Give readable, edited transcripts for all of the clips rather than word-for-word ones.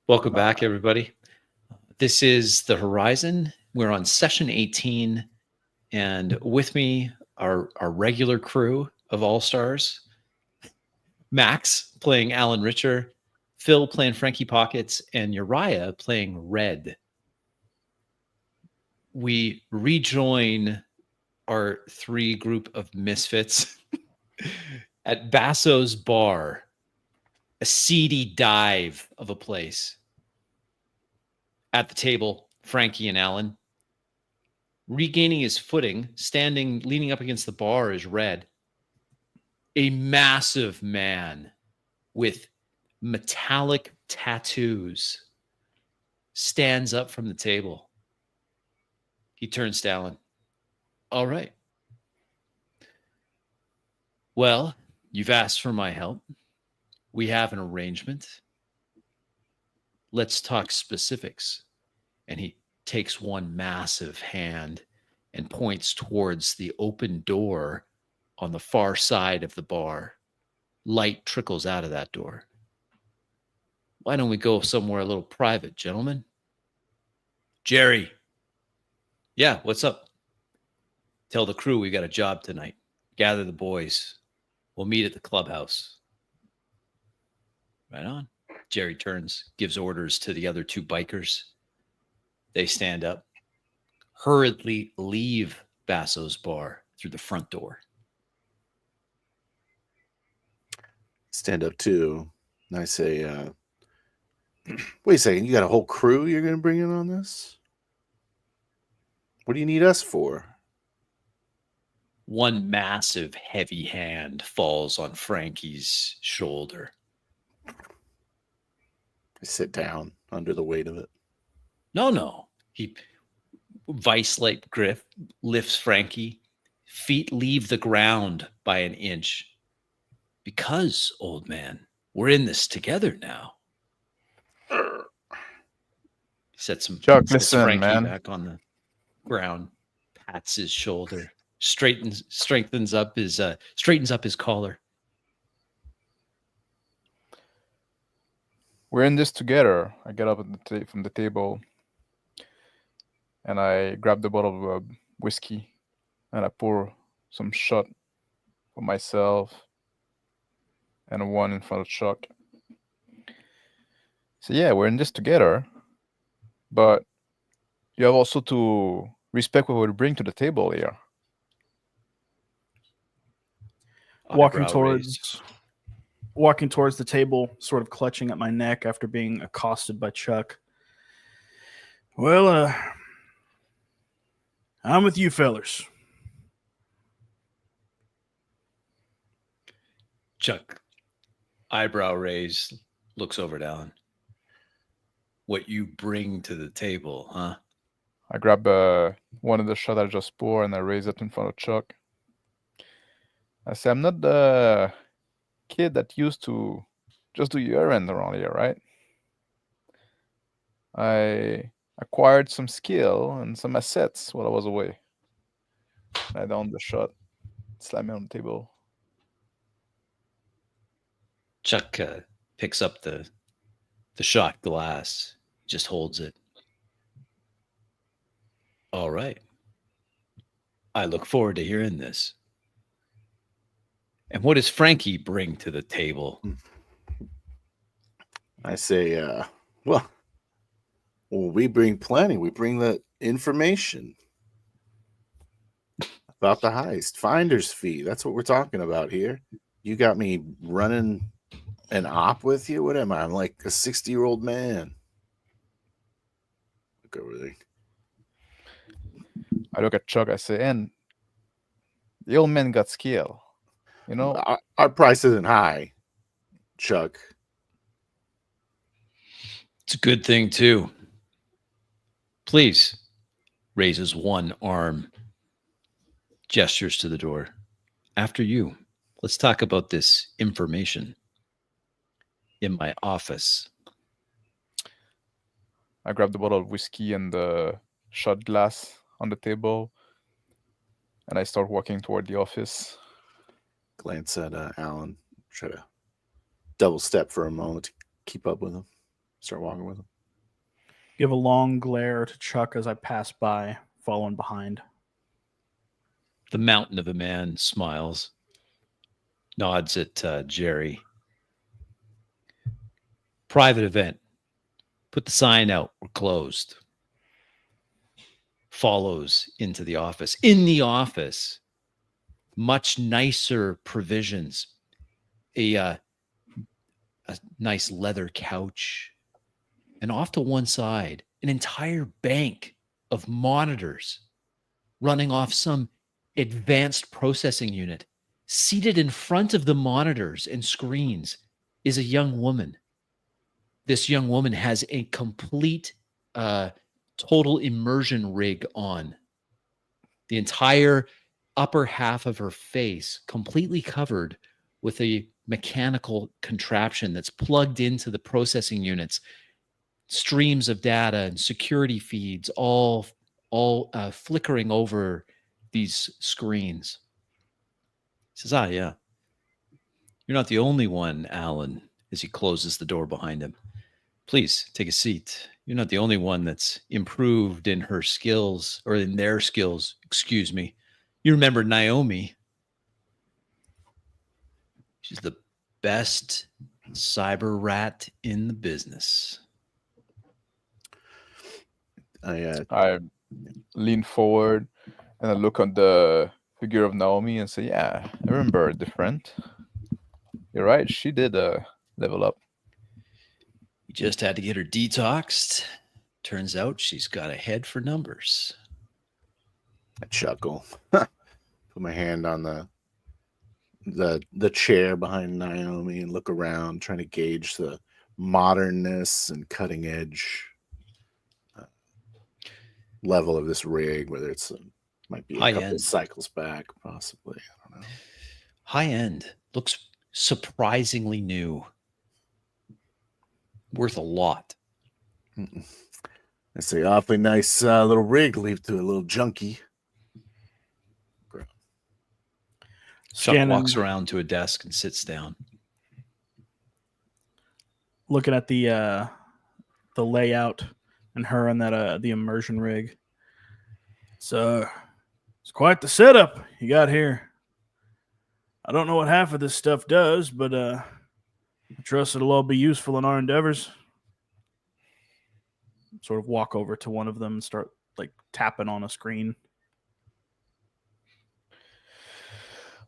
Welcome back, everybody. This is The Horizon. We're on session 18, and with me are our regular crew of All-Stars. Max playing Alan Richer, Phil playing Frankie Pockets, and Uriah playing Red. We rejoin our three group of misfits at Basso's Bar, a seedy dive of a place. At the table, Frankie and Alan. Regaining his footing, standing, leaning up against the bar is Red. A massive man with metallic tattoos stands up from the table. He turns to Alan. All right. Well, you've asked for my help. We have an arrangement. Let's talk specifics. And he takes one massive hand and points towards the open door on the far side of the bar. Light trickles out of that door. Why don't we go somewhere a little private, gentlemen? Jerry. Yeah, what's up? Tell the crew we got a job tonight. Gather the boys. We'll meet at the clubhouse. Right on. Jerry turns, gives orders to the other two bikers. They stand up, hurriedly leave Basso's Bar through the front door. Stand up too. And I say, wait a second, you got a whole crew you're going to bring in on this? What do you need us for? One massive, heavy hand falls on Frankie's shoulder. I sit down under the weight of it. No. He, vice-like grip, lifts Frankie. Feet leave the ground by an inch. Because, old man, we're in this together now. Sets listen, Frankie back on the ground, pats his shoulder, straightens up his collar. We're in this together. I get up from the table and I grab the bottle of whiskey and I pour some shot for myself and one in front of Chuck. So yeah, we're in this together, but you have also to respect what we bring to the table here. Walking towards the table, sort of clutching at my neck after being accosted by Chuck. Well, I'm with you fellers. Chuck, eyebrow raised, looks over at Alan. What you bring to the table, huh? I grab one of the shot I just poured and I raise it in front of Chuck. I say, I'm not the kid that used to just do your errand around here, right? I acquired some skill and some assets while I was away. I downed the shot, slam it on the table. Chuck picks up the shot glass, just holds it. All right. I look forward to hearing this. And what does Frankie bring to the table? I say, well, we bring plenty. We bring the information about the heist. Finder's fee. That's what we're talking about here. You got me running an op with you? What am I? I'm like a 60-year-old man. Look over there. I look at Chuck, I say, and the old man got skill. You know? Our price isn't high, Chuck. It's a good thing, too. Please. Raises one arm. Gestures to the door. After you. Let's talk about this information. In my office. I grab the bottle of whiskey and the shot glass on the table, and I start walking toward the office. Glance at Alan. Try to double step for a moment to keep up with him. Start walking with him. Give a long glare to Chuck as I pass by, following behind. The mountain of a man smiles, nods at Jerry. Private event. Put the sign out. We're closed. Follows into the office. In the office, much nicer provisions. A nice leather couch. And off to one side, an entire bank of monitors running off some advanced processing unit. Seated in front of the monitors and screens is a young woman. This young woman has a complete total immersion rig on. The entire upper half of her face completely covered with a mechanical contraption that's plugged into the processing units. Streams of data and security feeds all flickering over these screens. He says, yeah. You're not the only one, Alan, as he closes the door behind him. Please take a seat. You're not the only one that's improved in her skills, or in their skills, excuse me. You remember Naomi. She's the best cyber rat in the business. I lean forward and I look at the figure of Naomi and say, yeah, I remember her different. You're right, she did level up. You just had to get her detoxed. Turns out she's got a head for numbers. I chuckle. Put my hand on the chair behind Naomi and look around, trying to gauge the modernness and cutting edge level of this rig, whether it's might be a couple cycles back, possibly. I don't know. High end. Looks surprisingly new. Worth a lot. It's an awfully nice little rig to leave to a little junkie. Chuck walks around to a desk and sits down. Looking at the layout and her and that the immersion rig. So it's quite the setup you got here. I don't know what half of this stuff does, but I trust it'll all be useful in our endeavors. Sort of walk over to one of them and start like tapping on a screen.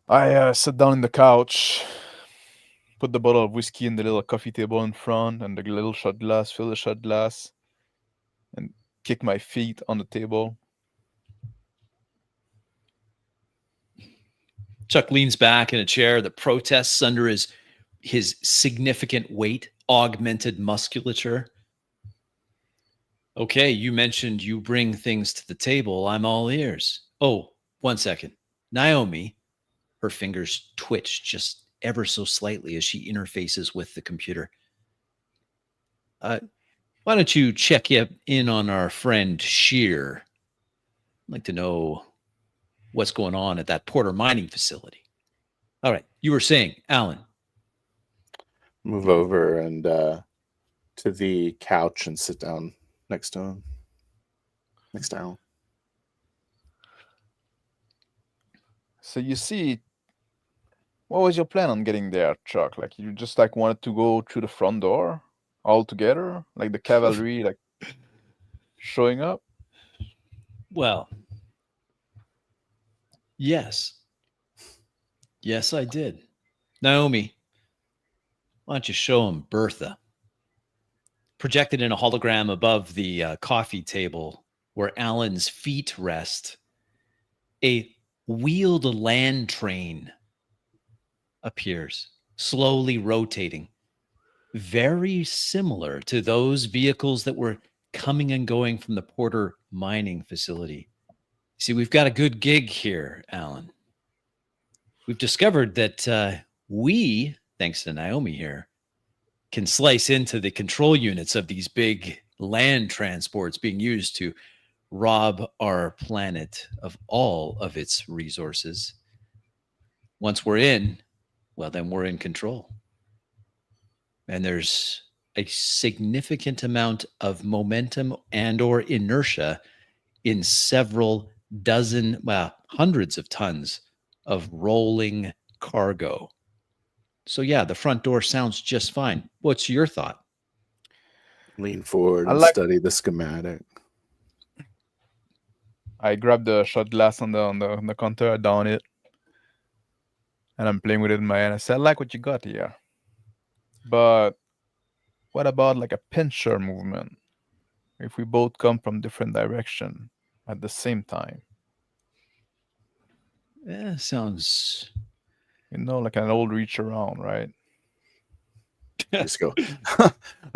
I sit down in the couch, put the bottle of whiskey in the little coffee table in front and the little shot glass, fill the shot glass, and kick my feet on the table. Chuck leans back in a chair that protests under his significant weight, augmented musculature. Okay, you mentioned you bring things to the table. I'm all ears. Oh, 1 second. Naomi, her fingers twitch just ever so slightly as she interfaces with the computer. Why don't you check in on our friend Shear? I'd like to know what's going on at that Porter mining facility. All right, you were saying, Alan. Move over and to the couch and sit down next to him. Next to Alan. So you see, what was your plan on getting there, Chuck? Like you just like wanted to go through the front door all together, like the cavalry, like showing up? Well, yes. Yes, I did. Naomi, why don't you show him Bertha? Projected in a hologram above the coffee table where Alan's feet rest, a wheeled land train appears, slowly rotating, very similar to those vehicles that were coming and going from the Porter mining facility. See, we've got a good gig here, Alan. We've discovered that we, thanks to Naomi here, can slice into the control units of these big land transports being used to rob our planet of all of its resources. Once we're in, well, then we're in control. And there's a significant amount of momentum and or inertia in several dozen, well, hundreds of tons of rolling cargo. So yeah, the front door sounds just fine. What's your thought? Lean forward I and like- study the schematic. I grab the shot glass on the counter, I down it, and I'm playing with it in my hand. I said, I like what you got here. But what about like a pincher movement? If we both come from different direction at the same time. Sounds You know, like an old reach around, right? Just go.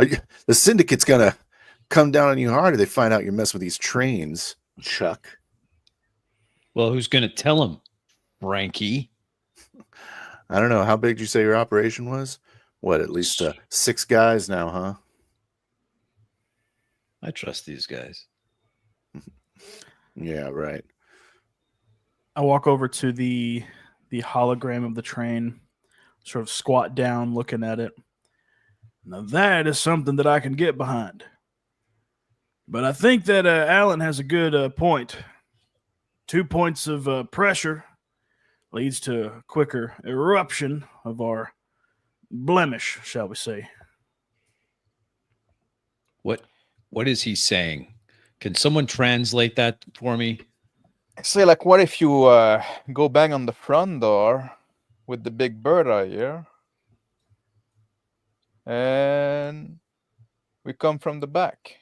The syndicate's gonna come down on you hard if they find out you're messing with these trains, Chuck. well, who's going to tell him, Frankie? I don't know. How big did you say your operation was? What, at least 6 guys now, huh? I trust these guys. Yeah, right. I walk over to the hologram of the train, sort of squat down looking at it. Now that is something that I can get behind. But I think that Alan has a good point. 2 points of pressure leads to a quicker eruption of our blemish, shall we say. What is he saying? Can someone translate that for me? Say, like, what if you go bang on the front door with the big bird eye here, and we come from the back,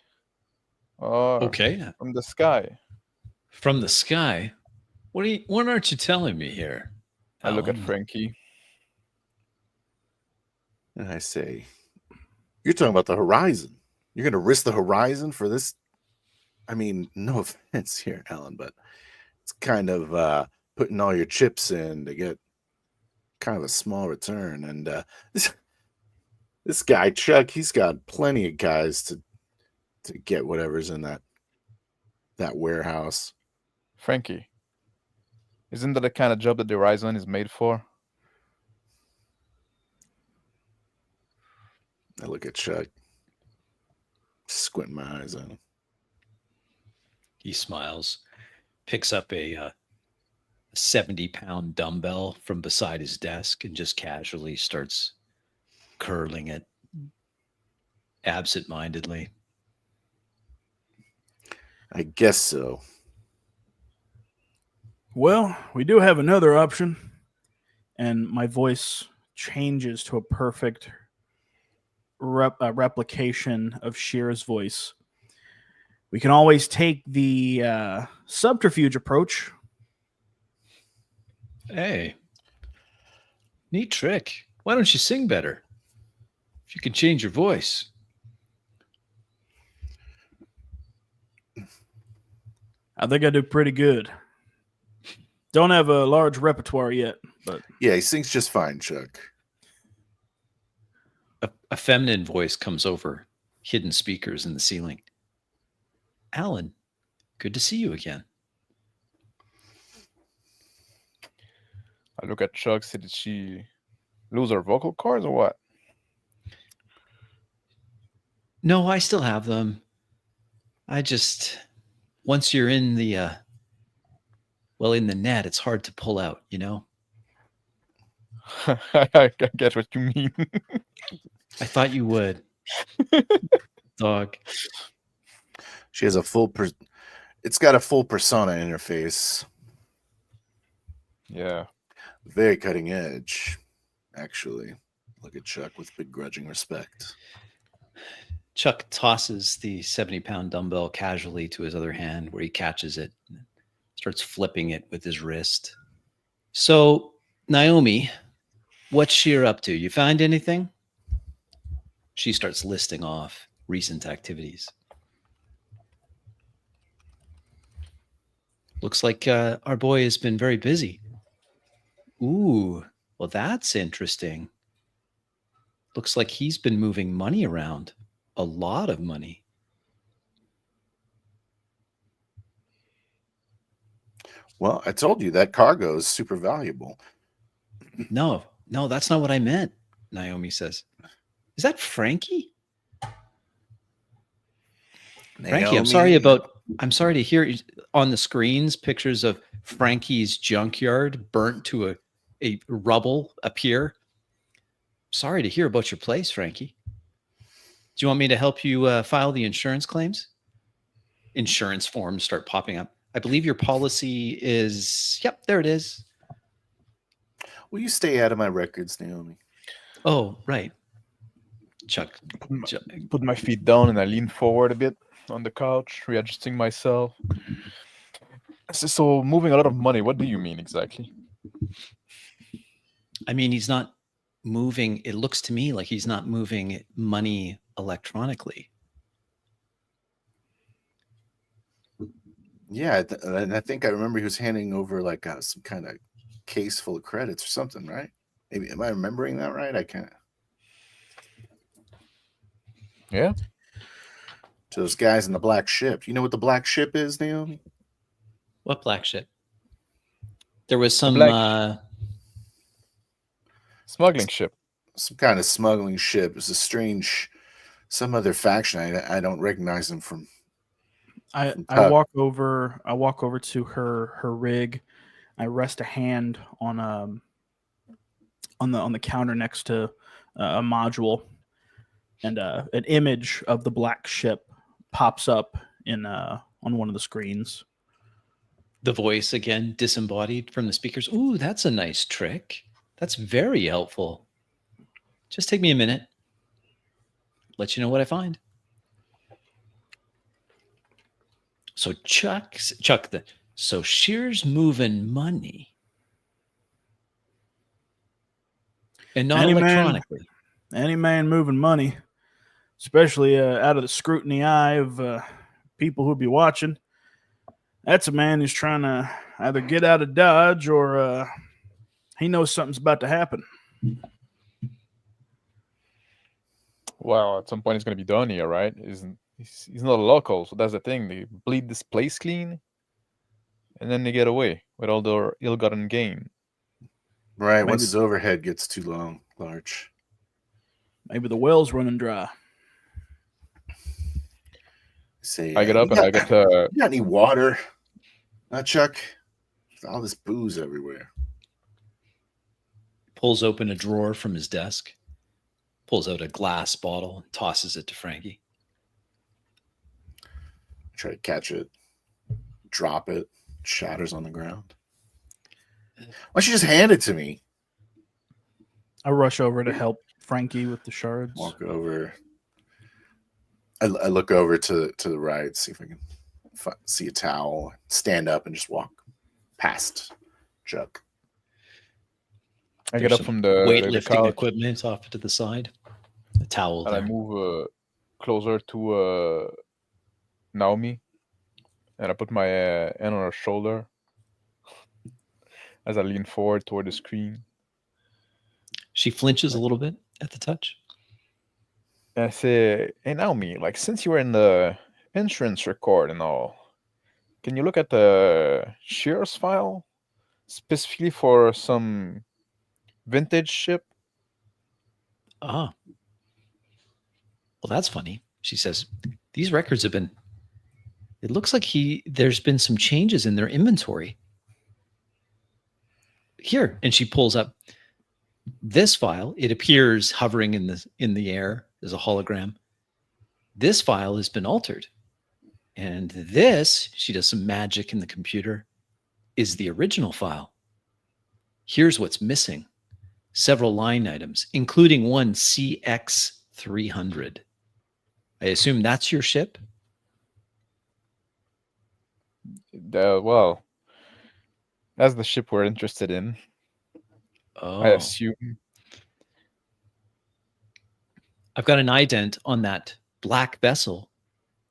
or Okay. from the sky? From the sky. What aren't you telling me here? I look at Alan? Frankie. And I say, you're talking about the horizon. You're going to risk the horizon for this? I mean, no offense here, Alan, but it's kind of putting all your chips in to get kind of a small return. And this guy, Chuck, he's got plenty of guys to get whatever's in that warehouse. Frankie, isn't that the kind of job that the horizon is made for? I look at Chuck, squinting my eyes at him. He smiles, picks up a 70-pound dumbbell from beside his desk and just casually starts curling it absent-mindedly. I guess so. Well, we do have another option. And my voice changes to a perfect replication of Shear's voice. We can always take the subterfuge approach. Hey, neat trick. Why don't you sing better? If you can change your voice. I think I do pretty good. Don't have a large repertoire yet, but Yeah, he sings just fine, Chuck. A feminine voice comes over hidden speakers in the ceiling. Alan, good to see you again. I look at Chuck. Say, did she lose her vocal cords or what? No, I still have them. I just, once you're in the, in the net, it's hard to pull out, you know? I get what you mean. I thought you would. Dog. She has a full it's got a full persona interface. Yeah. Very cutting edge, actually. Look at Chuck with begrudging respect. Chuck tosses the 70-pound dumbbell casually to his other hand where he catches it and starts flipping it with his wrist. So, Naomi, what's Sheer up to? You find anything? She starts listing off recent activities. Looks like our boy has been very busy. Ooh, well, that's interesting. Looks like he's been moving money around. A lot of money. Well, I told you that cargo is super valuable. No, that's not what I meant, Naomi says. Is that Frankie? Frankie, I'm sorry to hear on the screens pictures of Frankie's junkyard burnt to a rubble appear. Sorry to hear about your place, Frankie. Do you want me to help you file the insurance claims? Insurance forms start popping up. I believe your policy is, yep, there it is. Will you stay out of my records, Naomi? Oh, right. Chuck. Put my feet down and I lean forward a bit on the couch, readjusting myself. So moving a lot of money, what do you mean exactly? I mean, he's not moving. It looks to me like he's not moving money electronically. Yeah, and I think I remember he was handing over like some kind of case full of credits or something, right? Maybe am I remembering that right? I can't. Yeah. To those guys in the black ship. You know what the black ship is, Naomi? What black ship? There was some smuggling ship. Some kind of smuggling ship. It was a strange, some other faction. I don't recognize them from. I walk over to her rig. I rest a hand on the counter next to a module, and an image of the black ship pops up in on one of the screens. The voice again disembodied from the speakers. Ooh, that's a nice trick. That's very helpful. Just take me a minute. Let you know what I find. So so Shear's moving money. And not electronically. Any man moving money, especially out of the scrutiny eye of people who'll be watching, that's a man who's trying to either get out of Dodge or he knows something's about to happen. Well, at some point it's going to be done here, right? He's not a local, so that's the thing. They bleed this place clean, and then they get away with all their ill-gotten gain. Right, once his overhead gets too large. Maybe the well's running dry. Say, I get up and I get to... You got any water? Chuck? All this booze everywhere. Pulls open a drawer from his desk. Pulls out a glass bottle and tosses it to Frankie. I try to catch it. Drop it. Shatters on the ground. Why don't you just hand it to me? I rush over to help Frankie with the shards. Walk over. I look over to the right, see if I can see a towel. Stand up and just walk past Chuck. I get up from the weightlifting equipment off to the side. The towel. And I move closer to Naomi, and I put my hand on her shoulder as I lean forward toward the screen. She flinches a little bit at the touch. And I say, "Hey Naomi, like since you were in the insurance record and all, can you look at the Shears file specifically for some vintage ship?" Ah. Well, that's funny. She says, these records have been, it looks like there's been some changes in their inventory. Here. And she pulls up this file. It appears hovering in the air as a hologram. This file has been altered. And this, she does some magic in the computer, is the original file. Here's what's missing. Several line items, including one CX300. I assume that's your ship? Well, that's the ship we're interested in. Oh. I assume. I've got an ident on that black vessel.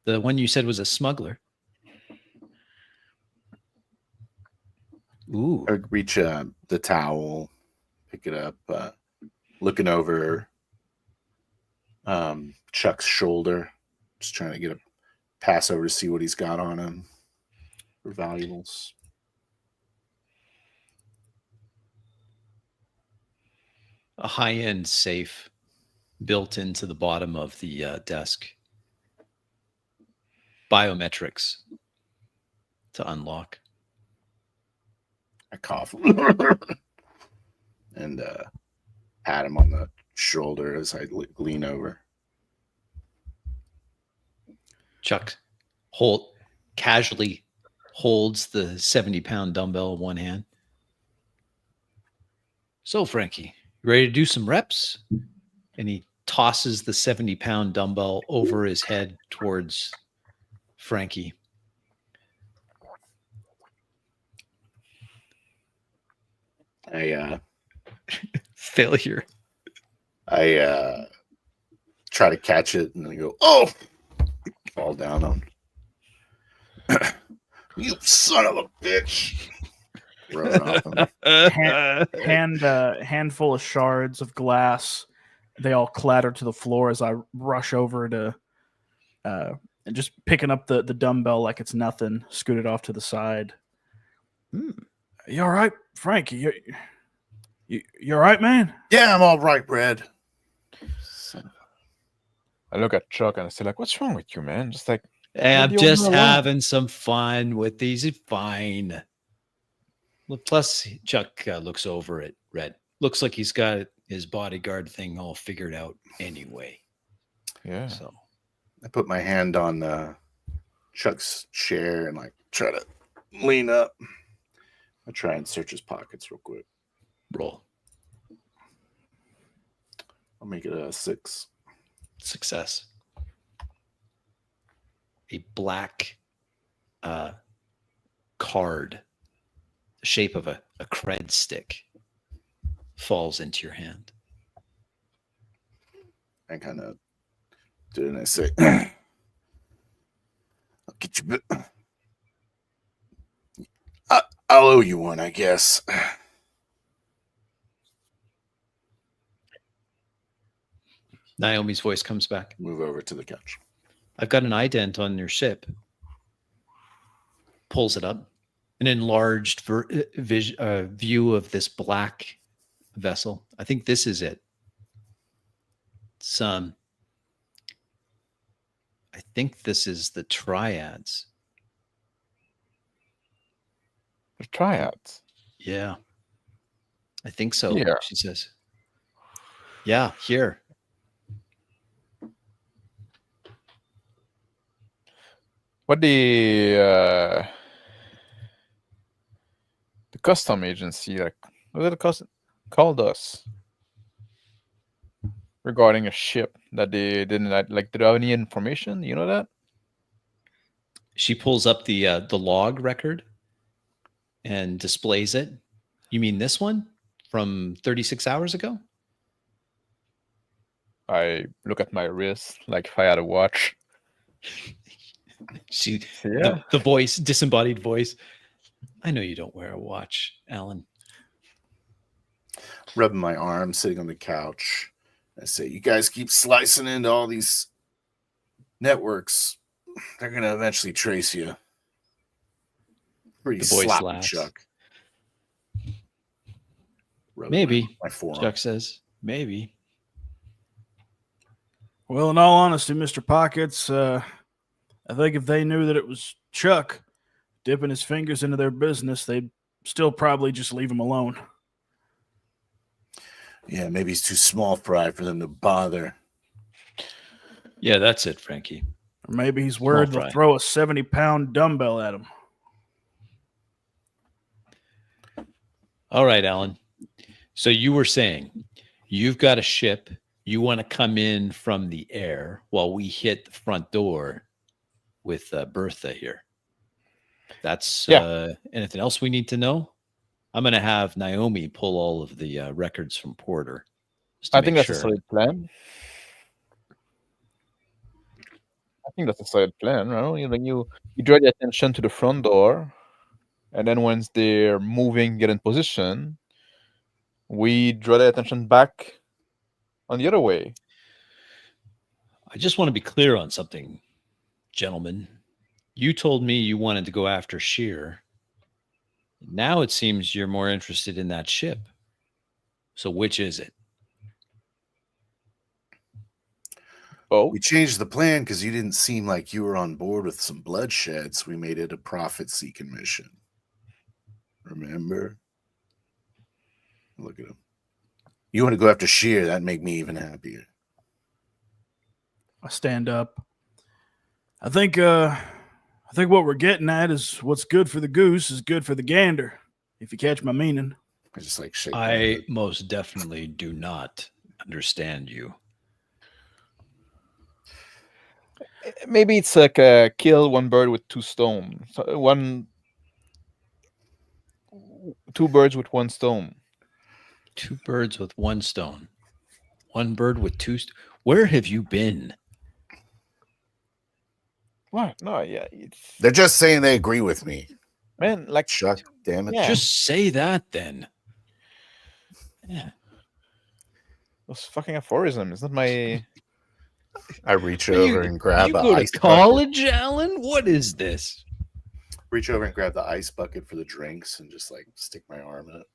The one you said was a smuggler. Ooh. I reach the towel, pick it up, looking over Chuck's shoulder, just trying to get a pass over to see what he's got on him for valuables. A high-end safe built into the bottom of the desk. biometrics to unlock. I cough and pat him on the shoulder as I lean over. Chuck casually holds the 70-pound dumbbell in one hand. So, Frankie, you ready to do some reps? And he tosses the 70-pound dumbbell over his head towards Frankie. Failure. I try to catch it and I go, oh! Fall down on you son of a bitch. Throw it off him. Handful of shards of glass. They all clatter to the floor as I rush over to and just picking up the dumbbell like it's nothing, scoot it off to the side. You all right, Frankie? You all right, man? Yeah, I'm all right, Red. I look at Chuck and I say, like, what's wrong with you, man? Just like, Hey, I'm leave the just owner alone. having some fun with these. It's fine. Well, plus, Chuck looks over at Red. Looks like he's got his bodyguard thing all figured out anyway. Yeah. So I put my hand on Chuck's chair and like try to lean up. I try and search his pockets real quick. roll. I'll make it a 6. Success. A black card, the shape of a cred stick, falls into your hand. I kind of do it and I say, I'll get you. I'll owe you one, I guess. Naomi's voice comes back. Move over to the couch. I've got an ident on your ship. Pulls it up. An enlarged view of this black vessel. I think this is it. I think this is the Triads. The triads. Yeah. I think so, Here. she says. Yeah, here. What the custom agency, like, what did the called us regarding a ship that they didn't like? Did they have any information? You know that? She pulls up the log record and displays it. You mean this one from 36 hours ago? I look at my wrist like if I had a watch. The voice, disembodied voice. I know you don't wear a watch, Alan. Rubbing my arm, sitting on the couch. I say, you guys keep slicing into all these networks. They're going to eventually trace you. Pretty The voice sloppy, laughs. Chuck. Rubbing Maybe, my forearm. Chuck says. Maybe. Well, in all honesty, Mr. Pockets, I think if they knew that it was Chuck dipping his fingers into their business, they'd still probably just leave him alone. Yeah, maybe he's too small fry for them to bother. Yeah, that's it, Frankie. Or maybe he's worried fry. they'll throw a 70-pound dumbbell at him. All right, Alan. So you were saying you've got a ship. You want to come in from the air while we hit the front door with Bertha here. That's anything else we need to know? I'm going to have Naomi pull all of the records from Porter. I think that's a solid plan. I think that's a solid plan, right? You draw the attention to the front door, and then once they're moving, get in position, we draw the attention back on the other way. I just want to be clear on something, gentlemen. You told me you wanted to go after Sheer. Now it seems you're more interested in that ship. So which is it? Oh, We changed the plan because you didn't seem like you were on board with some bloodshed, so we made it a profit-seeking mission. Remember? Look at him. You want to go after Sheer? That'd make me even happier. I stand up. I think what we're getting at is what's good for the goose is good for the gander. If you catch my meaning. I just like shake my I head. most definitely do not understand you. maybe it's like a kill one bird with two stones. Two birds with one stone. Two birds with one stone. One bird with two. Where have you been? What? No, yeah, it's They're just saying they agree with me. man. Like, Chuck, damn it. Yeah. Just say that then. Yeah. those fucking aphorism. It's not my. I reach You- over and grab you the go to ice bucket. college, Alan? What is this? Reach over and grab the ice bucket for the drinks and just like stick my arm in it.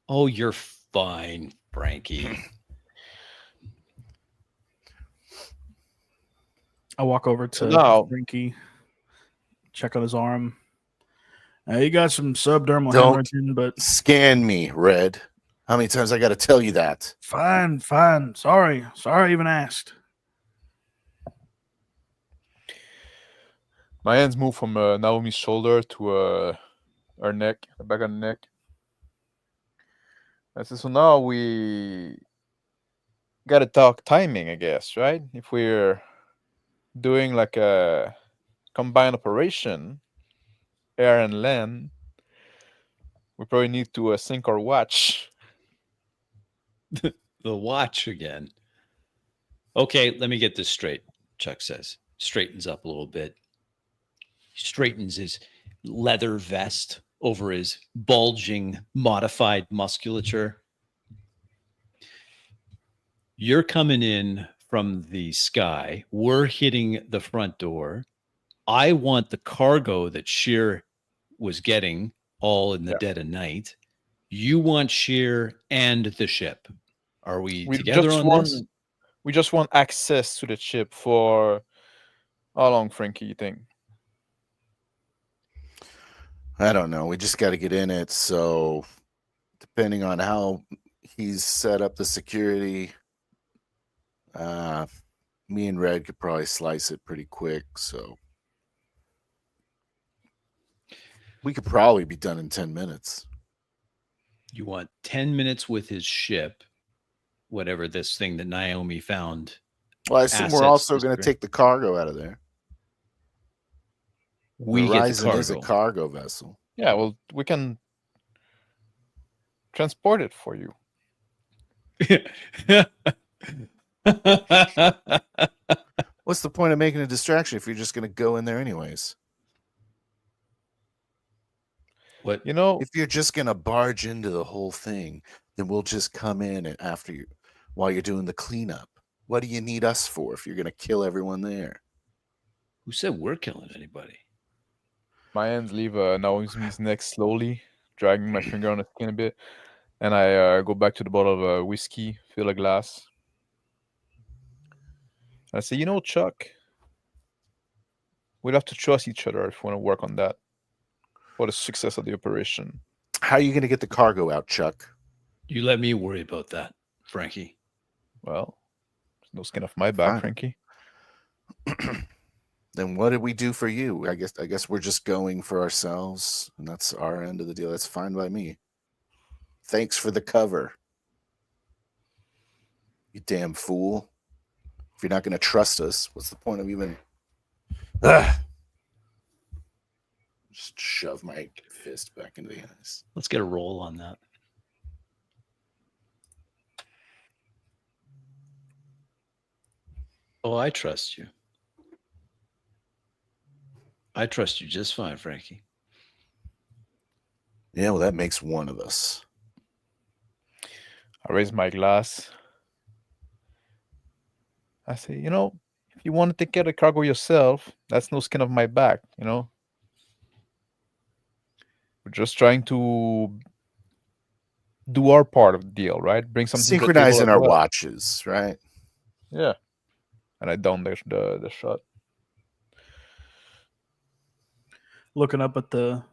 Oh, you're fine, Frankie. I walk over to now- Frankie, check on his arm. He got some subdermal Don't. hemorrhaging, but Scan me, Red. How many times I got to tell you that? fine. Sorry I even asked. My hands move from Naomi's shoulder to her neck, the back of the neck. I said, so now we gotta talk timing, I guess, right? If we're doing like a combined operation, air and land, we probably need to sync our watch. The watch again. Okay, let me get this straight, Chuck says. Straightens up a little bit. Straightens his leather vest over his bulging, modified musculature. You're coming in from the sky. We're hitting the front door. I want the cargo that Sheer was getting all in the dead of night. You want Sheer and the ship. Are we together on this? We just want access to the ship for how long, Frankie, you think? I don't know. We just got to get in it. So, depending on how he's set up the security, me and Red could probably slice it pretty quick. So, we could probably be done in 10 minutes. You want 10 minutes with his ship, whatever this thing that Naomi found. Well, I assume we're Assets also is going to great. take the cargo out of there. We get the Horizon is a cargo. cargo vessel. Yeah, well, we can transport it for you. What's the point of making a distraction if you're just going to go in there anyways? What? You know, If you're just going to barge into the whole thing, then we'll just come in and after you while you're doing the cleanup. What do you need us for if you're going to kill everyone there? Who said we're killing anybody? my hands leave Naomi's neck slowly, dragging my finger on the skin a bit, and I go back to the bottle of whiskey, fill a glass. I say, you know, Chuck, we'll have to trust each other if we want to work on that for the success of the operation. How are you going to get the cargo out, Chuck? You let me worry about that, Frankie. Well, there's no skin off my back, Fine. Frankie. Then what did we do for you? I guess we're just going for ourselves, and that's our end of the deal. That's fine by me. Thanks for the cover. You damn fool. If you're not going to trust us, what's the point of even... Just shove my fist back into the ice. Let's get a roll on that. Oh, I trust you. I trust you just fine, Frankie. Yeah, well, that makes one of us. I raise my glass. I say, you know, if you want to take care of the cargo yourself, that's no skin off my back, you know? We're just trying to do our part of the deal, right? Bring something to the table Synchronizing as our well. watches, right? Yeah. and I down the shot. Looking up at the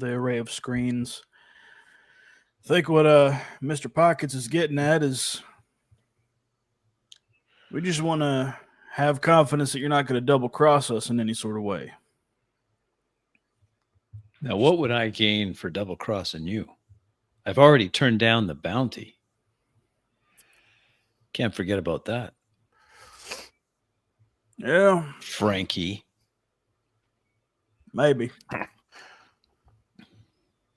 array of screens, I think what Mr. Pockets is getting at is we just want to have confidence that you're not going to double cross us in any sort of way. Now, what would I gain for double crossing you? I've already turned down the bounty. Can't forget about that. Yeah, Frankie. maybe.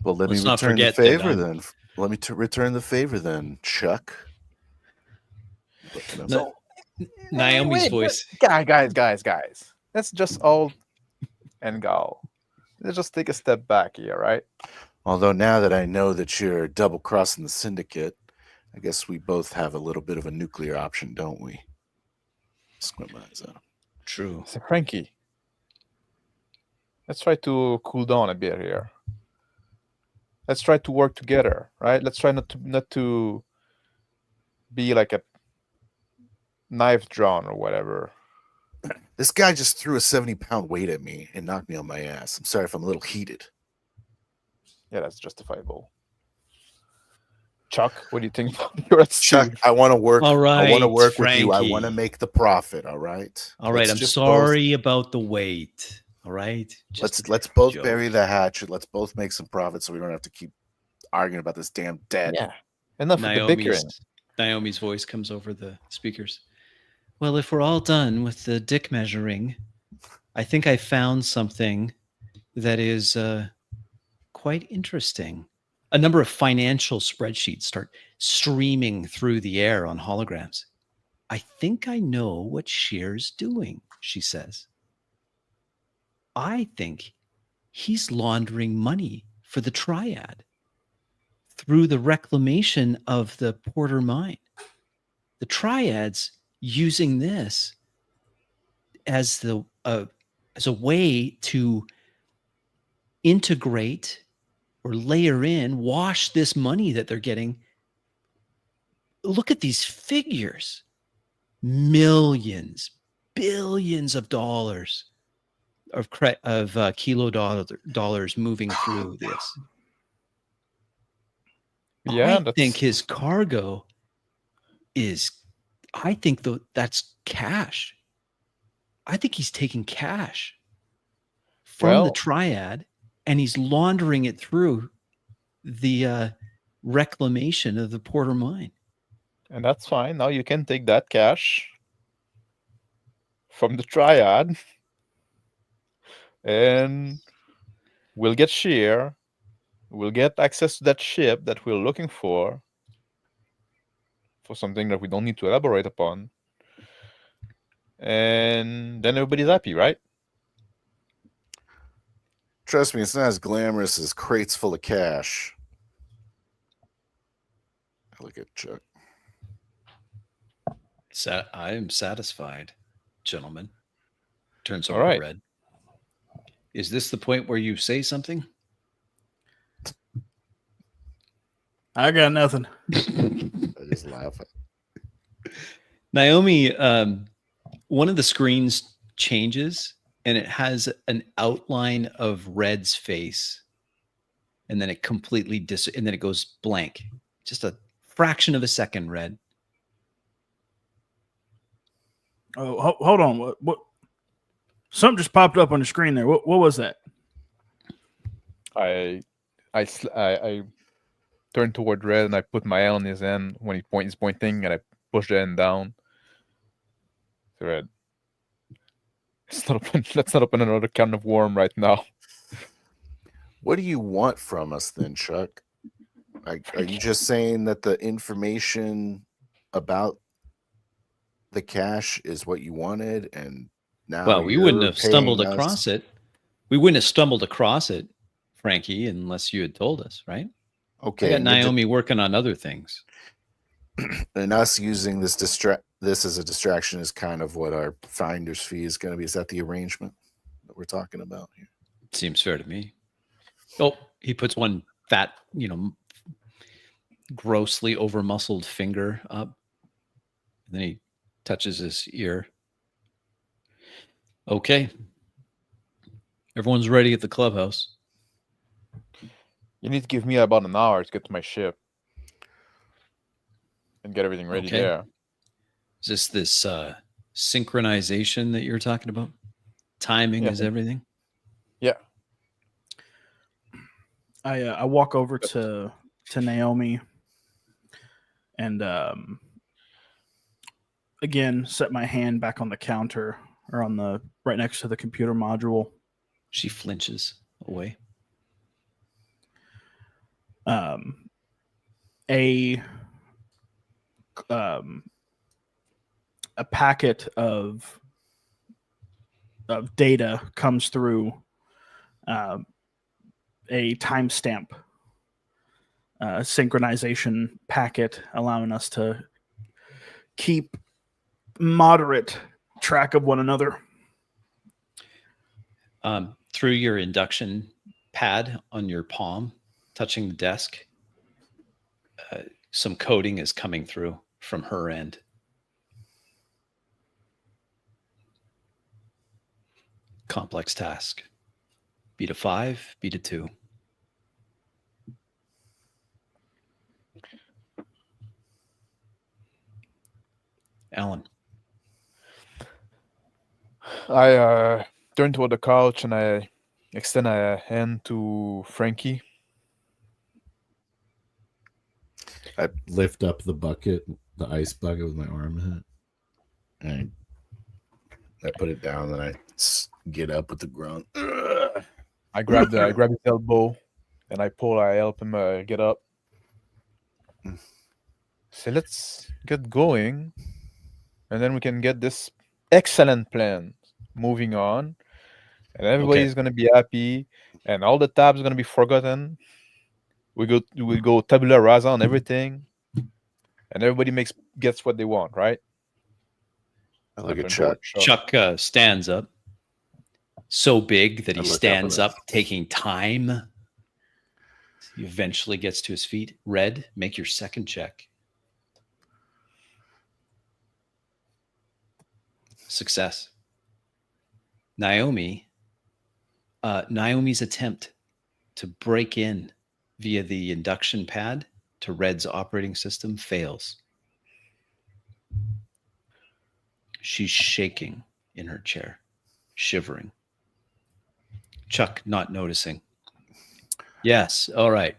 Well, let Let's me not return the forget that favor I'm- then. Let me return the favor then, Chuck. No, Naomi's voice. Guys. Let's just all and go. Let's just take a step back here, right? Although now that I know that you're double crossing the syndicate, I guess we both have a little bit of a nuclear option, don't we? Squint my eyes out. True. So Frankie, let's try to cool down a bit here. Let's try to work together, right? Let's try not to be like a knife drawn or whatever. This guy just threw a 70-pound weight at me and knocked me on my ass. I'm sorry if I'm a little heated. Yeah, that's justifiable. Chuck, what do you think about your attitude? Chuck, I want to work. All I want to right, work with you. I Frankie. want to make the profit. All right. All right, Let's I'm just sorry about the wait. All right. Let's both joke. bury the hatchet. Let's both make some profit, so we don't have to keep arguing about this damn debt. Yeah. Enough of the bickering. Naomi's voice comes over the speakers. Well, if we're all done with the dick measuring, I think I found something that is quite interesting. A number of financial spreadsheets start streaming through the air on holograms. I think I know what Shear's doing, she says. I think he's laundering money for the Triad through the reclamation of the Porter mine. The Triad's using this as a way to integrate or layer in, wash this money that they're getting. Look at these figures. Millions, billions of dollars of kilo dollars moving through this. Yeah, I think his cargo is, I think that's cash. I think he's taking cash from the Triad and he's laundering it through the reclamation of the Porter mine. And that's fine. Now you can take that cash from the Triad and we'll get Shear. We'll get access to that ship that we're looking for something that we don't need to elaborate upon. And then everybody's happy, right? Trust me, it's not as glamorous as crates full of cash. I look at Chuck. I am satisfied, gentlemen. Turns All over right. red. Is this the point where you say something? I got nothing. I just laugh. Naomi, one of the screens changes and it has an outline of Red's face. And then it completely and then it goes blank. Just a fraction of a second, Red. Oh, hold on. What? Something just popped up on the screen there. What was that? I turned toward Red and I put my hand on his hand when he's pointing, and I pushed the hand down. So Red, let's not open another can of worm right now. What do you want from us then, Chuck? Are you just saying that the information about the cash is what you wanted, and now? Well, we wouldn't have stumbled paying us? across it. We wouldn't have stumbled across it, Frankie, unless you had told us, right? Okay, I got and you're Naomi working on other things. and us using this as a distraction is kind of what our finder's fee is going to be. Is that the arrangement that we're talking about here? Seems fair to me. Oh, he puts one fat, grossly over muscled finger up. And then he touches his ear. Okay. Everyone's ready at the clubhouse. You need to give me about an hour to get to my ship and get everything ready Okay. there. Is this synchronization that you're talking about? Timing is everything? Yeah. I walk over to Naomi and again set my hand back on the counter or on the right next to the computer module. She flinches away. A packet of data comes through a timestamp synchronization packet, allowing us to keep moderate track of one another. Through your induction pad on your palm, touching the desk, some coding is coming through from her end. Complex task. Beta 5, beta 2. Alan. I turn toward the couch and I extend a hand to Frankie. I lift up the bucket, the ice bucket with my arm in it. And I put it down, then I get up with the grunt. I grab his elbow and I help him get up. So let's get going, and then we can get this excellent plan moving on, and everybody's gonna be happy, and all the tabs are gonna be forgotten. We go tabula rasa on everything, and everybody gets what they want, right? I look at Chuck. Chuck stands up, so big that he I look stands up up, taking time. He eventually gets to his feet. Red, make your second check. Success. Naomi's attempt to break in via the induction pad to Red's operating system fails. She's shaking in her chair, shivering. Chuck not noticing. Yes, all right.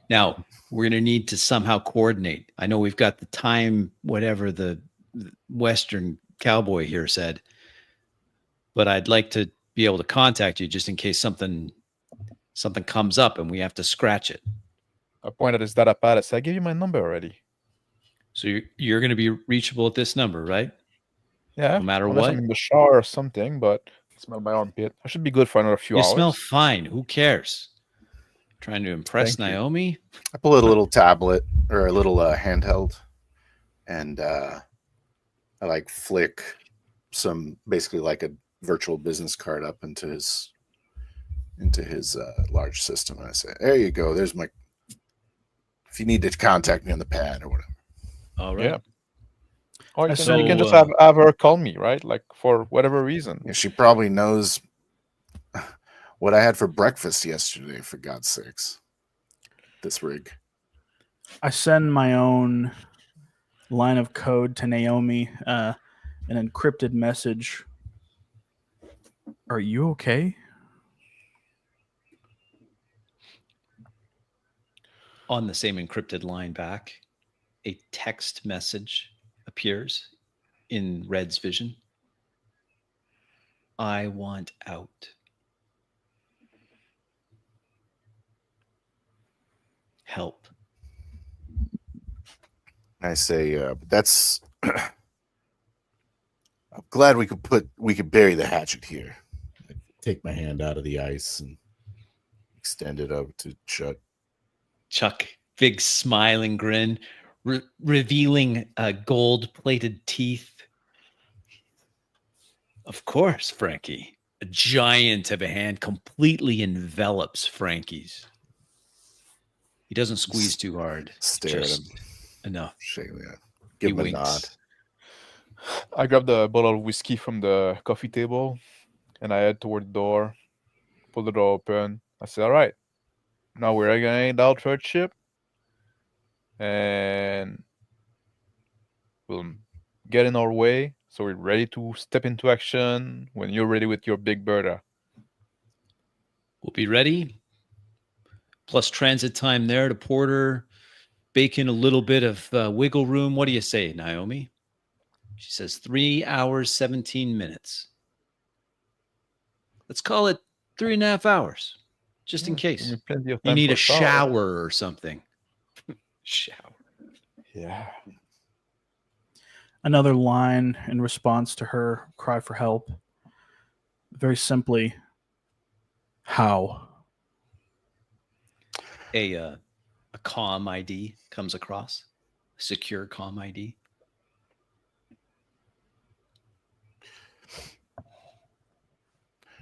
Now, we're going to need to somehow coordinate. I know we've got the time, whatever the Western cowboy here said, but I'd like to be able to contact you just in case something comes up and we have to scratch it. I point at his data pad. I said, I gave you my number already. So you're going to be reachable at this number, right? Yeah. No matter unless what. I'm in the shower or something, but I smell my armpit. I should be good for another few hours. You smell fine. Who cares? Trying to impress Thank you. Naomi? I pull out a little tablet or a little handheld, and I like flick some, basically like a virtual business card up into his large system, and I say, "There you go. There's my. If you need to contact me on the pad or whatever." All right. Yeah. Or you So, can just have her call me, right? Like for whatever reason. Yeah, she probably knows what I had for breakfast yesterday, for God's sakes. This rig. I send my own line of code to Naomi, an encrypted message. Are you okay? On the same encrypted line back, a text message appears in Red's vision. I want out. Help. I say, that's. I'm glad we could bury the hatchet here. I take my hand out of the ice and Extend it over to Chuck. Chuck, big smiling grin, revealing gold-plated teeth. Of course, Frankie. A giant of a hand completely envelops Frankie's. He doesn't squeeze too hard. Stare at Just him. enough. Shake that. He Give him a winks. nod. I grabbed a bottle of whiskey from the coffee table and I head toward the door, pull the door open. I say, all right, now we're gonna head out for a ship, and we'll get in our way. So we're ready to step into action when you're ready with your big birder. We'll be ready. Plus transit time there to Porter. Bake in a little bit of wiggle room. What do you say, Naomi? She says 3 hours, 17 minutes. Let's call it 3.5 hours, just in case. Plenty of You time need for a shower or something. Shower. Yeah. Another line in response to her cry for help. Very simply, how? A comm ID comes across. Secure comm ID.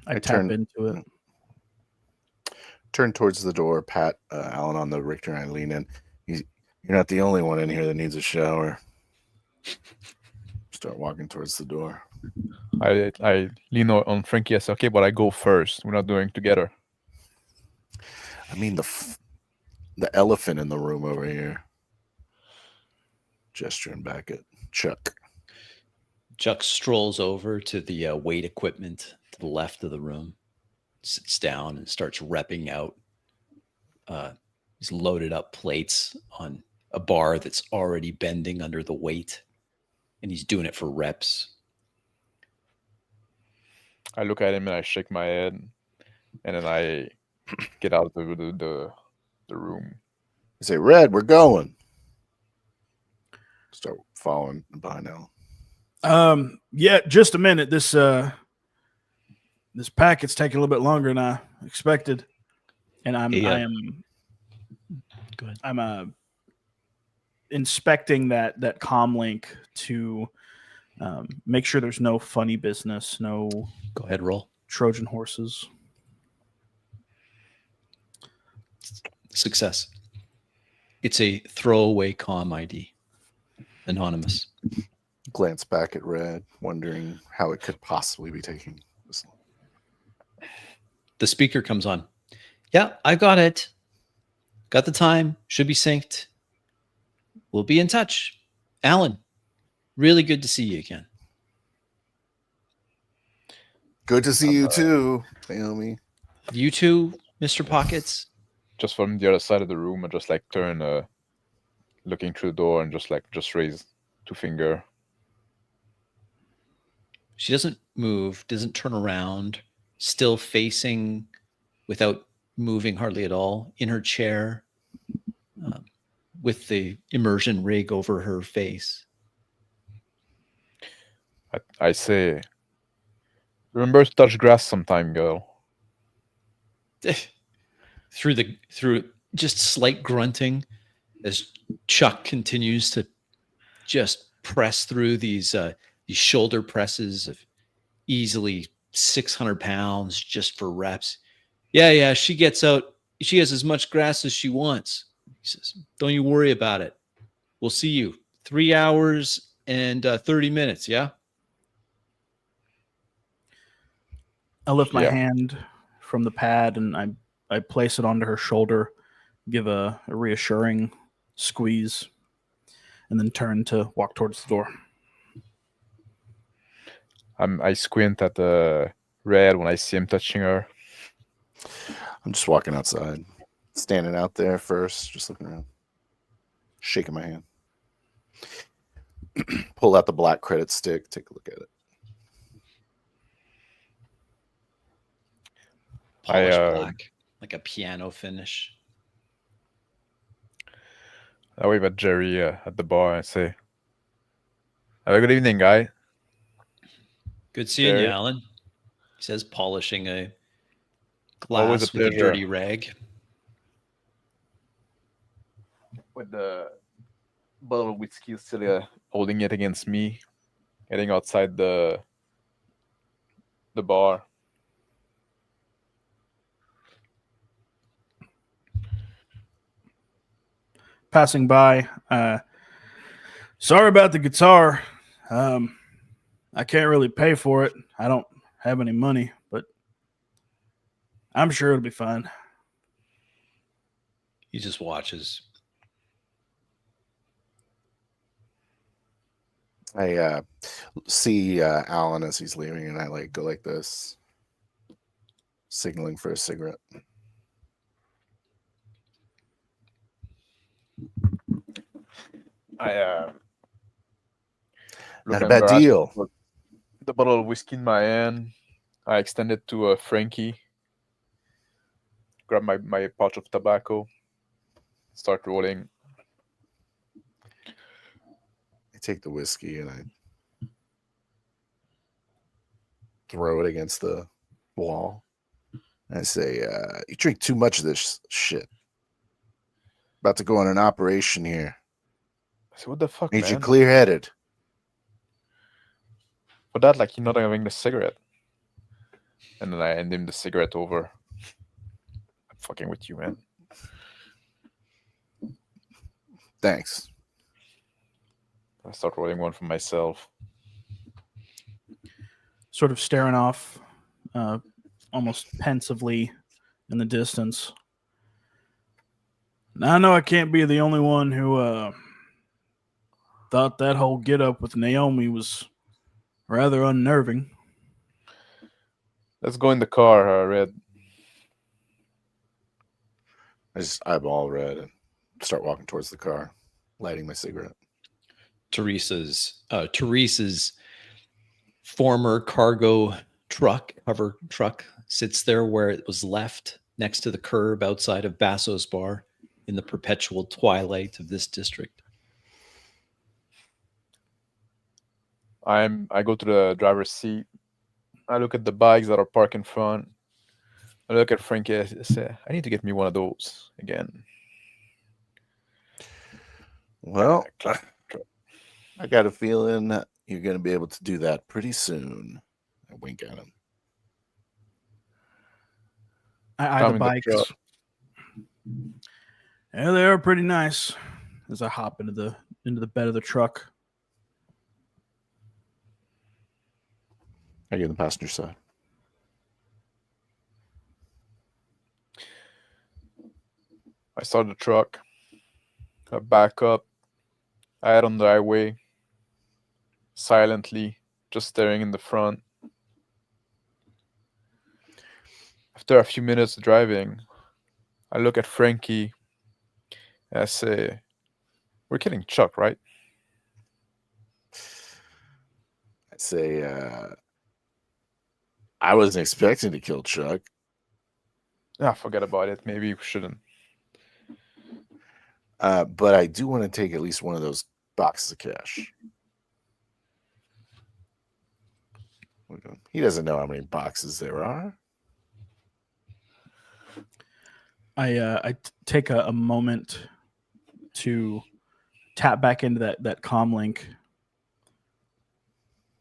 I tap turn- into it. Turn towards the door, pat Alan on the Richter, and I lean in. You're not the only one in here that needs a shower. Start walking towards the door. I lean on Frankie. I say, okay, but I go first. We're not doing together. I mean the elephant in the room over here. Gesturing back at Chuck. Chuck strolls over to the weight equipment to the left of the room, sits down and starts repping out these loaded up plates on a bar that's already bending under the weight. And he's doing it for reps. I look at him and I shake my head, and then I get out of the room. I say, Red, we're going. Start following behind Alan. Yeah, just a minute. This packet's taking a little bit longer than I expected, and I am. Go ahead. I'm inspecting that comm link to make sure there's no funny business, no Go ahead, roll. Trojan horses. Success. It's a throwaway comm ID. Anonymous. Glance back at Red, wondering how it could possibly be taking this long. The speaker comes on. Yeah, I got it. Got the time. Should be synced. We'll be in touch. Alan, really good to see you again. Good to see you too, Naomi. You too, Mr. Pockets. Just from the other side of the room, I just like turn, looking through the door, and just raise 2 finger. She doesn't move, doesn't turn around, still facing without moving hardly at all in her chair with the immersion rig over her face. I say, remember to touch grass sometime, girl. through just slight grunting as Chuck continues to just press through these shoulder presses of easily 600 pounds just for reps. Yeah, she gets out. She has as much grass as she wants. He says, don't you worry about it. We'll see you 3 hours and 30 minutes. Yeah. I lift my hand from the pad and I place it onto her shoulder, give a reassuring squeeze, and then turn to walk towards the door. I squint at the Red when I see him touching her. I'm just walking outside, standing out there first, just looking around, shaking my hand. Pull out the black credit stick, take a look at it. Polished black, like a piano finish. I wave at Jerry at the bar and say, have a good evening, guy. Good seeing you, Jerry. Alan. He says, polishing a Always glass a with a pleasure. dirty rag. With the bottle of whiskey still holding it against me, getting outside the bar. Passing by, sorry about the guitar. I can't really pay for it. I don't have any money, but I'm sure it'll be fine. He just watches. I see Alan as he's leaving, and I like go like this, signaling for a cigarette. I Not a look bad embarrassed deal. with the bottle of whiskey in my hand. I extend it to Frankie. Grab my pouch of tobacco. Start rolling. I take the whiskey and I throw it against the wall. And I say, you drink too much of this shit. About to go on an operation here. I said, what the fuck, Need man? you clear-headed. For that, like, you're not having the cigarette. And then I hand him the cigarette over. I'm fucking with you, man. Thanks. I start rolling one for myself. Sort of staring off, almost pensively in the distance. Now I know I can't be the only one who thought that whole get-up with Naomi was rather unnerving. Let's go in the car, Red. I just eyeball Red and start walking towards the car, lighting my cigarette. Teresa's former cargo cover truck sits there where it was left next to the curb outside of Basso's bar in the perpetual twilight of this district. I go to the driver's seat. I look at the bikes that are parked in front. I look at Frankie. I say, I need to get me one of those again. Well, I got a feeling that you're going to be able to do that pretty soon. I wink at him. I eye the bikes. Yeah, they are pretty nice. As I hop into the bed of the truck. I get in the passenger side. I start the truck. I back up. I head on the highway. Silently, just staring in the front. After a few minutes of driving, I look at Frankie and I say, we're killing Chuck, right? I say, I wasn't expecting to kill Chuck. Ah, forget about it. Maybe we shouldn't. But I do want to take at least one of those boxes of cash. He doesn't know how many boxes there are. I take a moment to tap back into that comm link.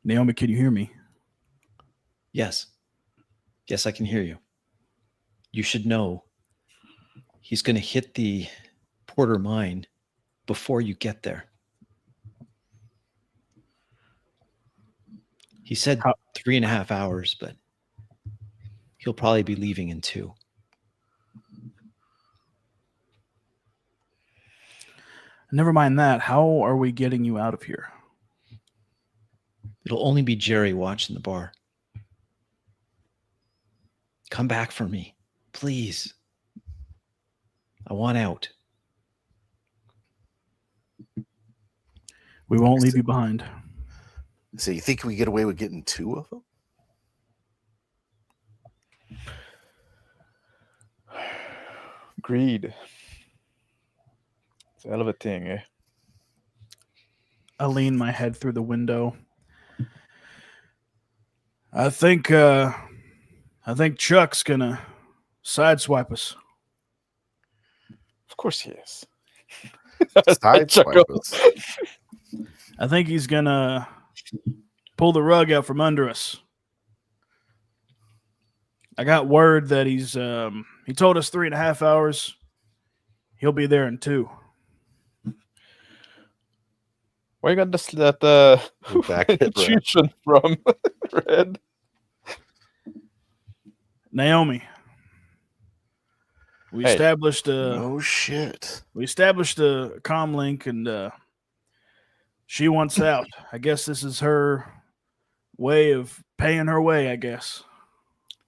Naomi, can you hear me? Yes. Yes, I can hear you. You should know he's going to hit the Porter mine before you get there. He said 3.5 hours, but he'll probably be leaving in 2. Never mind that. How are we getting you out of here? It'll only be Jerry watching the bar. Come back for me, please. I want out. We won't leave you behind. So you think we get away with getting 2 of them? Greed. It's a hell of a thing, eh? I lean my head through the window. I think Chuck's gonna sideswipe us. Of course he is. Sideswipe us. I think he's gonna pull the rug out from under us. I got word that he told us 3.5 hours. He'll be there in 2. Where you got that Back hip, intuition from, Red? Naomi, We Hey. established No shit. a comm link, and she wants out. I guess this is her way of paying her way. I guess.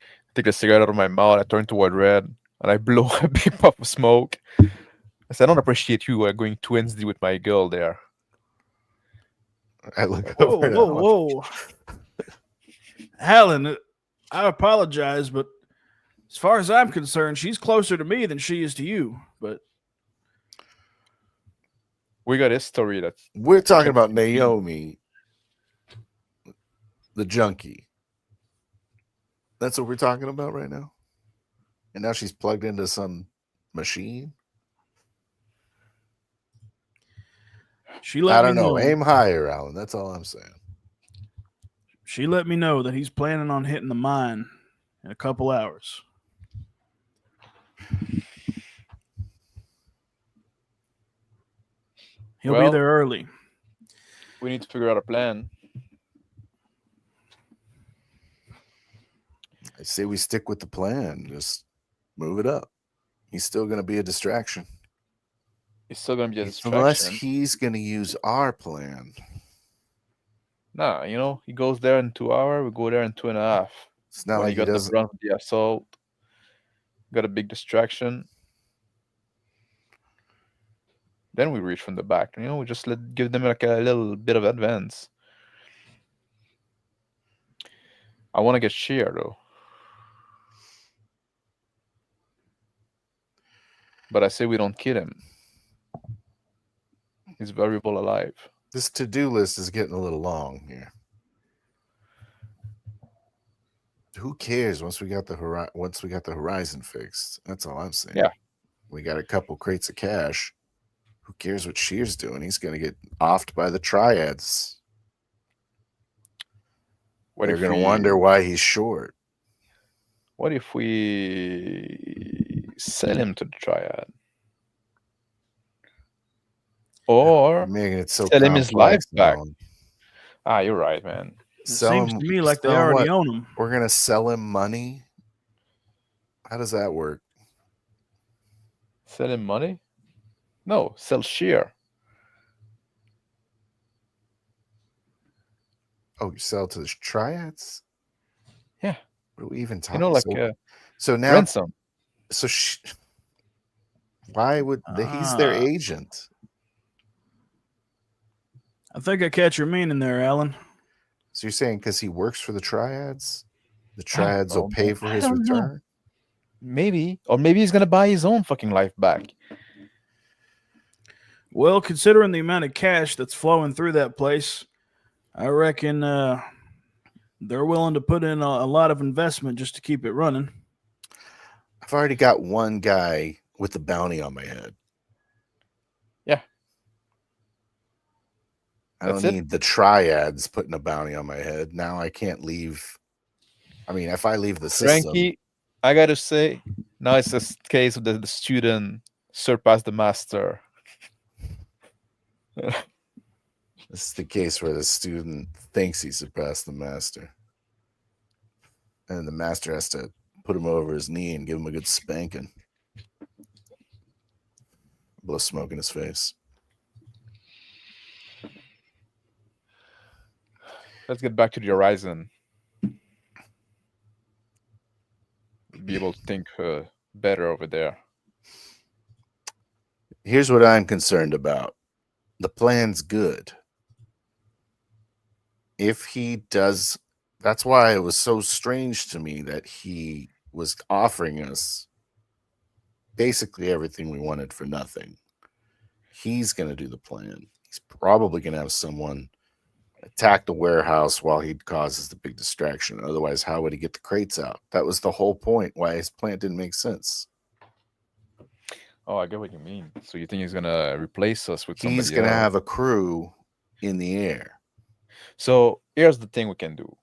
I take a cigarette out of my mouth. I turn toward Red, and I blow a big puff of smoke. I said, "I don't appreciate you going to NZ with my girl there." I look Whoa, over at whoa, Alan. whoa, Alan! I apologize, but as far as I'm concerned, she's closer to me than she is to you. But We got history that's We're talking about Naomi, the junkie. That's what we're talking about right now. And now she's plugged into some machine. she let I me don't know. know. Aim higher, Alan. That's all I'm saying. She let me know that he's planning on hitting the mine in a couple hours. He'll be Well- there early. we need to figure out a plan. I say we stick with the plan. Just move it up. He's still going to be a distraction. It's still gonna be a Unless distraction. he's going to use our plan. Nah, he goes there in 2 hours. We go there in 2.5. It's not When like he he got the doesn't. brunt of the assault, got a big distraction. Then we reach from the back. We just give them like a little bit of advance. I want to get Sheer though, but I say we don't kill him. He's valuable alive. This to-do list is getting a little long here. Who cares once we got the horizon fixed? That's all I'm saying. Yeah. We got a couple crates of cash. Who cares what Shear's doing? He's going to get offed by the triads. They're going to wonder why he's short. What if we sell him to the triad? Or Making it so sell him his life complex, back. Alan. You're right, man. It seems to me like they sell already what? own him. We're going to sell him money? How does that work? Sell him money? No, sell Sheer. Oh, you sell to the triads? Yeah. What are we even talking? So now, ransom. so why would he's their agent? I think I catch your meaning there, Alan. So you're saying because he works for the triads, the triads will know, pay man. for I his don't know. return? Maybe. Or maybe he's gonna buy his own fucking life back. Well, considering the amount of cash that's flowing through that place, I reckon they're willing to put in a lot of investment just to keep it running. I've already got one guy with the bounty on my head. Yeah. I don't need the triads putting a bounty on my head. Now I can't leave. I mean, if I leave the system. Frankie, I gotta say, now it's this case of the student surpassed the master. This is the case where the student thinks he surpassed the master. And the master has to put him over his knee and give him a good spanking. Blow smoke in his face. Let's get back to the horizon. Be able to think better over there. Here's what I'm concerned about. The plan's good. If he does, that's why it was so strange to me that he was offering us basically everything we wanted for nothing. He's going to do the plan. He's probably going to have someone attack the warehouse while he causes the big distraction. Otherwise, how would he get the crates out? That was the whole point why his plan didn't make sense. Oh, I get what you mean. So you think he's gonna replace us with somebody else? He's going to have a crew in the air. So here's the thing we can do.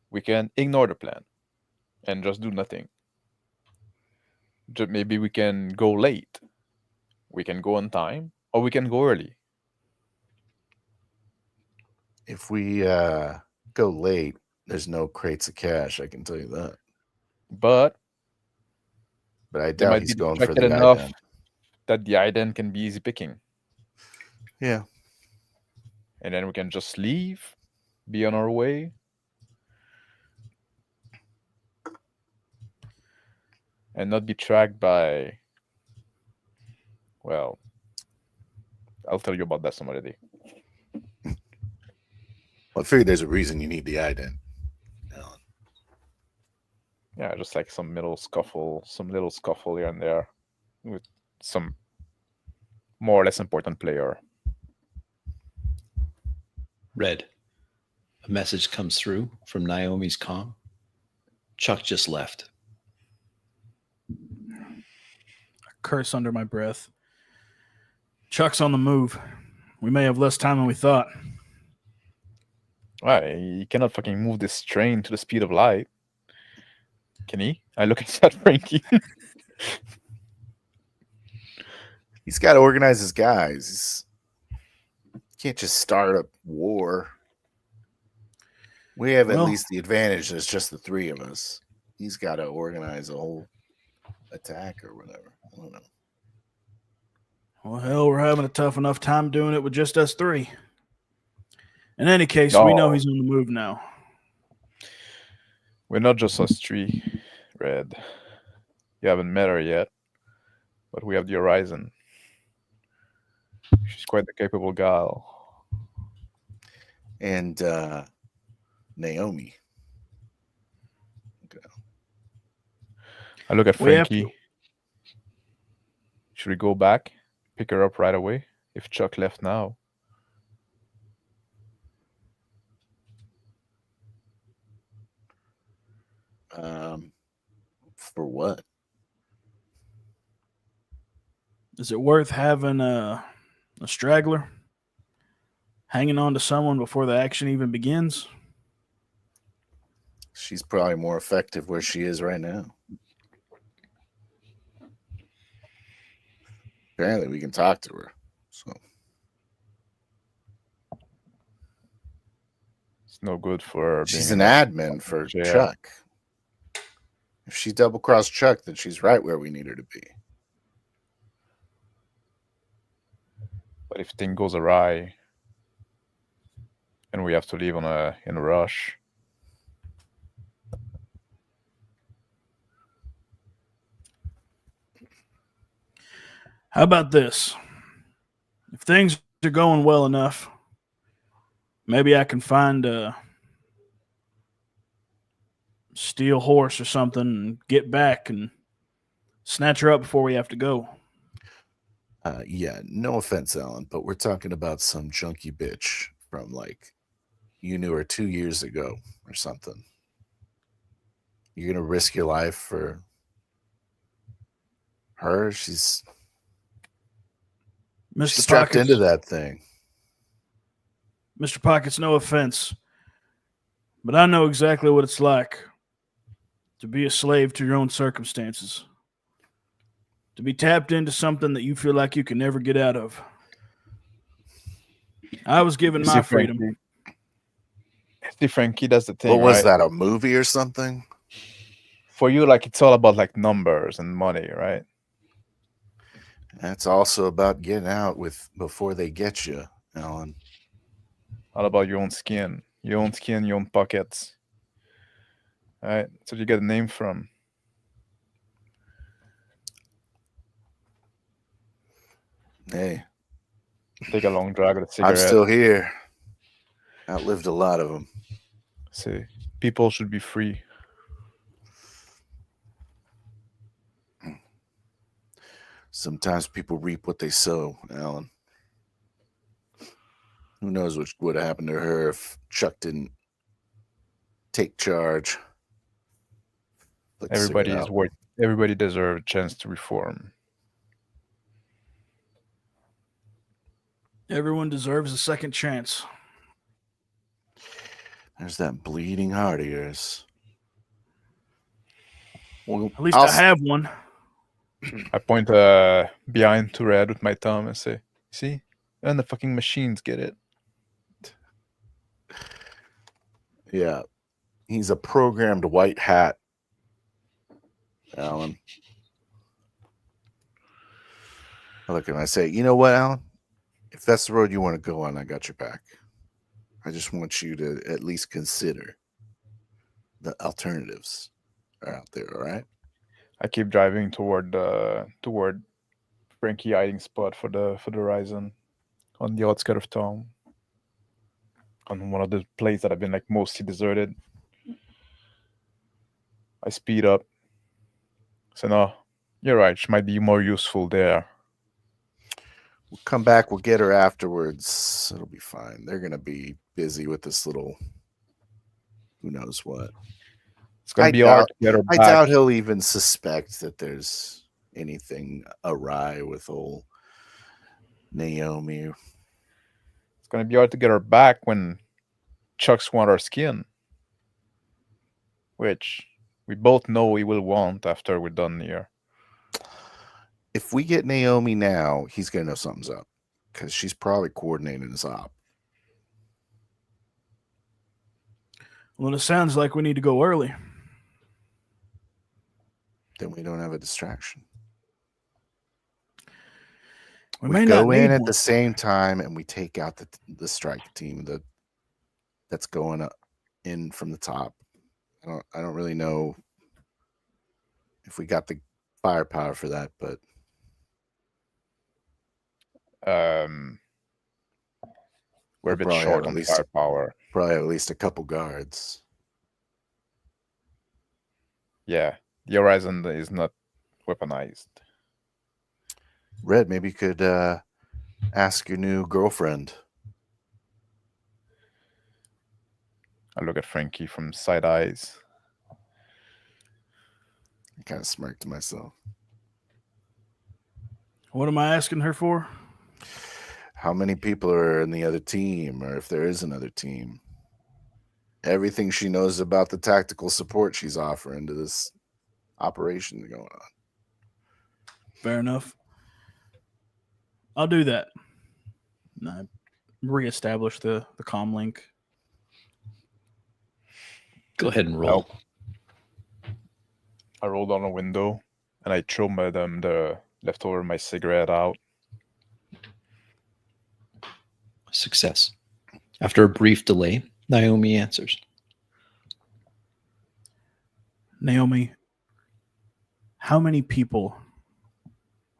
We can ignore the plan and just do nothing. Maybe we can go late. We can go on time, or we can go early. If we go late, there's no crates of cash. I can tell you that. But But I They doubt might he's be going for distracted the enough ident. that the ident can be easy picking. Yeah. And then we can just leave, be on our way. And not be tracked by, well, I'll tell you about that some other day. Well, I figured there's a reason you need the ident. Alan. Yeah, just like some little scuffle here and there with some more or less important player. Red. A message comes through from Naomi's comm. Chuck just left. Curse under my breath. Chuck's on the move. We may have less time than we thought. Right, he cannot fucking move this train to the speed of light. Can he? I look at Frankie. He's got to organize his guys. Can't just start a war. We have at Well- least the advantage. There's just the three of us. He's got to organize a whole attack or whatever. I don't know. Well, hell, we're having a tough enough time doing it with just us three. In any case, we know he's on the move now. We're not just us three, Red. You haven't met her yet, but we have the Horizon. She's quite the capable gal. And Naomi. Okay. I look at We have Frankie. Should we go back, pick her up right away? If Chuck left now. For what? Is it worth having a straggler hanging on to someone before the action even begins? She's probably more effective where she is right now. Apparently, we can talk to her. So It's no good for her. she's being an in admin for jail. Chuck. If she double crossed Chuck, then she's right where we need her to be. But if thing goes awry and we have to leave in a rush, How about this? If things are going well enough, maybe I can find a steel horse or something and get back and snatch her up before we have to go. Yeah, no offense, Alan, but we're talking about some junky bitch from like you knew her 2 years ago or something. You're gonna risk your life for her? She's Mr. strapped Pockets, into that thing. Mr. Pockets, no offense, but I know exactly what it's like to be a slave to your own circumstances. To be tapped into something that you feel like you can never get out of. I was given my freedom. See, Frankie, that's the thing. What was right? that? A movie or something? For you, like it's all about like numbers and money, right? That's also about getting out with before they get you, Alan. All about your own skin, your own pockets. All right, so you get a name from. Hey, Take a long drag of a cigarette. I'm still here. Outlived a lot of them. See, people should be free. Sometimes people reap what they sow, Alan. Who knows what would have happened to her if Chuck didn't take charge. Everybody is worth. Everybody deserves a chance to reform. Everyone deserves a second chance. There's that bleeding heart of yours. Well, At least I have one. I point behind to Red with my thumb and say, "See, and the fucking machines get it." Yeah, he's a programmed white hat, Alan. I look at him and I say, you know what, Alan? If that's the road you want to go on, I got your back. I just want you to at least consider the alternatives are out there, all right? I keep driving toward Frankie hiding spot for the horizon on the outskirts of town. On one of the places that have been like mostly deserted. I speed up. So no, you're right. She might be more useful there. We'll come back. We'll get her afterwards. It'll be fine. They're going to be busy with this little who knows what. It's gonna be hard to get her I back. doubt he'll even suspect that there's anything awry with old Naomi. It's gonna be hard to get her back when Chucks want our skin, which we both know he will want after we're done here. If we get Naomi now, he's going to know something's up because she's probably coordinating his op. Well, it sounds like we need to go early. Then we don't have a distraction. We We may go not in need at one. the same time and we take out the strike team that's going in from the top. I don't really know if we got the firepower for that, but We're a bit probably have short at on least- firepower. probably have at least a couple guards. Yeah, the horizon is not weaponized. Red, maybe you could ask your new girlfriend. I look at Frankie from side eyes. I kind of smirked to myself. What am I asking her for? How many people are in the other team, or if there is another team? Everything she knows about the tactical support she's offering to this operation going on. Fair enough. I'll do that. And I reestablish the comm link. Go ahead and roll. I roll down a window and I throw the leftover of my cigarette out. Success. After a brief delay, Naomi answers. Naomi, how many people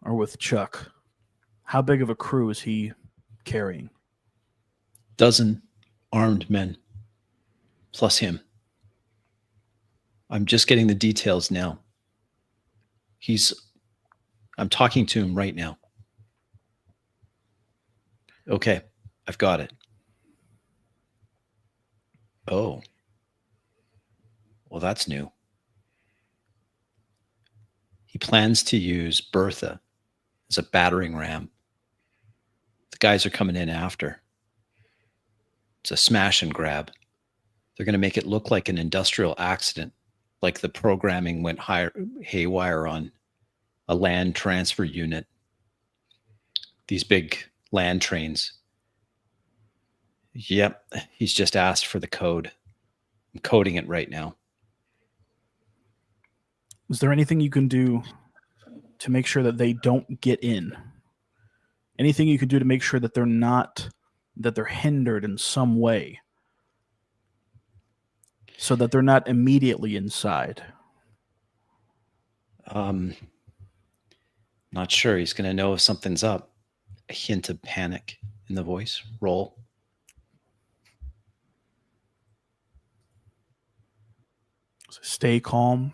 are with Chuck? How big of a crew is he carrying? Dozen armed men, plus him. I'm just getting the details now. I'm talking to him right now. Okay, I've got it. Oh. Well, that's new. He plans to use Bertha as a battering ram. The guys are coming in after. It's a smash and grab. They're going to make it look like an industrial accident, like the programming went haywire on a land transfer unit. These big land trains. Yep, he's just asked for the code. I'm coding it right now. Is there anything you can do to make sure that they don't get in? Anything you can do to make sure that they're hindered in some way so that they're not immediately inside? Not sure. He's going to know if something's up. A hint of panic in the voice. Roll. Stay calm.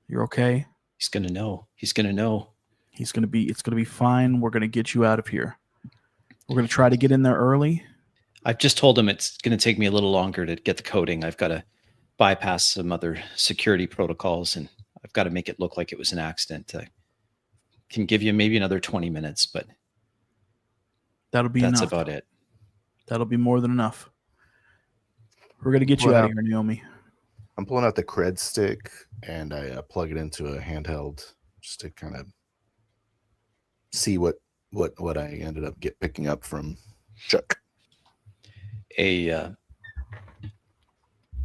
You're okay. He's going to know. He's going to know. It's going to be fine. We're going to get you out of here. We're going to try to get in there early. I've just told him it's going to take me a little longer to get the coding. I've got to bypass some other security protocols, and I've got to make it look like it was an accident. I can give you maybe another 20 minutes, but That'll be that's enough. about it. That'll be more than enough. We're going to get you Well, out of here, Naomi. I'm pulling out the cred stick and I plug it into a handheld just to kind of see what I ended up picking up from Chuck. An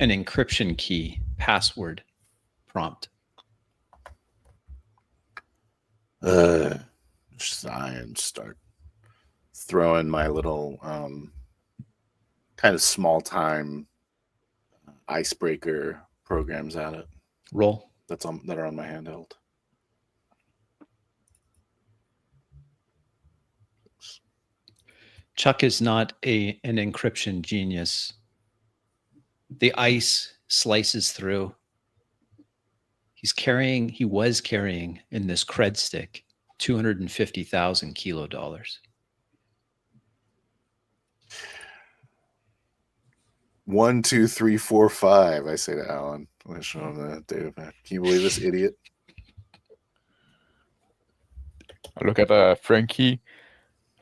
encryption key password prompt. Sign. and start throwing my little kind of small time icebreaker programs at it. Roll. That are on my handheld. Chuck is not an encryption genius. The ice slices through. He was carrying in this cred stick 250,000 kilo dollars. 1, 2, 3, 4, 5. I say to Alan. I show him the data pack. Can you believe this idiot? I look at Frankie.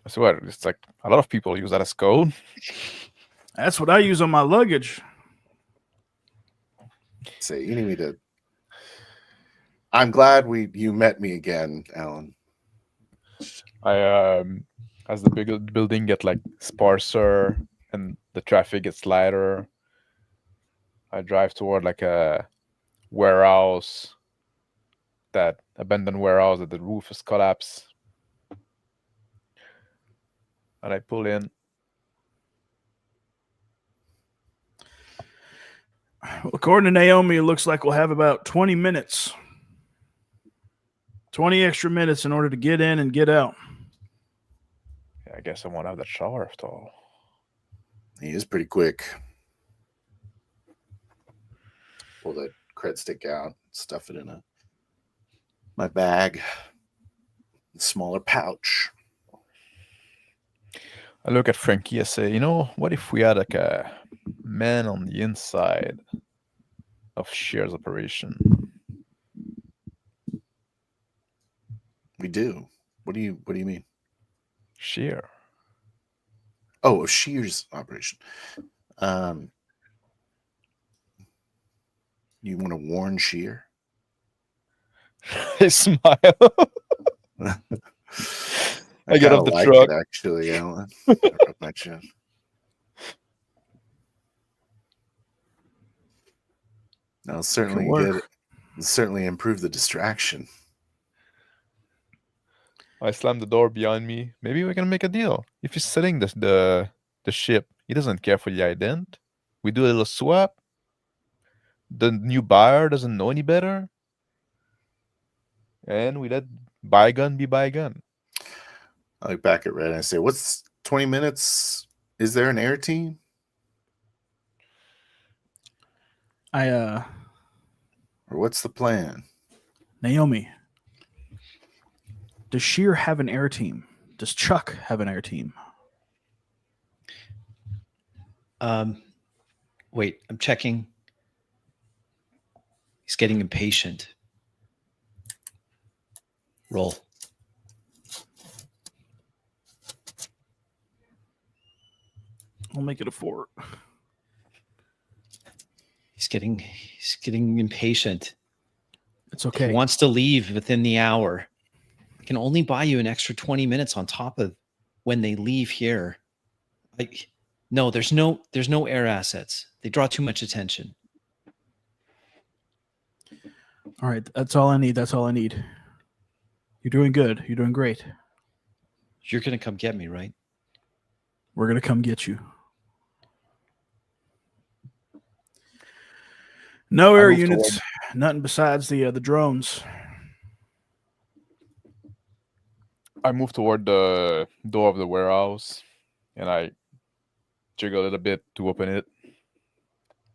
I swear, it's like a lot of people use that as code. That's what I use on my luggage. Say, you need me to. I'm glad you met me again, Alan. As the building get like sparser and the traffic gets lighter, I drive toward like a warehouse, that abandoned warehouse that the roof is collapsed, and I pull in. According to Naomi, it looks like we'll have about 20 minutes. 20 extra minutes in order to get in and get out. Yeah, I guess I won't have that shower after all. He is pretty quick. Pull that cred stick out, stuff it in my bag, smaller pouch. I look at Frankie. I say, what if we had like a man on the inside of Shear's operation? We do. What do you mean? Shear. Oh, Shear's operation. You want to warn Shear? I smile. I get off the like truck. It, actually, Alan. I rub my chin. I'll certainly improve the distraction. I slam the door behind me. Maybe we can make a deal. If he's selling the ship, he doesn't care for the ident. We do a little swap. The new buyer doesn't know any better. And we let bygone be bygone. I look back at Red and I say, what's 20 minutes? Is there an air team? Or what's the plan? Naomi, does Shear have an air team? Does Chuck have an air team? Wait, I'm checking. He's getting impatient. Roll. I'll make it a 4. He's getting impatient. It's okay. He wants to leave within the hour. I can only buy you an extra 20 minutes on top of when they leave here. No, there's no air assets. They draw too much attention. All right, that's all I need. You're doing good. You're doing great. You're going to come get me, right? We're going to come get you. No air units, nothing besides the drones. I move toward the door of the warehouse, and I jiggle a little bit to open it.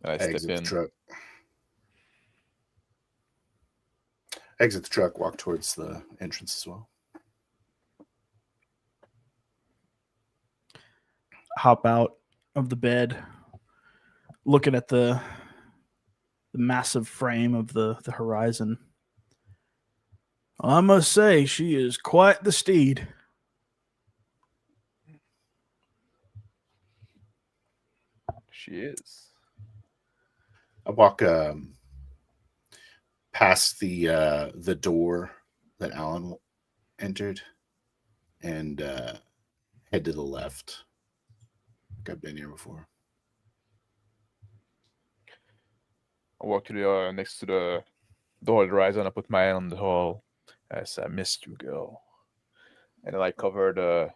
And I step in. The truck. Exit the truck, walk towards the entrance as well. Hop out of the bed, looking at the massive frame of the Horizon. I must say, she is quite the steed. She is. I walk past the door that Alan entered and head to the left. I've been here before. I walk to the next to the door of the Horizon. I put my hand on the hole. I said, I missed you, girl. and then I cover the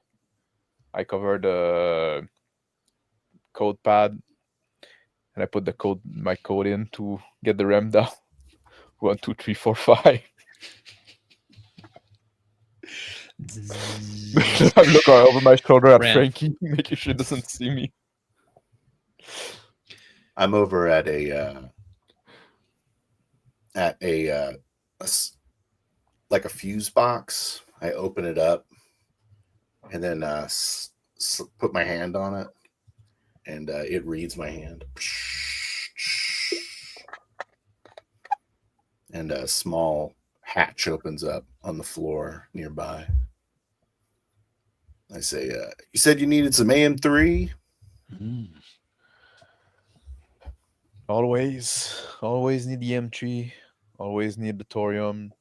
code pad, and I put my code in to get the ramp down. 1, 2, 3, 4, 5. I look over my shoulder at Ramp. Frankie, making sure he doesn't see me. I'm over at like a fuse box. I open it up and then put my hand on it, and it reads my hand. And a small hatch opens up on the floor nearby. I say, you said you needed some AM3? Always need the M3. Always need the thorium.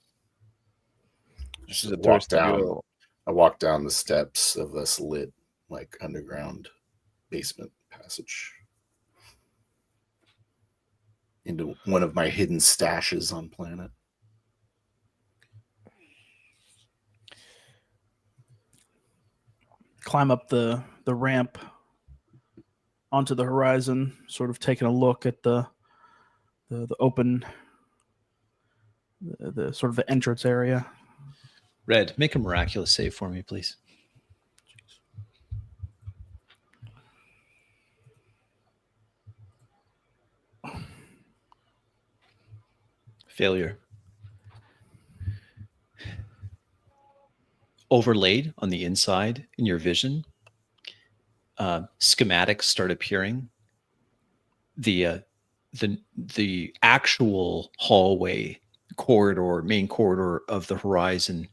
This is a walk thirsty down. girl. I walk down the steps of this lit, like, underground basement passage into one of my hidden stashes on planet. Climb up the ramp onto the horizon, sort of taking a look at the open, the sort of the entrance area. Red, make a miraculous save for me, please. Failure. Overlaid on the inside in your vision, schematics start appearing. The actual hallway main corridor of the horizon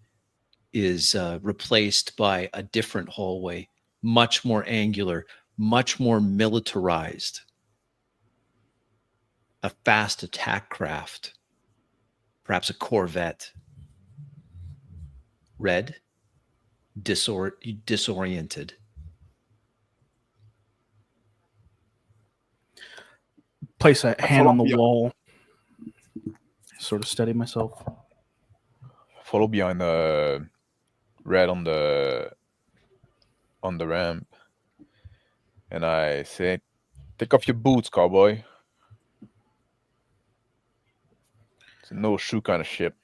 is replaced by a different hallway, much more angular, much more militarized. A fast attack craft, perhaps a corvette. Red, disoriented. Place a hand on the wall, sort of steady myself. Follow behind Red on the ramp, and I say, "Take off your boots, cowboy." It's a no shoe kind of ship.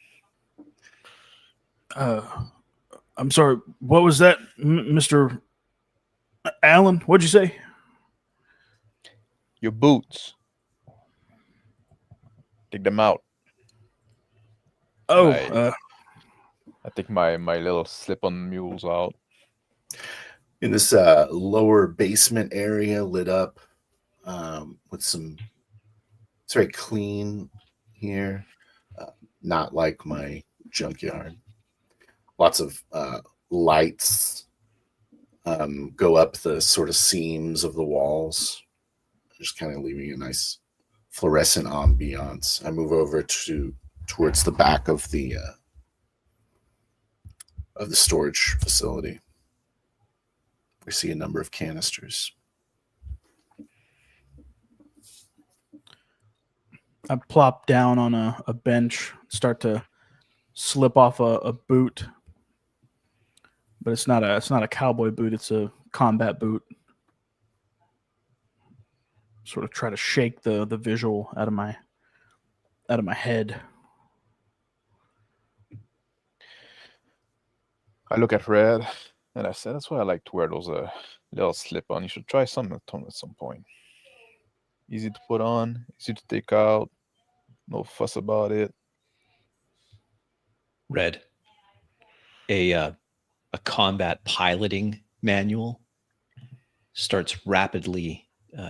I'm sorry. What was that, Mr. Allen? What'd you say? Your boots. Take them out. Oh, I take my little slip-on mules out. In this lower basement area, lit up with some. It's very clean here, not like my junkyard. Lots of lights go up the sort of seams of the walls, just kind of leaving a nice fluorescent ambiance. I move over towards the back of the storage facility. We see a number of canisters. I plop down on a bench, start to slip off a boot, but it's not a cowboy boot. It's a combat boot. Sort of try to shake the visual out of my head. I look at Red, and I said, "That's why I like to wear those little slip-on. You should try some at some point. Easy to put on, easy to take out, no fuss about it." Red, a combat piloting manual starts rapidly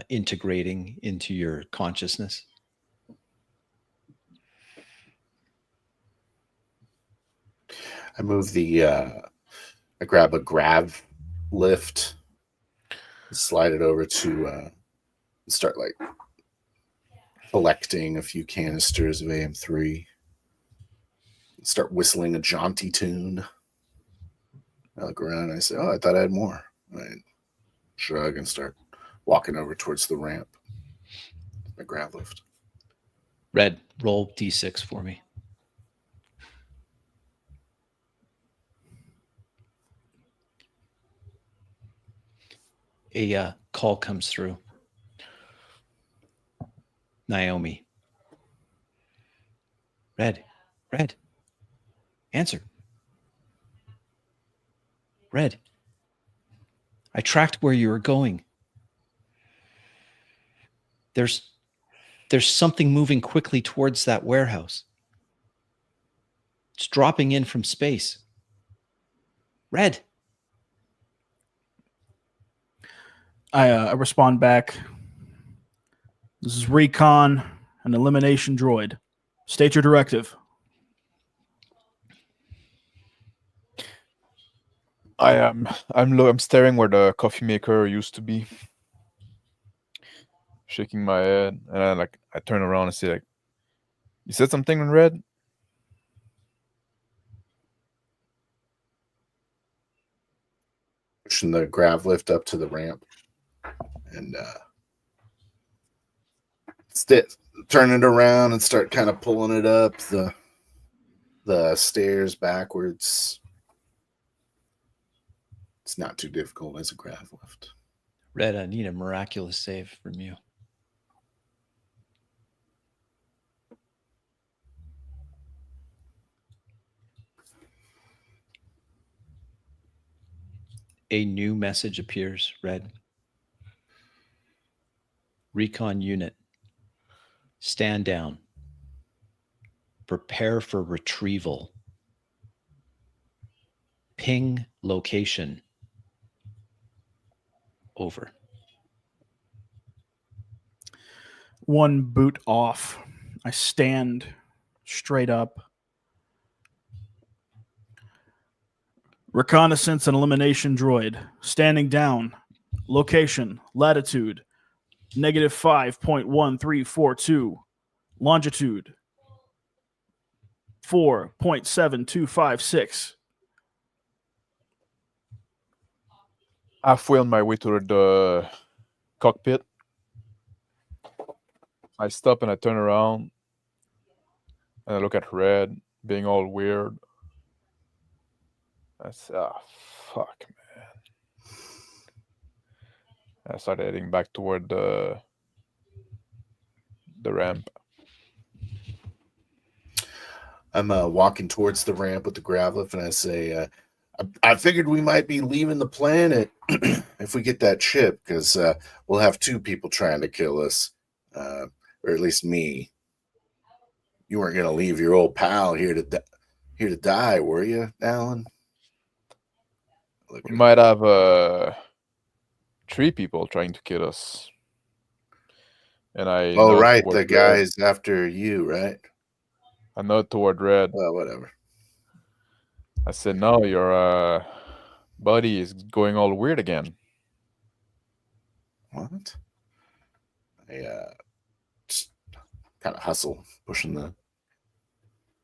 integrating into your consciousness. I move I grab a grav lift, slide it over to start like collecting a few canisters of AM3. Start whistling a jaunty tune. I look around and I say, "Oh, I thought I had more." I shrug and start walking over towards the ramp. My grav lift. Red, roll D6 for me. A call comes through. Naomi. Red. Answer. Red. I tracked where you were going. There's something moving quickly towards that warehouse. It's dropping in from space. Red. I respond back. This is Recon, an elimination droid. State your directive. I'm staring where the coffee maker used to be, shaking my head, and I turn around and say, like, you said something in red? Pushing the grav lift up to the ramp and turn it around and start kind of pulling it up the stairs backwards. It's not too difficult as a grav lift. Red, I need a miraculous save from you. A new message appears, Red. Recon unit. Stand down. Prepare for retrieval. Ping location. Over. One boot off. I stand straight up. Reconnaissance and elimination droid. Standing down. Location. Latitude. -5.1342. Longitude. 4.7256. Halfway on my way to the cockpit, I stop and I turn around and I look at Red being all weird. I say, fuck, man. I start heading back toward the ramp. I'm walking towards the ramp with the grav lift, and I say, I figured we might be leaving the planet if we get that chip, because we'll have two people trying to kill us, or at least me. You weren't going to leave your old pal here to die, were you, Alan? We might have 3 people trying to kill us. And I right, the guy's after you, right? I nod toward Red. Well, whatever. I said, no, your buddy is going all weird again. What? I just kind of hustle, pushing the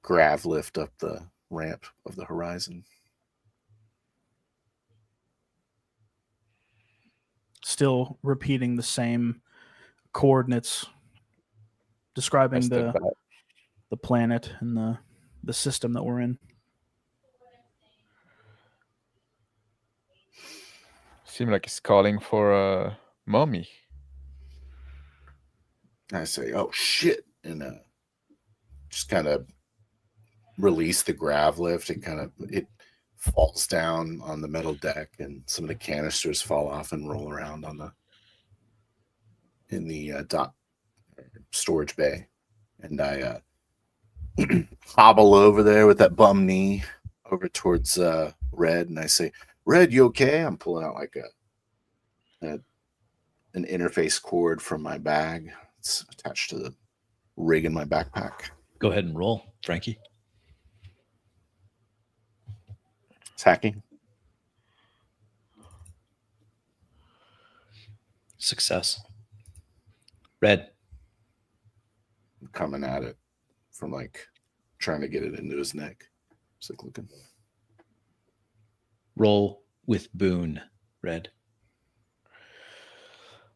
grav lift up the ramp of the horizon. Still repeating the same coordinates, describing the planet and the system that we're in. Seems like he's calling for mommy. I say, oh shit, and just kind of release the grav lift, and it falls down on the metal deck, and some of the canisters fall off and roll around in the storage bay, and I hobble over there with that bum knee over towards Red, and I say, Red, you okay? I'm pulling out like an interface cord from my bag. It's attached to the rig in my backpack. Go ahead and roll, Frankie. It's hacking. Success. Red. I'm coming at it from trying to get it into his neck. Just looking. Roll with Boone, Red.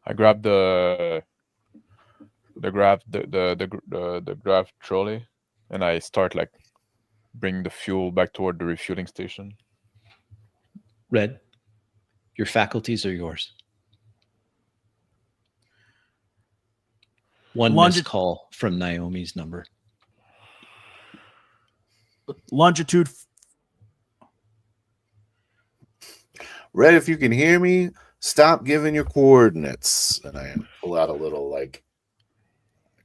I grab the grav trolley, and I start bring the fuel back toward the refueling station. Red, your faculties are yours. One Longi- missed call from Naomi's number. Longitude. Red, if you can hear me, stop giving your coordinates. And I pull out a little, like,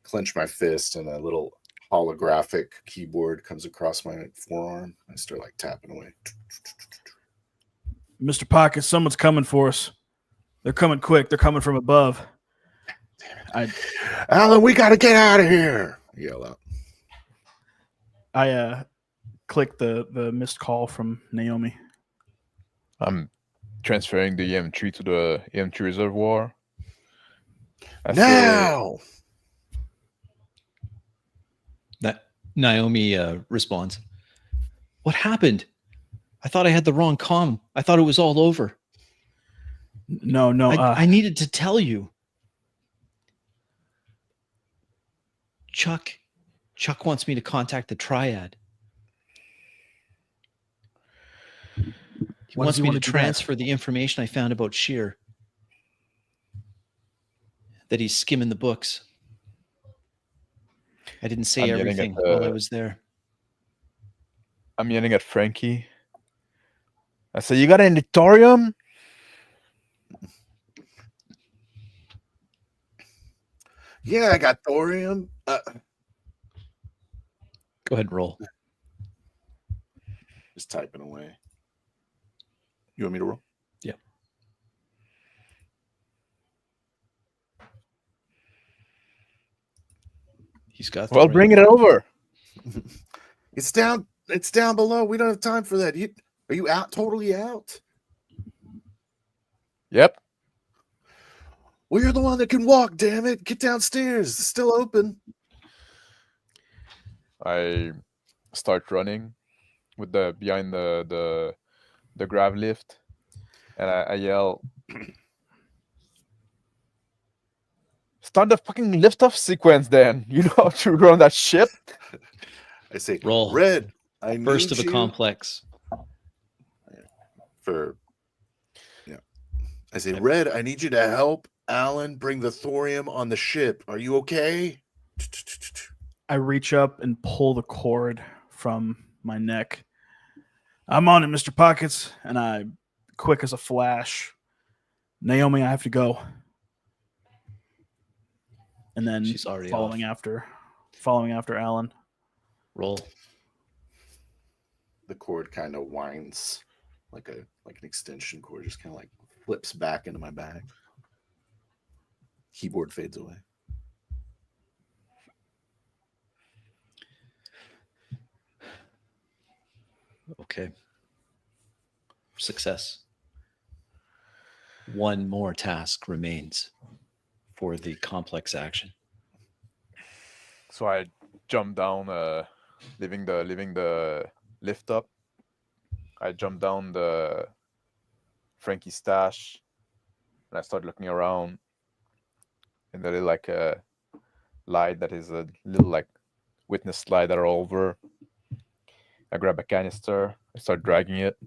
clench my fist, and a little holographic keyboard comes across my forearm. I start, like, tapping away. Mr. Pocket, someone's coming for us. They're coming quick. They're coming from above. Alan, we got to get out of here. I yell out. I click the missed call from Naomi. I'm transferring the EM3 to the EM3 reservoir. Now! Naomi responds, "What happened? I thought I had the wrong comm. I thought it was all over. No. I needed to tell you. Chuck wants me to contact the Triad. He wants me to transfer the information I found about Sheer. That he's skimming the books. I didn't say everything while I was there." I'm yelling at Frankie. I say, "You got an thorium?" Yeah, I got thorium. Go ahead and roll. Just typing away. You want me to roll? Yeah. He's got. Well, bring it over. It's down below. We don't have time for that. Are you out? Totally out? Yep. Well, you're the one that can walk, damn it. Get downstairs. It's still open. I start running with behind the grav lift, and I yell, "Start the fucking lift off sequence, then. You know how to run that shit." I say, Roll. Red, I First need of a you complex. for. Yeah. I say, Red, I need you to help Alan bring the thorium on the ship. Are you okay? I reach up and pull the cord from my neck. I'm on it, Mr. Pockets. And I, quick as a flash, Naomi, I have to go. And then She's already following after Alan. Roll. The cord kind of winds like an extension cord, just kind of like flips back into my bag. Keyboard fades away. Okay. Success. One more task remains for the complex action. So I jump down, leaving the lift up. I jump down the Frankie stash, and I start looking around. And there is like a light that is a little like witness slide that are over. I grab a canister. I start dragging it.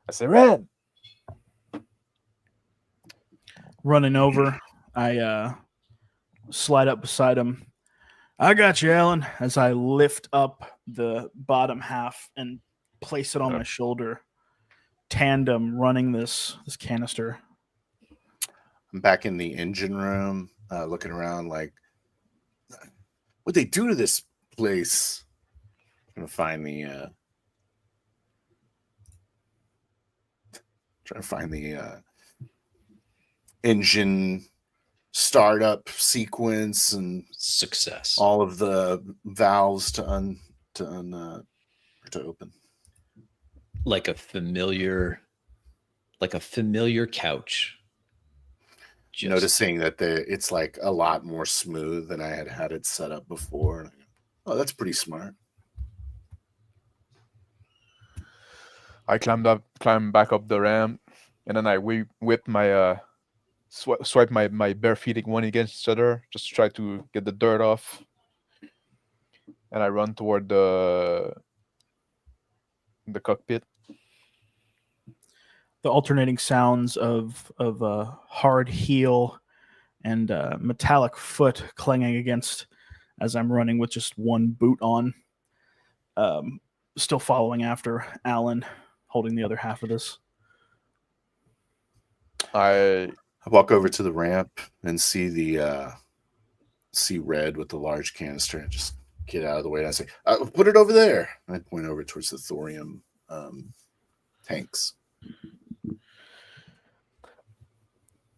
I say, "Red!" Running over, I slide up beside him. I got you, Alan, as I lift up the bottom half and place it on my shoulder. Tandem running this canister. I'm back in the engine room, looking around like, what'd they do to this place? I'm gonna find the engine startup sequence and Success. all of the valves to open. Like a familiar couch. Just Noticing that it's like a lot more smooth than I had it set up before. Oh, that's pretty smart. I climb back up the ramp, and then I whip my swipe my bare feet one against each other, just to try to get the dirt off. And I run toward the cockpit. The alternating sounds of a hard heel and metallic foot clanging against as I'm running with just one boot on. Still following after Alan, holding the other half of this. I walk over to the ramp and see Red with the large canister and just get out of the way. And I say, put it over there. And I point over towards the thorium tanks.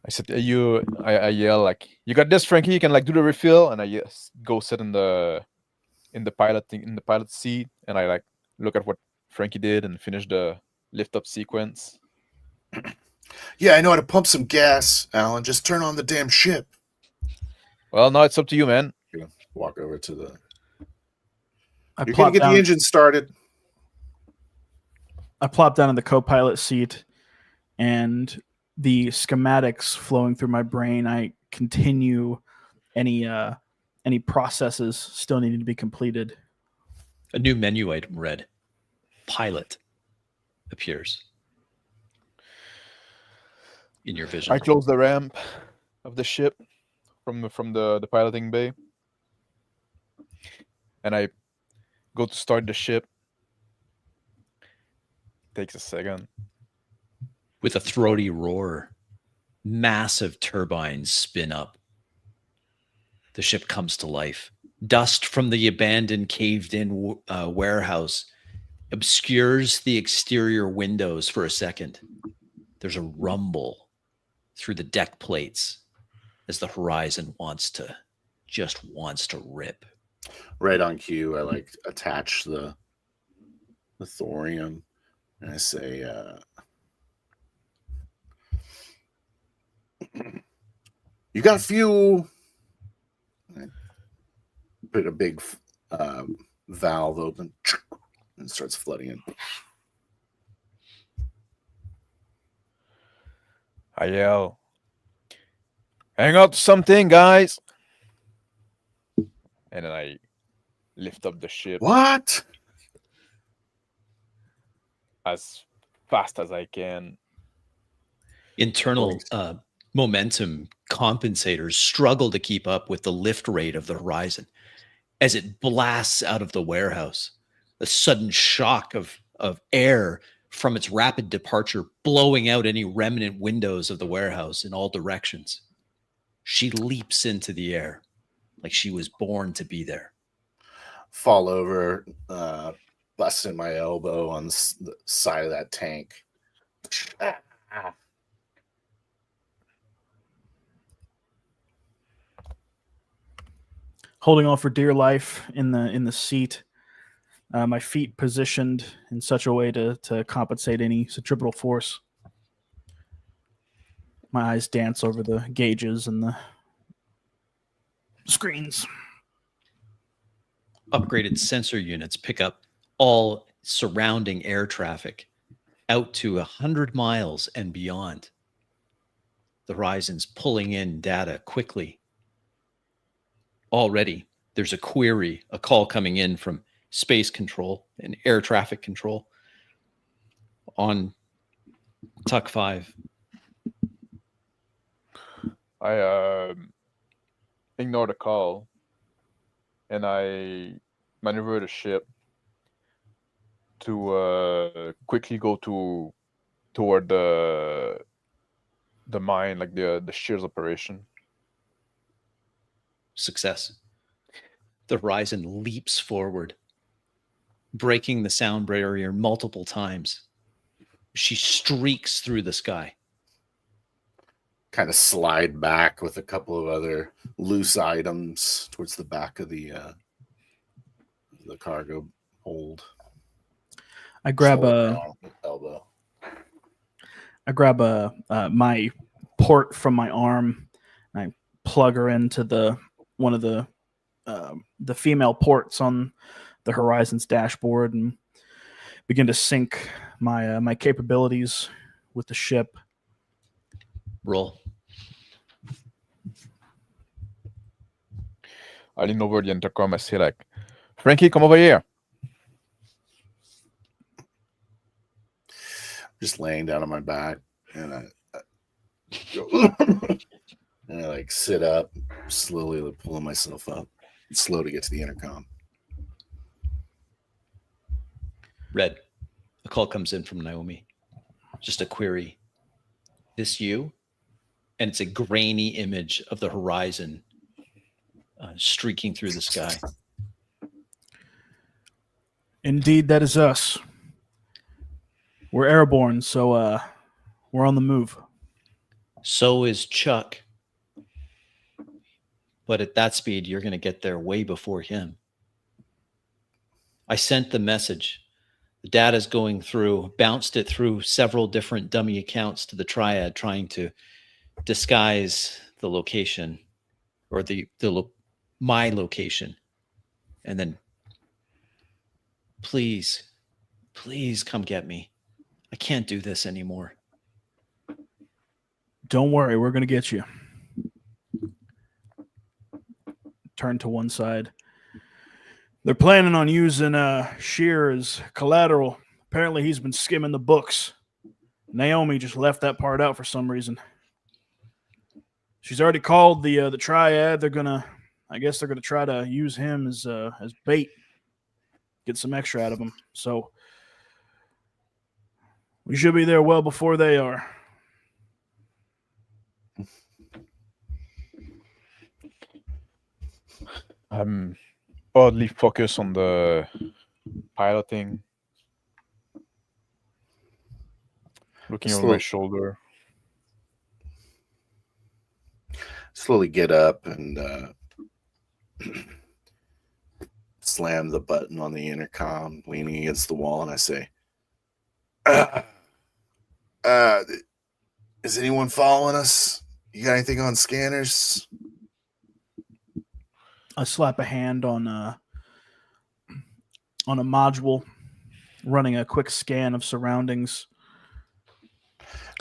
I said, I yell like, "You got this, Frankie. You can like do the refill." And I go sit in the pilot seat, and I like look at what Frankie did and finish the lift up sequence. Yeah, I know how to pump some gas, Alan. Just turn on the damn ship. Well, now it's up to you, man. You know, walk over to the. You're going to get the engine started. I plop down in the co-pilot seat, and the schematics flowing through my brain. I continue any processes still needing to be completed. A new menu item read pilot appears in your vision. I close the ramp of the ship from the piloting bay, and I go to start the ship. Takes a second. With a throaty roar, massive turbines spin up. The ship comes to life. Dust from the abandoned, caved-in warehouse obscures the exterior windows for a second. There's a rumble through the deck plates as the horizon wants to rip. Right on cue, I like attach the thorium, and I say, "You got fuel." I put a big valve open and it starts flooding in. I yell, "Hang out to something, guys!" And then I lift up the ship. What? As fast as I can. Internal momentum compensators struggle to keep up with the lift rate of the horizon as it blasts out of the warehouse. A sudden shock of air from its rapid departure, blowing out any remnant windows of the warehouse in all directions. She leaps into the air like she was born to be there. Fall over, busting my elbow on the side of that tank. Holding on for dear life in the seat, my feet positioned in such a way to compensate any centripetal force. My eyes dance over the gauges and the screens. Upgraded sensor units pick up all surrounding air traffic out to 100 miles and beyond. The horizon's pulling in data quickly. Already, there's a query, a call coming in from space control and air traffic control on Tuck 5. I ignore the call, and I maneuver the ship to quickly go toward the mine, like the shears operation. Success. The horizon leaps forward, breaking the sound barrier multiple times. She streaks through the sky. Kind of slide back with a couple of other loose items towards the back of the cargo hold. I grab elbow. I grab my port from my arm, and I plug her into one of the female ports on the Horizon's dashboard, and begin to sync my capabilities with the ship. Roll. I lean over the intercom and say, like, "Frankie, come over here." Just laying down on my back, and I go, And I like sit up, slowly like, pulling myself up. It's slow to get to the intercom. Red, a call comes in from Naomi. Just a query. This you? And it's a grainy image of the horizon streaking through the sky. Indeed, that is us. We're airborne, so we're on the move. So is Chuck. But at that speed, you're going to get there way before him. I sent the message. The data's going through, bounced it through several different dummy accounts to the Triad, trying to disguise the location or my location. And then, please come get me. I can't do this anymore. Don't worry, we're going to get you. Turn to one side. They're planning on using Shear as collateral. Apparently, he's been skimming the books. Naomi just left that part out for some reason. She's already called the Triad. I guess they're gonna try to use him as bait, get some extra out of him. So we should be there well before they are. I'm oddly focused on the piloting. Looking over my shoulder. Slowly get up and slam the button on the intercom, leaning against the wall, and I say, is anyone following us? You got anything on scanners? I slap a hand on a module, running a quick scan of surroundings.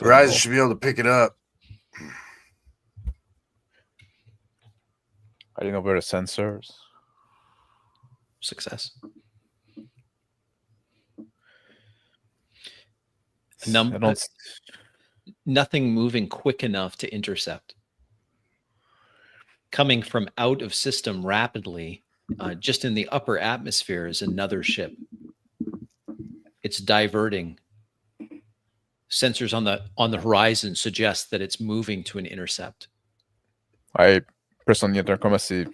Horizon should be able to pick it up. I didn't know where the sensors. Success. Nothing moving quick enough to intercept. Coming from out of system rapidly, just in the upper atmosphere is another ship. It's diverting. Sensors on the horizon suggest that it's moving to an intercept. I press on the intercom. I see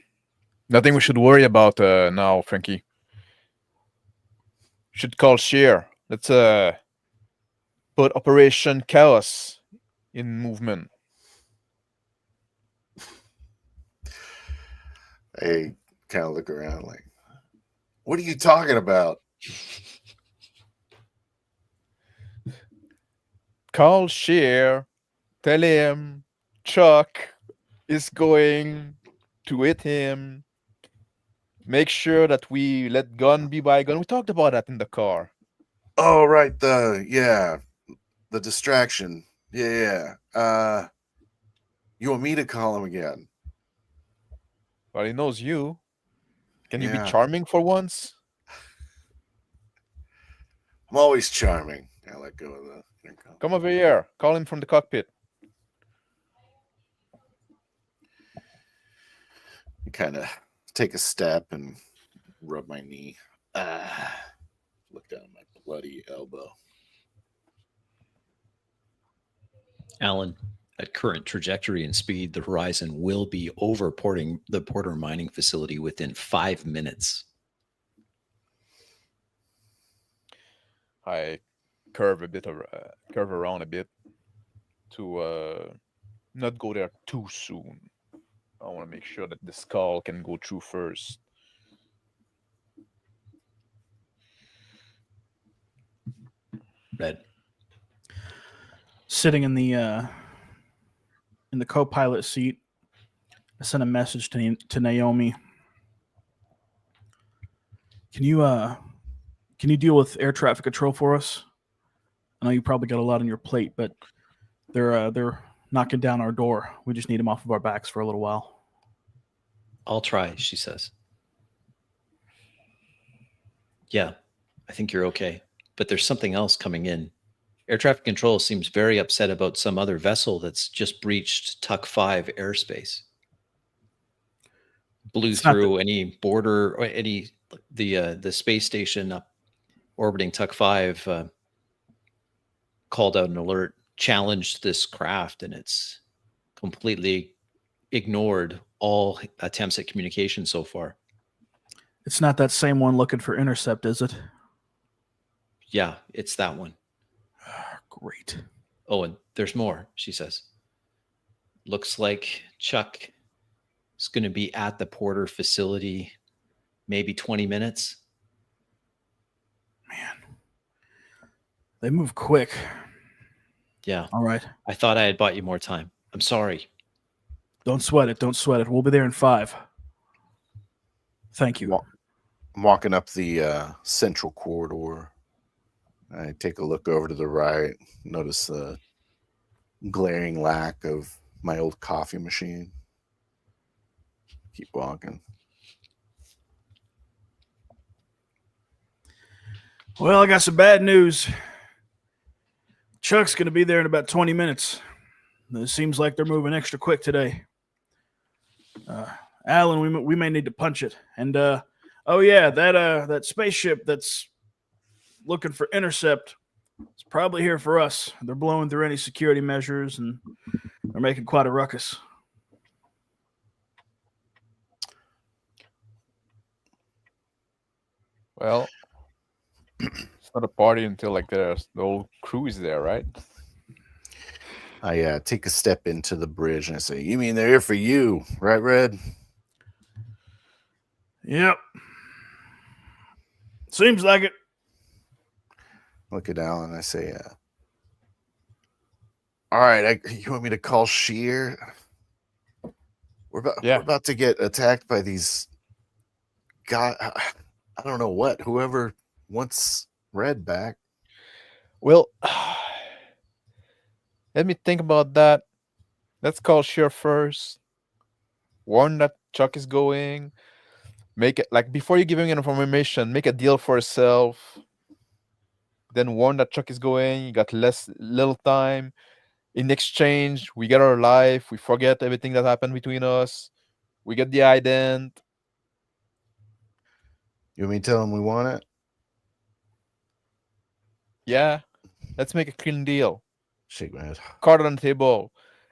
nothing we should worry about now, Frankie. Should call Shear. Let's put Operation Chaos in movement. I kind of look around like, what are you talking about? Call Shear. Tell him Chuck is going to hit him. Make sure that we let gun be by gun. We talked about that in the car. Oh, right. The distraction. Yeah. You want me to call him again? Well, he knows you. Can you be Yeah. charming for once? I'm always charming. I let go of the intercom. Come over here. Call him from the cockpit. I kind of take a step and rub my knee. Look down at my bloody elbow. Alan, at current trajectory and speed, the Horizon will be overporting the Porter mining facility within 5 minutes. I curve around a bit to not go there too soon. I want to make sure that the skull can go through first. Red. Sitting in the co-pilot seat, I sent a message to Naomi. Can you deal with air traffic control for us? I know you probably got a lot on your plate, but they're knocking down our door. We just need them off of our backs for a little while. I'll try, she says. Yeah, I think you're okay. But there's something else coming in Air traffic control seems very upset about some other vessel that's just breached Tuck 5 airspace. Blew It's not through any border or any the space station up orbiting Tuck 5 called out an alert, challenged this craft, and it's completely ignored all attempts at communication so far. It's not that same one looking for intercept, is it? Yeah, it's that one. Great. Oh, and there's more, she says. Looks like Chuck is going to be at the Porter facility maybe 20 minutes. Man. They move quick. Yeah. All right. I thought I had bought you more time. I'm sorry. Don't sweat it. Don't sweat it. We'll be there in 5. Thank you. I'm walking up the central corridor. I take a look over to the right, notice the glaring lack of my old coffee machine. Keep walking. Well, I got some bad news. Chuck's going to be there in about 20 minutes. It seems like they're moving extra quick today. Alan, we may need to punch it. And oh yeah, that spaceship that's looking for intercept is probably here for us. They're blowing through any security measures and they're making quite a ruckus. Well, it's not a party until like the whole crew is there, right? I take a step into the bridge and I say, "You mean they're here for you, right, Red?" Yep. Seems like it. Look at Alan and I say, "All right, you want me to call Sheer? We're about to get attacked by these guys. I don't know what. Whoever wants Red back." Well, let me think about that. Let's call Sheer first. Warn that Chuck is going. Make it like before you giving information, make a deal for yourself. Then warn that Chuck is going. You got little time. In exchange, we get our life. We forget everything that happened between us. We get the ident. You want me to tell them we want it? Yeah. Let's make a clean deal. Shake my head. Card on the table.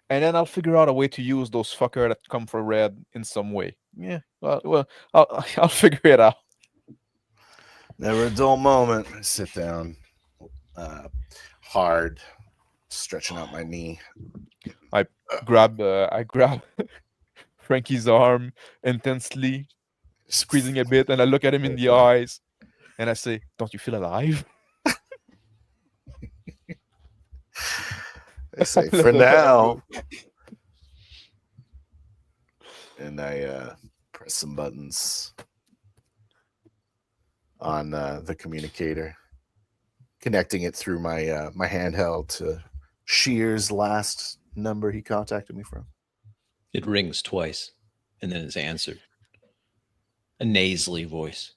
And then I'll figure out a way to use those fuckers that come for Red in some way. Yeah. Well, I'll figure it out. Never a dull moment. I sit down, hard, stretching out my knee. I grab Frankie's arm intensely, squeezing a bit, and I look at him in the eyes, and I say, "Don't you feel alive?" I say, "For now." And I press some buttons on the communicator, connecting it through my my handheld to Shear's last number he contacted me from. It rings twice, and then it's answered. A nasally voice.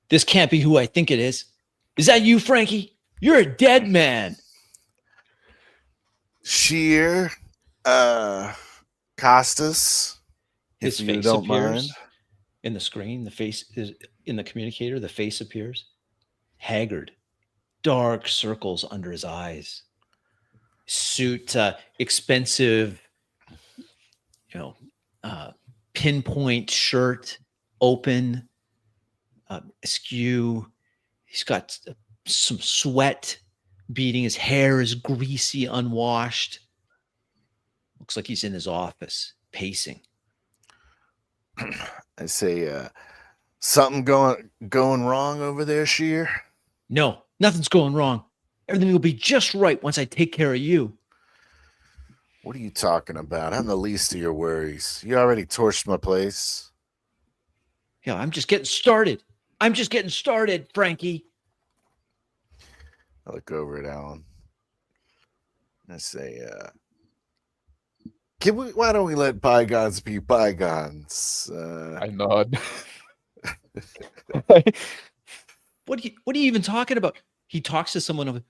"This can't be who I think it is. Is that you, Frankie? You're a dead man." Shear, Costas, His if you face don't appears mind. in the screen. The face is in the communicator. The face appears, haggard, dark circles under his eyes. Suit, expensive, pinpoint shirt, open, askew. He's got some sweat beading. His hair is greasy, unwashed. Looks like he's in his office, pacing. I say, something going wrong over there, Shear? No, nothing's going wrong. Everything will be just right once I take care of you. What are you talking about? I'm the least of your worries. You already torched my place. Yeah, I'm just getting started. Frankie. I look over at Alan. I say, why don't we let bygones be bygones? I nod. What are you even talking about? He talks to someone of,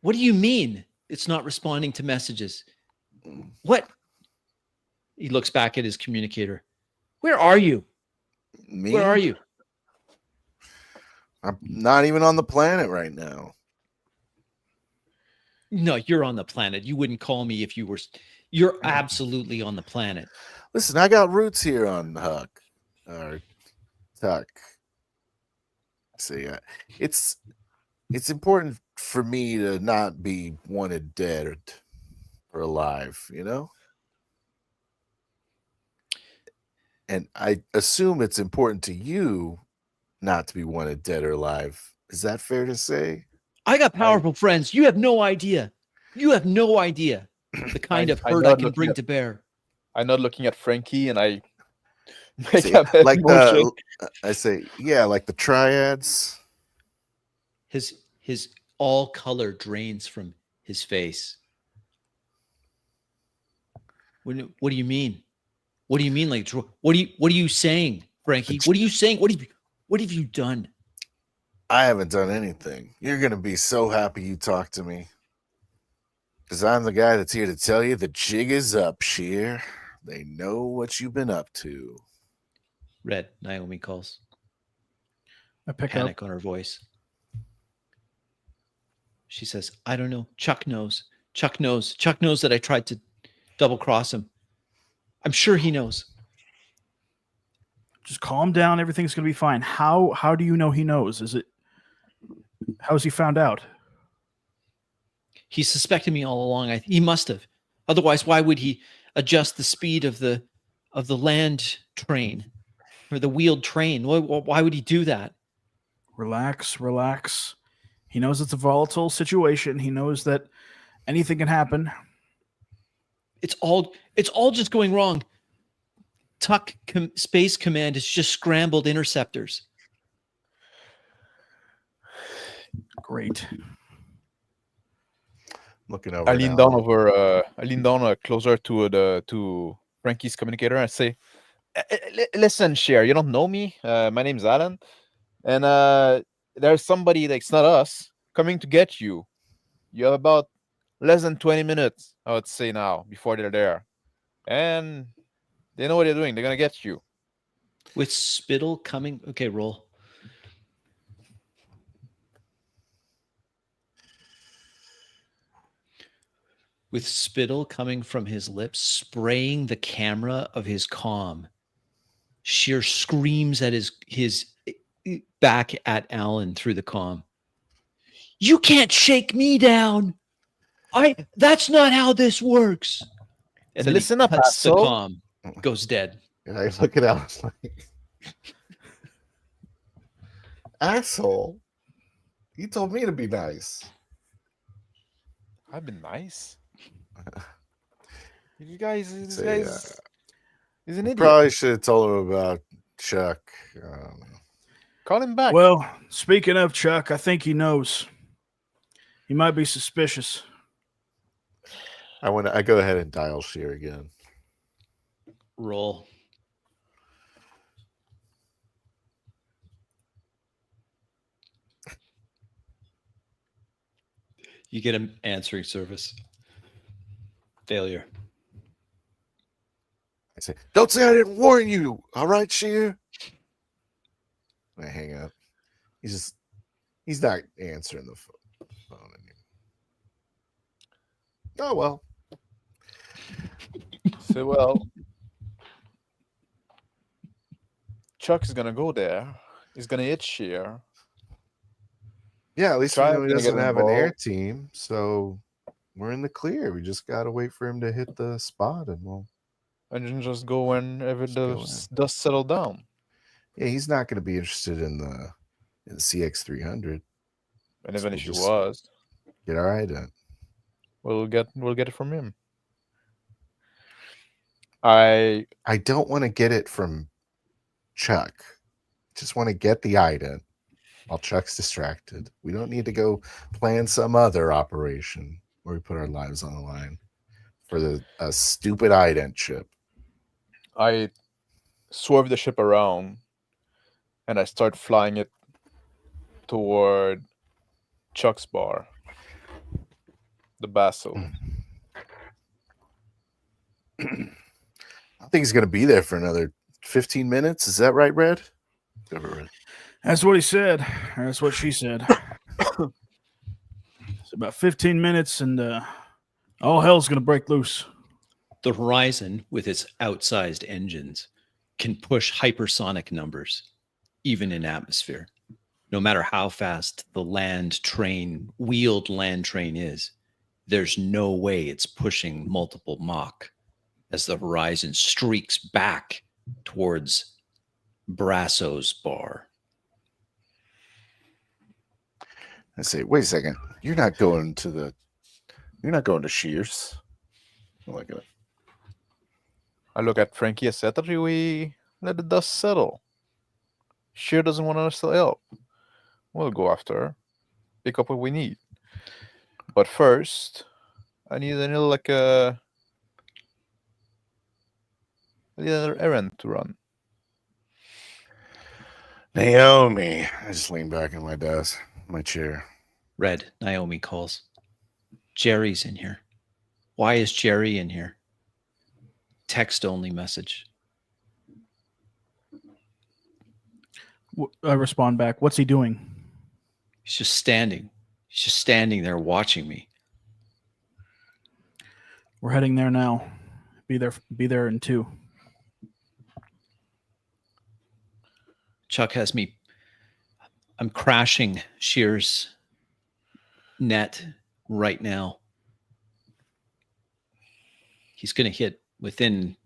what do you mean it's not responding to messages? What? He looks back at his communicator. Where are you? Me? Where are you? I'm not even on the planet right now. No, you're on the planet. You wouldn't call me if you were. You're absolutely on the planet. Listen, I got roots here on Huck or Tuck. So yeah, it's important for me to not be wanted dead or alive, you know? And I assume it's important to you not to be wanted dead or alive. Is that fair to say? I got powerful friends. You have no idea. You have no idea the kind of hurt I nod can looking bring at- to bear. I'm not looking at Frankie, and I make See, a head like motion. I say, yeah, like the triads. His all color drains from his face. What do you mean? What do you mean? Like, what are you saying, Frankie? What are you saying? What have you done? I haven't done anything. You're gonna be so happy you talked to me. Because I'm the guy that's here to tell you the jig is up, Sheer. They know what you've been up to. Red, Naomi calls. I pick Panic up. on her voice. She says, I don't know. Chuck knows. Chuck knows. Chuck knows that I tried to double cross him. I'm sure he knows. Just calm down. Everything's going to be fine. How do you know he knows? How has he found out? He suspected me all along. He must have. Otherwise, why would he adjust the speed of the land train or the wheeled train? Why would he do that? Relax. He knows it's a volatile situation. He knows that anything can happen. It's all just going wrong. Tuck Space Command has just scrambled interceptors. Great. Looking over. I lean down over. I lean down closer to Frankie's communicator and I say, "Listen, Cher, you don't know me. My name's Alan, and there's somebody that's not us coming to get you. You have about less than 20 minutes, I would say now, before they're there, and they know what they're doing. They're gonna get you." With spittle coming. Okay, roll. With spittle coming from his lips, spraying the camera of his comm, Sheer screams at his back at Alan through the comm. You can't shake me down. That's not how this works. And So then listen he up, cuts the asshole. comm, goes dead. And I look at Alice like, asshole. You told me to be nice. I've been nice. This guy's So, he's an idiot. probably should have told him about Chuck. Call him back. Well, speaking of Chuck, I think he knows. He might be suspicious. I go ahead and dial Sheer again. Roll. You get an answering service. Failure. I say, don't say I didn't warn you. All right, Sheer. I hang up. He's not answering the phone anymore. Oh well. Say, well, Chuck is gonna go there. He's gonna hit Sheer. Yeah, at least we Try know he gonna get doesn't have an air involved. team, so we're in the clear. We just gotta wait for him to hit the spot, and we'll. And then just go whenever Just go the dust settle down. Yeah, he's not going to be interested in the CX300. And even if he just was, get our ident. we'll get it from him. I don't want to get it from Chuck. Just want to get the ident while Chuck's distracted. We don't need to go plan some other operation where we put our lives on the line for a stupid ident chip. I swerve the ship around and I start flying it toward Chuck's bar. The Basso. I think he's gonna be there for another 15 minutes. Is that right, Red? Go ahead, Red. That's what he said. Or that's what she said. It's about 15 minutes, and all hell's gonna break loose. The Horizon, with its outsized engines, can push hypersonic numbers, even in atmosphere. No matter how fast the wheeled land train is, there's no way it's pushing multiple Mach as the Horizon streaks back towards Brasso's bar. I say, wait a second. You're not going to Shears. I like it. I look at Frankie. I said that we let the dust settle. She doesn't want us to help. We'll go after her, pick up what we need. But first, I need another errand to run. Naomi. I just lean back in my desk, my chair. Red, Naomi calls. Jerry's in here. Why is Jerry in here? Text only message. I respond back. What's he doing? He's just standing. He's just standing there watching me. We're heading there now. Be there in 2. Chuck has me. I'm crashing Shear's net right now. He's going to hit within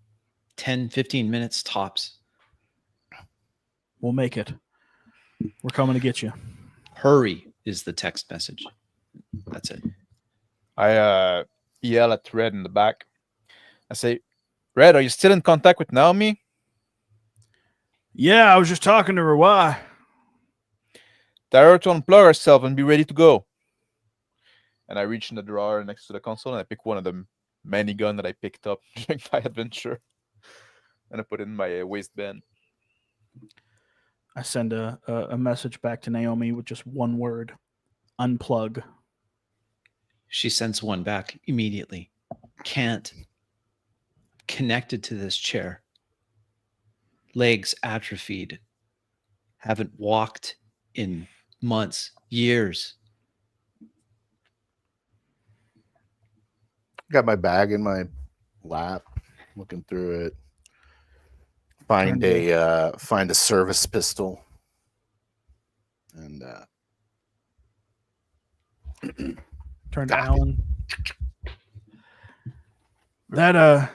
10, 15 minutes tops. We'll make it. We're coming to get you. Hurry is the text message. That's it. I yell at Red in the back. I say, Red, are you still in contact with Naomi? Yeah, I was just talking to her. Why? Tell her to unplug herself and be ready to go. And I reach in the drawer next to the console and I pick one of the many guns that I picked up during my adventure. And I put it in my waistband. I send a message back to Naomi with just one word. Unplug. She sends one back immediately. Can't. Connected to this chair. Legs atrophied. Haven't walked in months, years. Got my bag in my lap, looking through it. Find a service pistol. And Turn to Alan. That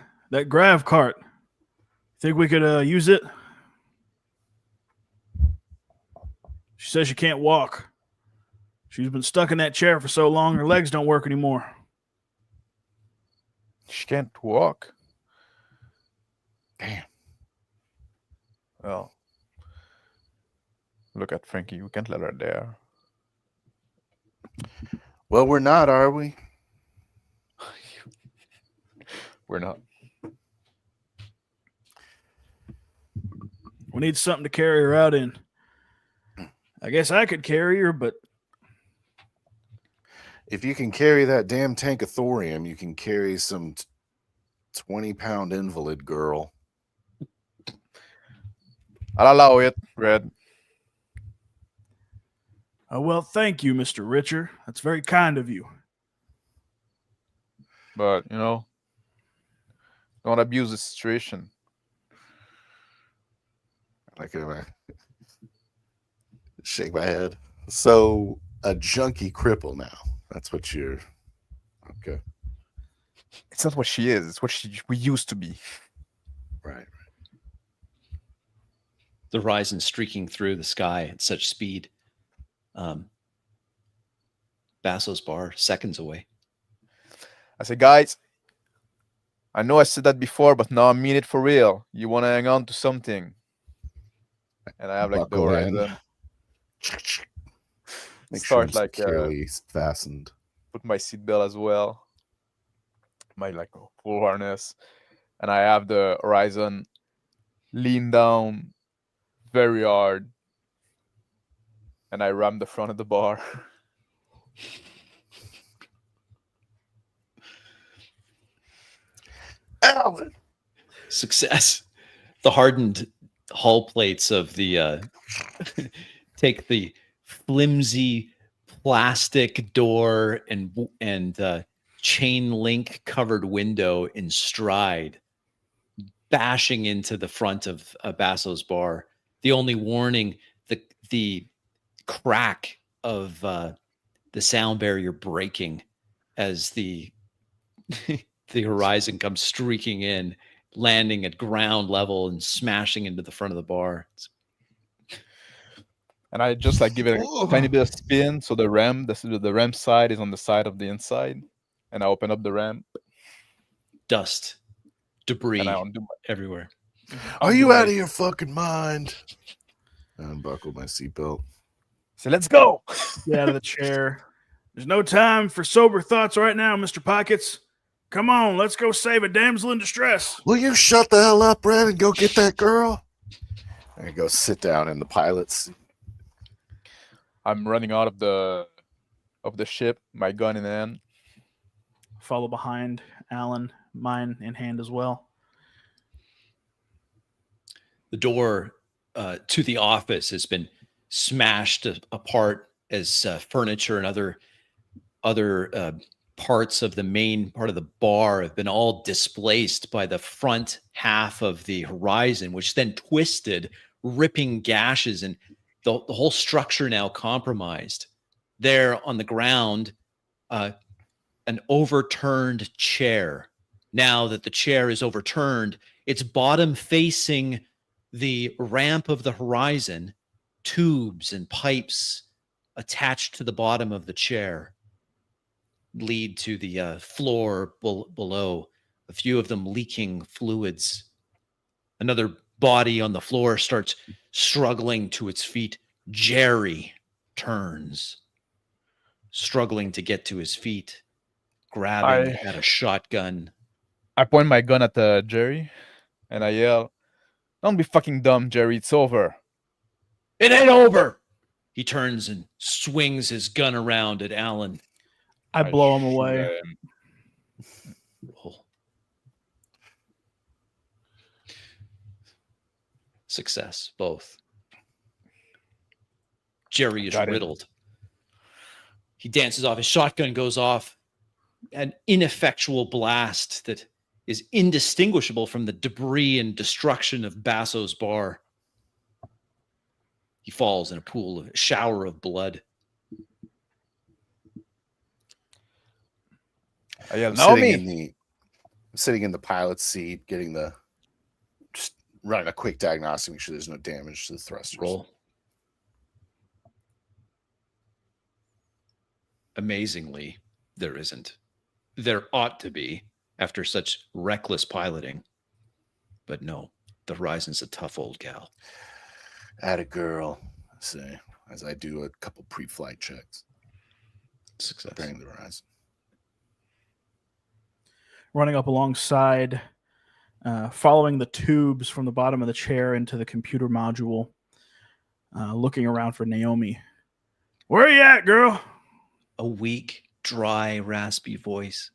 grav cart. Think we could use it? She says she can't walk. She's been stuck in that chair for so long, her legs don't work anymore. She can't walk. damn. Well, look at Frankie. We can't let her there. Well, we're not, are we? We're not. We need something to carry her out in. I guess I could carry her, but If you can carry that damn tank of thorium, you can carry some 20-pound invalid girl. I'll allow it, Red. well, thank you, Mr. Richer. That's very kind of you. But, don't abuse the situation. Like shake my head. So a junkie cripple now. That's what you're. Okay. It's not what she is. It's what we used to be. Right. The horizon streaking through the sky at such speed. Basso's bar, seconds away. I say, guys, I know I said that before, but now I mean it for real. You want to hang on to something. And I have like the Buckle in. horizon. Make Start sure it's like securely fastened. put my seatbelt as well. My full harness. And I have the horizon lean down very hard. And I ram the front of the bar. Alan! Success. The hardened hull plates of the take the flimsy plastic door and chain link covered window in stride, bashing into the front of Basso's bar. The only warning, the crack of the sound barrier breaking as the the horizon comes streaking in, landing at ground level and smashing into the front of the bar. And I just like give it a tiny bit of spin, so the ramp side is on the side of the inside, and I open up the ramp. Dust, debris And I undo everywhere. Are you out of your fucking mind? Unbuckle my seatbelt. So let's go. Get out of the chair. There's no time for sober thoughts right now, Mr. Pockets. Come on, let's go save a damsel in distress. Will you shut the hell up, Brad, and go get that girl? I go sit down in the pilot's. I'm running out of the ship, my gun in hand. Follow behind Alan, mine in hand as well. The door to the office has been smashed apart as furniture and other parts of the main part of the bar have been all displaced by the front half of the horizon, which then twisted, ripping gashes, and the whole structure now compromised. There on the ground, an overturned chair. Now that the chair is overturned, its bottom facing the ramp of the horizon, tubes and pipes attached to the bottom of the chair lead to the floor below, a few of them leaking fluids. Another body on the floor starts struggling to its feet. Jerry turns, struggling to get to his feet, grabbing at a shotgun. I point my gun at Jerry, and I yell, "Don't be fucking dumb, Jerry. It's over." It ain't over. He turns and swings his gun around at Alan. I blow him shoot away. at him. Roll. Success, both. Jerry is Got him. riddled. He dances off. His shotgun goes off. An ineffectual blast that is indistinguishable from the debris and destruction of Basso's bar. He falls in a shower of blood. I yell, I'm "Naomi!" sitting in the pilot's seat, just running a quick diagnostic, make sure there's no damage to the thrusters. Roll. Amazingly, there isn't. There ought to be after such reckless piloting. But no, the Horizon's a tough old gal. Atta girl, I say, as I do a couple pre-flight checks. Success. Preparing the Horizon. Running up alongside, following the tubes from the bottom of the chair into the computer module, looking around for Naomi. Where are you at, girl? A weak, dry, raspy voice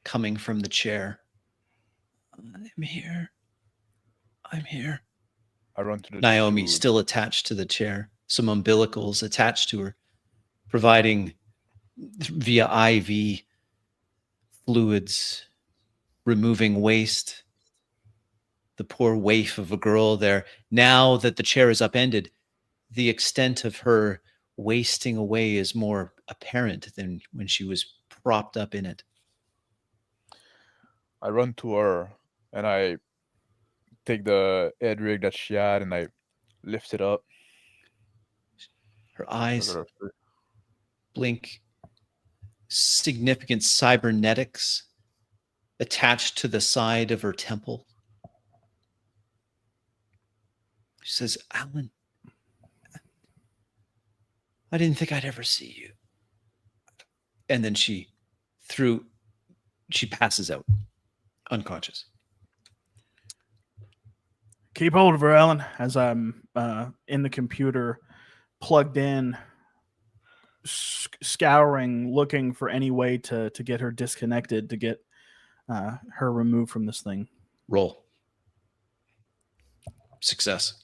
coming from the chair. I'm here. I'm here. I run to the Naomi tube. still attached to the chair, some umbilicals attached to her, providing via IV fluids, removing waste. The poor waif of a girl there. Now that the chair is upended, the extent of her wasting away is more apparent than when she was propped up in it. I run to her and I take the head rig that she had and I lift it up. Her eyes Look at her. blink. Significant cybernetics attached to the side of her temple. She says, Alan, I didn't think I'd ever see you. And then she passes out, unconscious. Keep hold of her, Alan, as I'm in the computer, plugged in, scouring, looking for any way to get her disconnected, to get her removed from this thing. Roll. Success.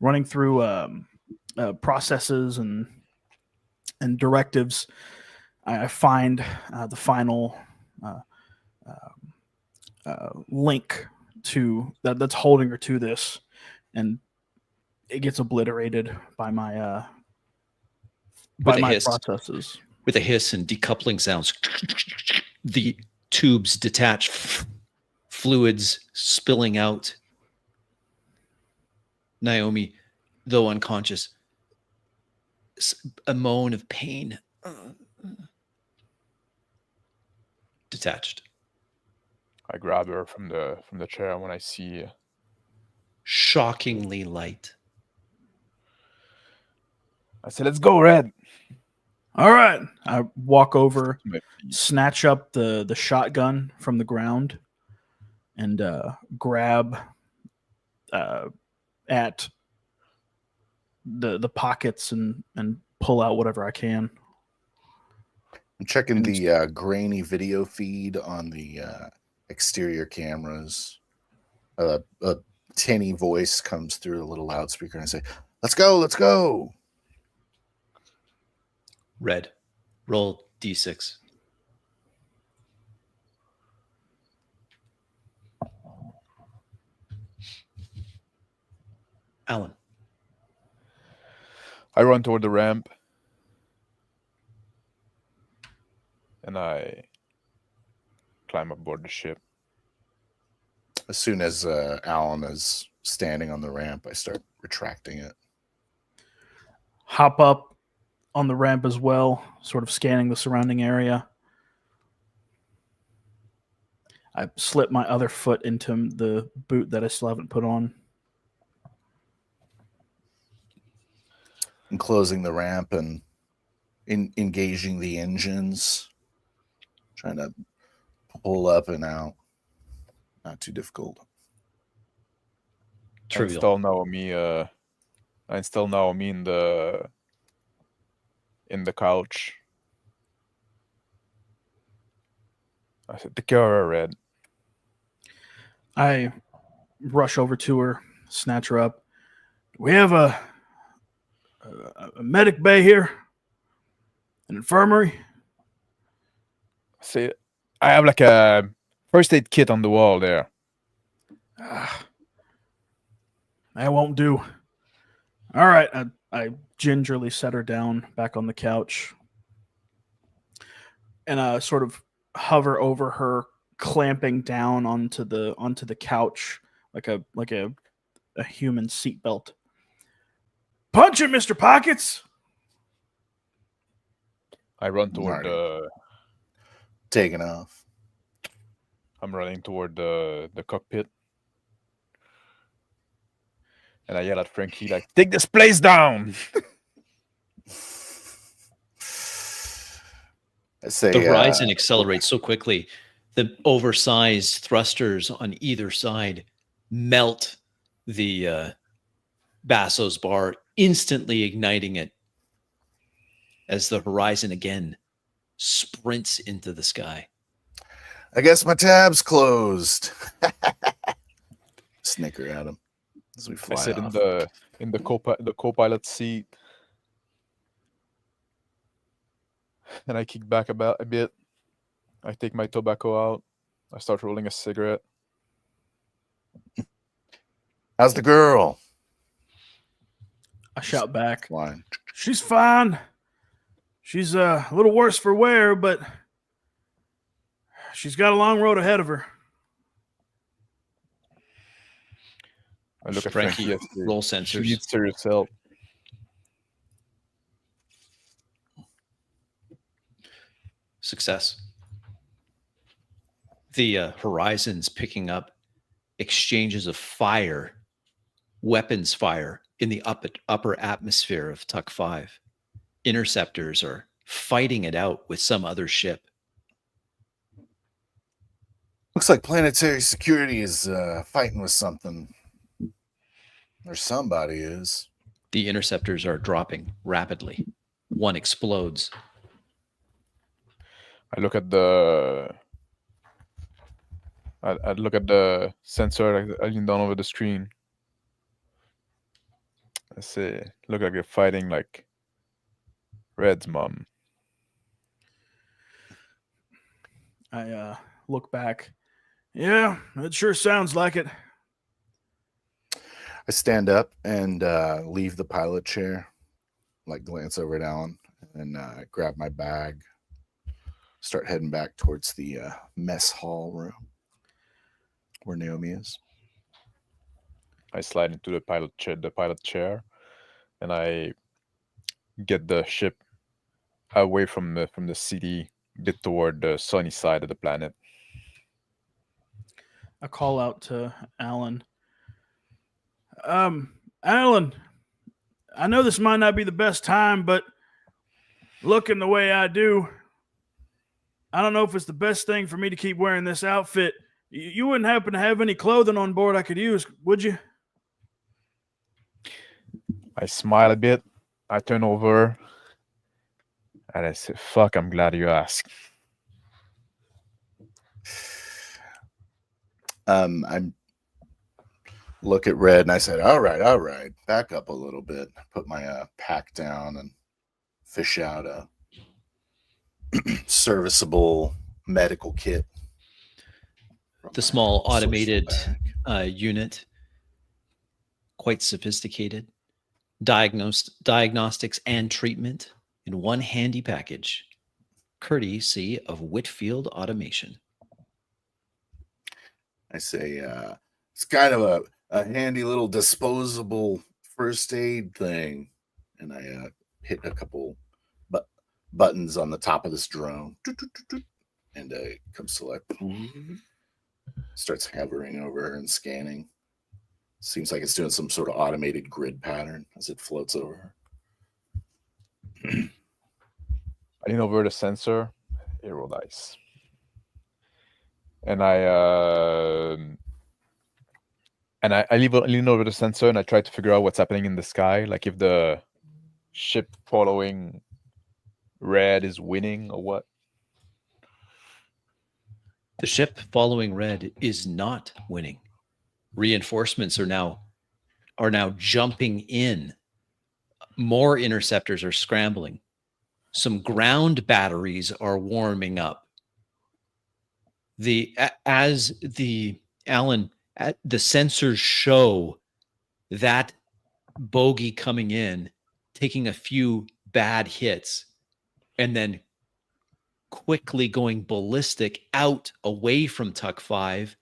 Running through processes and directives, I find the final link to that's holding her to this, and it gets obliterated by my processes. With a hiss and decoupling sounds, the tubes detach, fluids spilling out. Naomi, though unconscious, a moan of pain. Detached. I grab her from the chair when I see Shockingly light. I say, "Let's go, Red." All right. I walk over, snatch up the shotgun from the ground, and grab at the pockets and pull out whatever I can. I'm checking the grainy video feed on the exterior cameras. A tinny voice comes through the little loudspeaker and I say, "Let's go, let's go." Red. Roll D6. Alan. I run toward the ramp and I climb aboard the ship. As soon as Alan is standing on the ramp, I start retracting it. Hop up on the ramp as well, sort of scanning the surrounding area. I slip my other foot into the boot that I still haven't put on. And closing the ramp and engaging the engines, trying to pull up and out. Not too difficult. Trivial. I install Naomi in the couch. I said, "Take care of her, Red." I rush over to her, snatch her up. We have a medic bay here, an infirmary. See, I have like a first aid kit on the wall there. That won't do. All right. I gingerly set her down back on the couch and sort of hover over her, clamping down onto the couch like a human seatbelt. Punch him, Mr. Pockets. I run toward taking off. I'm running toward the cockpit. And I yell at Frankie, like, "Take this place down!" I say, The horizon accelerates so quickly. The oversized thrusters on either side melt the Basso's bar, instantly igniting it as the horizon again sprints into the sky. I guess my tab's closed. Snicker at him as we fly I sit off. in the co-pilot seat, and I kick back about a bit. I take my tobacco out. I start rolling a cigarette. How's the girl? I shout back. Flying. She's fine. She's a little worse for wear, but she's got a long road ahead of her. I look at Frankie, Frankie. roll She sensors. needs serious help. Success. The horizon's picking up exchanges of fire, weapons fire in the upper atmosphere of Tuck 5. Interceptors are fighting it out with some other ship. Looks like planetary security is fighting with something. Or somebody is. The interceptors are dropping rapidly. One explodes. I look at the. I look at the sensor. I lean down over the screen. I say, look like you're fighting like Red's mom. I look back. Yeah, it sure sounds like it. I stand up and leave the pilot chair, like glance over at Alan, and grab my bag. Start heading back towards the mess hall room where Naomi is. I slide into the pilot chair, and I get the ship away from the city, a bit toward the sunny side of the planet. I call out to Alan. Alan, I know this might not be the best time, but looking the way I do, I don't know if it's the best thing for me to keep wearing this outfit. You wouldn't happen to have any clothing on board I could use, would you? I smile a bit. I turn over, and I say, "Fuck, I'm glad you asked." I'm look at Red and I said, all right, back up a little bit. Put my pack down and fish out a serviceable medical kit. The small social automated bag. unit, quite sophisticated. Diagnostics and treatment in one handy package, courtesy of Whitfield Automation. I say, it's kind of a handy little disposable first aid thing. And I hit a couple buttons on the top of this drone. And it comes to like, starts hovering over her and scanning. Seems like it's doing some sort of automated grid pattern as it floats over her. I lean over the sensor, hero dice, and I lean over the sensor and I try to figure out what's happening in the sky, like if the ship following Red is winning or what. The ship following Red is not winning. Reinforcements are now jumping in. More interceptors are scrambling. Some ground batteries are warming up. The sensors show that bogey coming in, taking a few bad hits, and then quickly going ballistic out away from Tuck 5,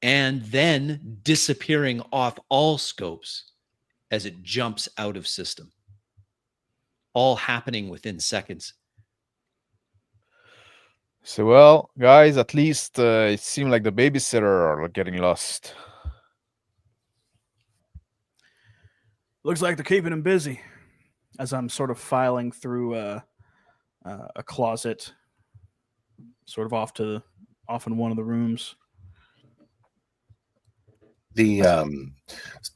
and then disappearing off all scopes as it jumps out of system. All happening within seconds. So, well, guys, at least it seemed like the babysitter are getting lost. Looks like they're keeping him busy. As I'm sort of filing through a closet, sort of off in one of the rooms. The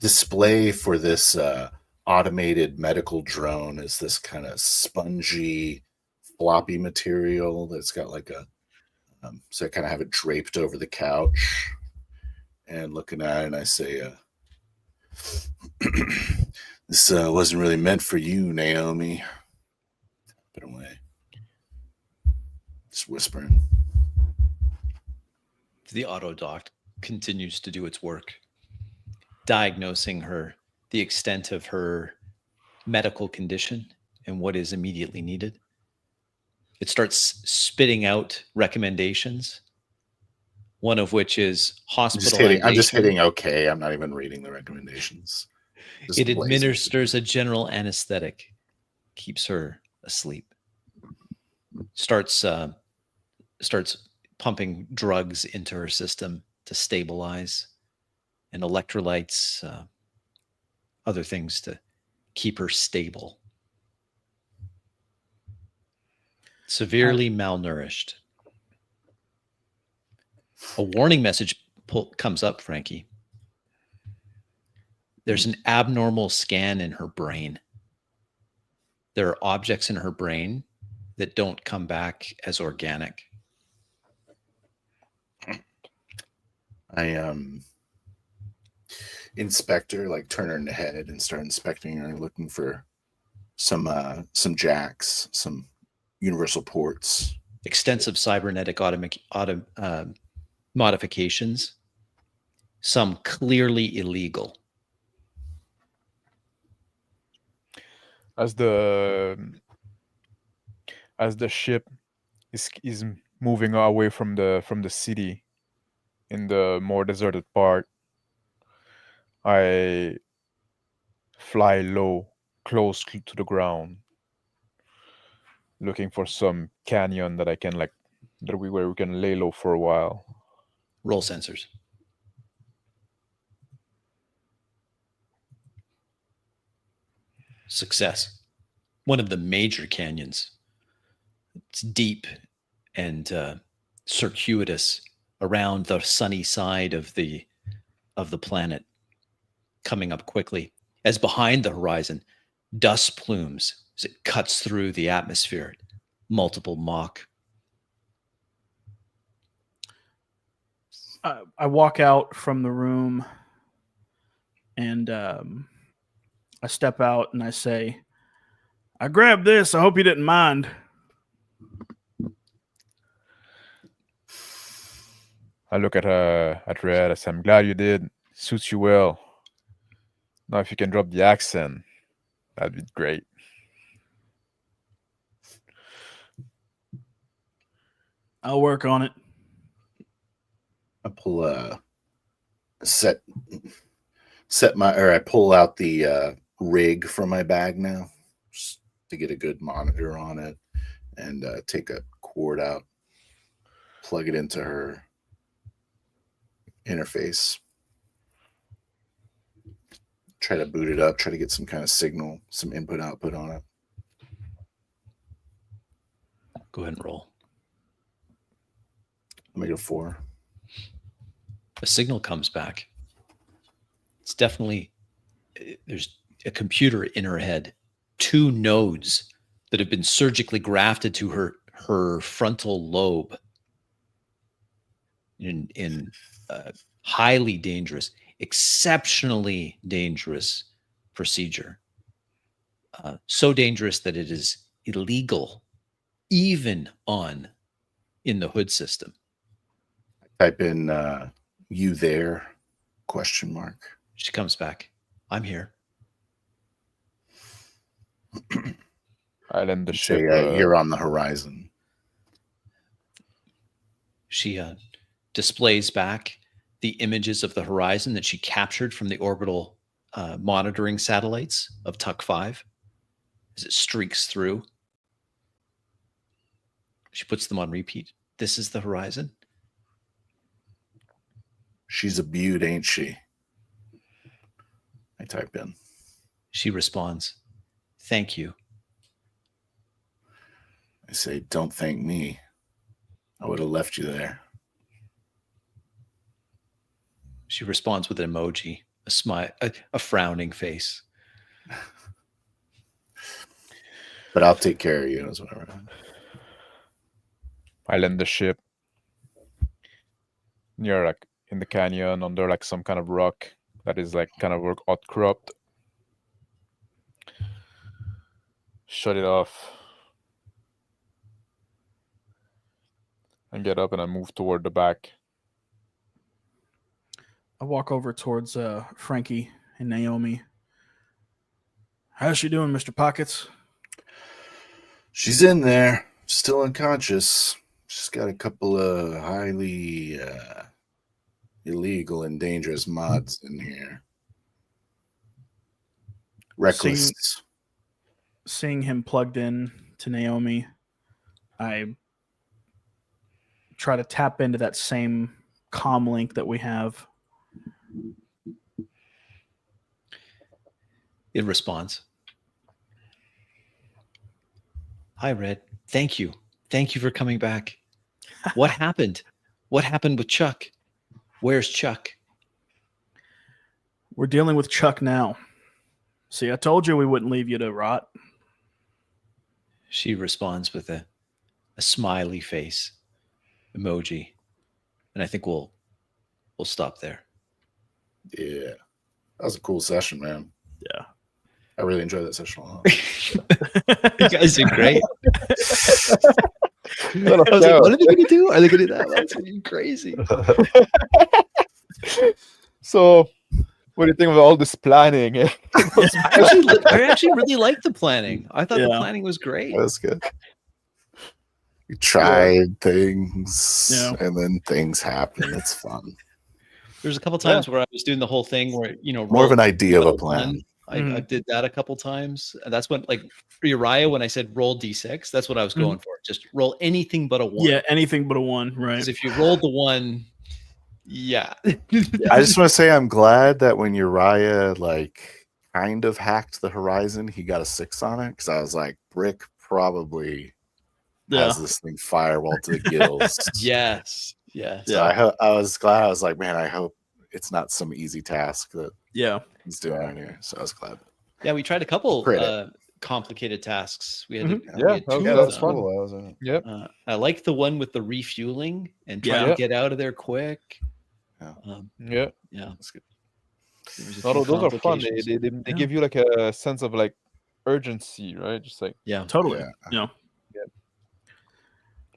display for this automated medical drone is this kind of spongy, floppy material that's got like a so I kind of have it draped over the couch, and looking at it, and I say, "This wasn't really meant for you, Naomi." Put it away. Just whispering. The auto doc continues to do its work, diagnosing the extent of her medical condition and what is immediately needed. It starts spitting out recommendations, one of which is hospitalization. I'm just hitting okay. I'm not even reading the recommendations. Just It blazing. administers a general anesthetic, keeps her asleep. Starts pumping drugs into her system to stabilize, and electrolytes, other things to keep her stable. Severely malnourished. A warning message comes up, Frankie. There's an abnormal scan in her brain. There are objects in her brain that don't come back as organic. I inspect her, like turn her in the head and start inspecting her, looking for some jacks, some universal ports. Extensive cybernetic modifications, some clearly illegal. As the ship is moving away from the city in the more deserted part, I fly low, close to the ground, looking for some canyon that I can where we can lay low for a while. Roll sensors. Success. One of the major canyons. It's deep and circuitous around the sunny side of the planet, coming up quickly. As behind the horizon, dust plumes as it cuts through the atmosphere, multiple Mach. I walk out from the room and I step out and I say, I grabbed this. I hope you didn't mind. I look at Red. I say, I'm glad you did. Suits you well. Now, if you can drop the accent, that'd be great. I'll work on it. I pull I pull out the rig from my bag now, just to get a good monitor on it, and take a cord out, plug it into her interface, try to boot it up, try to get some kind of signal, some input output on it. Go ahead and roll. Let me go 4. A signal comes back. It's definitely, there's a computer in her head, 2 nodes that have been surgically grafted to her frontal lobe in highly dangerous, exceptionally dangerous procedure. So dangerous that it is illegal, even in the hood system. Type in "you there?" ? She comes back. I'm here. I land the Say, ship. you're on the horizon. She displays back the images of the horizon that she captured from the orbital monitoring satellites of Tuck 5 as it streaks through. She puts them on repeat. This is the horizon. She's a beaut, ain't she? I type in. She responds, thank you. I say, don't thank me. I would have left you there. She responds with an emoji, a smile, a frowning face. But I'll take care of you. As whatever. I land the ship near in the canyon under some kind of rock that is kind of outcropped. Shut it off. And get up and I move toward the back. I walk over towards Frankie and Naomi. How's she doing, Mr. Pockets? She's in there, still unconscious. She's got a couple of highly illegal and dangerous mods in here. Reckless. Seeing him plugged in to Naomi, I try to tap into that same comm link that we have. It responds. Hi, Red. Thank you. Thank you for coming back. What happened? What happened with Chuck? Where's Chuck? We're dealing with Chuck now. See, I told you we wouldn't leave you to rot. She responds with a smiley face emoji, and I think we'll stop there. Yeah, that was a cool session, man. Yeah. I really enjoyed that session a lot. You guys did great. I Little was like, show. what are they going to do? Are they going to do that? That's gonna be crazy. So, what do you think of all this planning? I actually really liked the planning. I thought the Yeah. planning was great. That was good. We tried things, Yeah. and then things happen. It's fun. There's a couple times where I was doing the whole thing where, More of an roll idea of a but plan. one. I did that a couple times. And that's when, like, for Uriah, when I said roll D6, that's what I was going for. Just roll anything but a 1. Yeah, anything but a 1, right? Because if you rolled the 1, yeah. I just want to say I'm glad that when Uriah like kind of hacked the horizon, he got a 6 on it, because I was like, Brick probably has this thing firewall to the gills. Yes. Yes. So I was glad. I was like, man, I hope it's not some easy task that he's doing right here. So I was glad. Yeah, we tried a couple Credit. complicated tasks. We had, to, we Yeah, had 2 yeah, of that's them. fun. Cool. I was Yep. I like the one with the refueling and trying Yeah. to get out of there quick. Yeah. Yeah. Yeah. That's good. There was a No, few those are fun. complications. They give you like a sense of like urgency, right? Just like, Yeah. Totally. Yeah.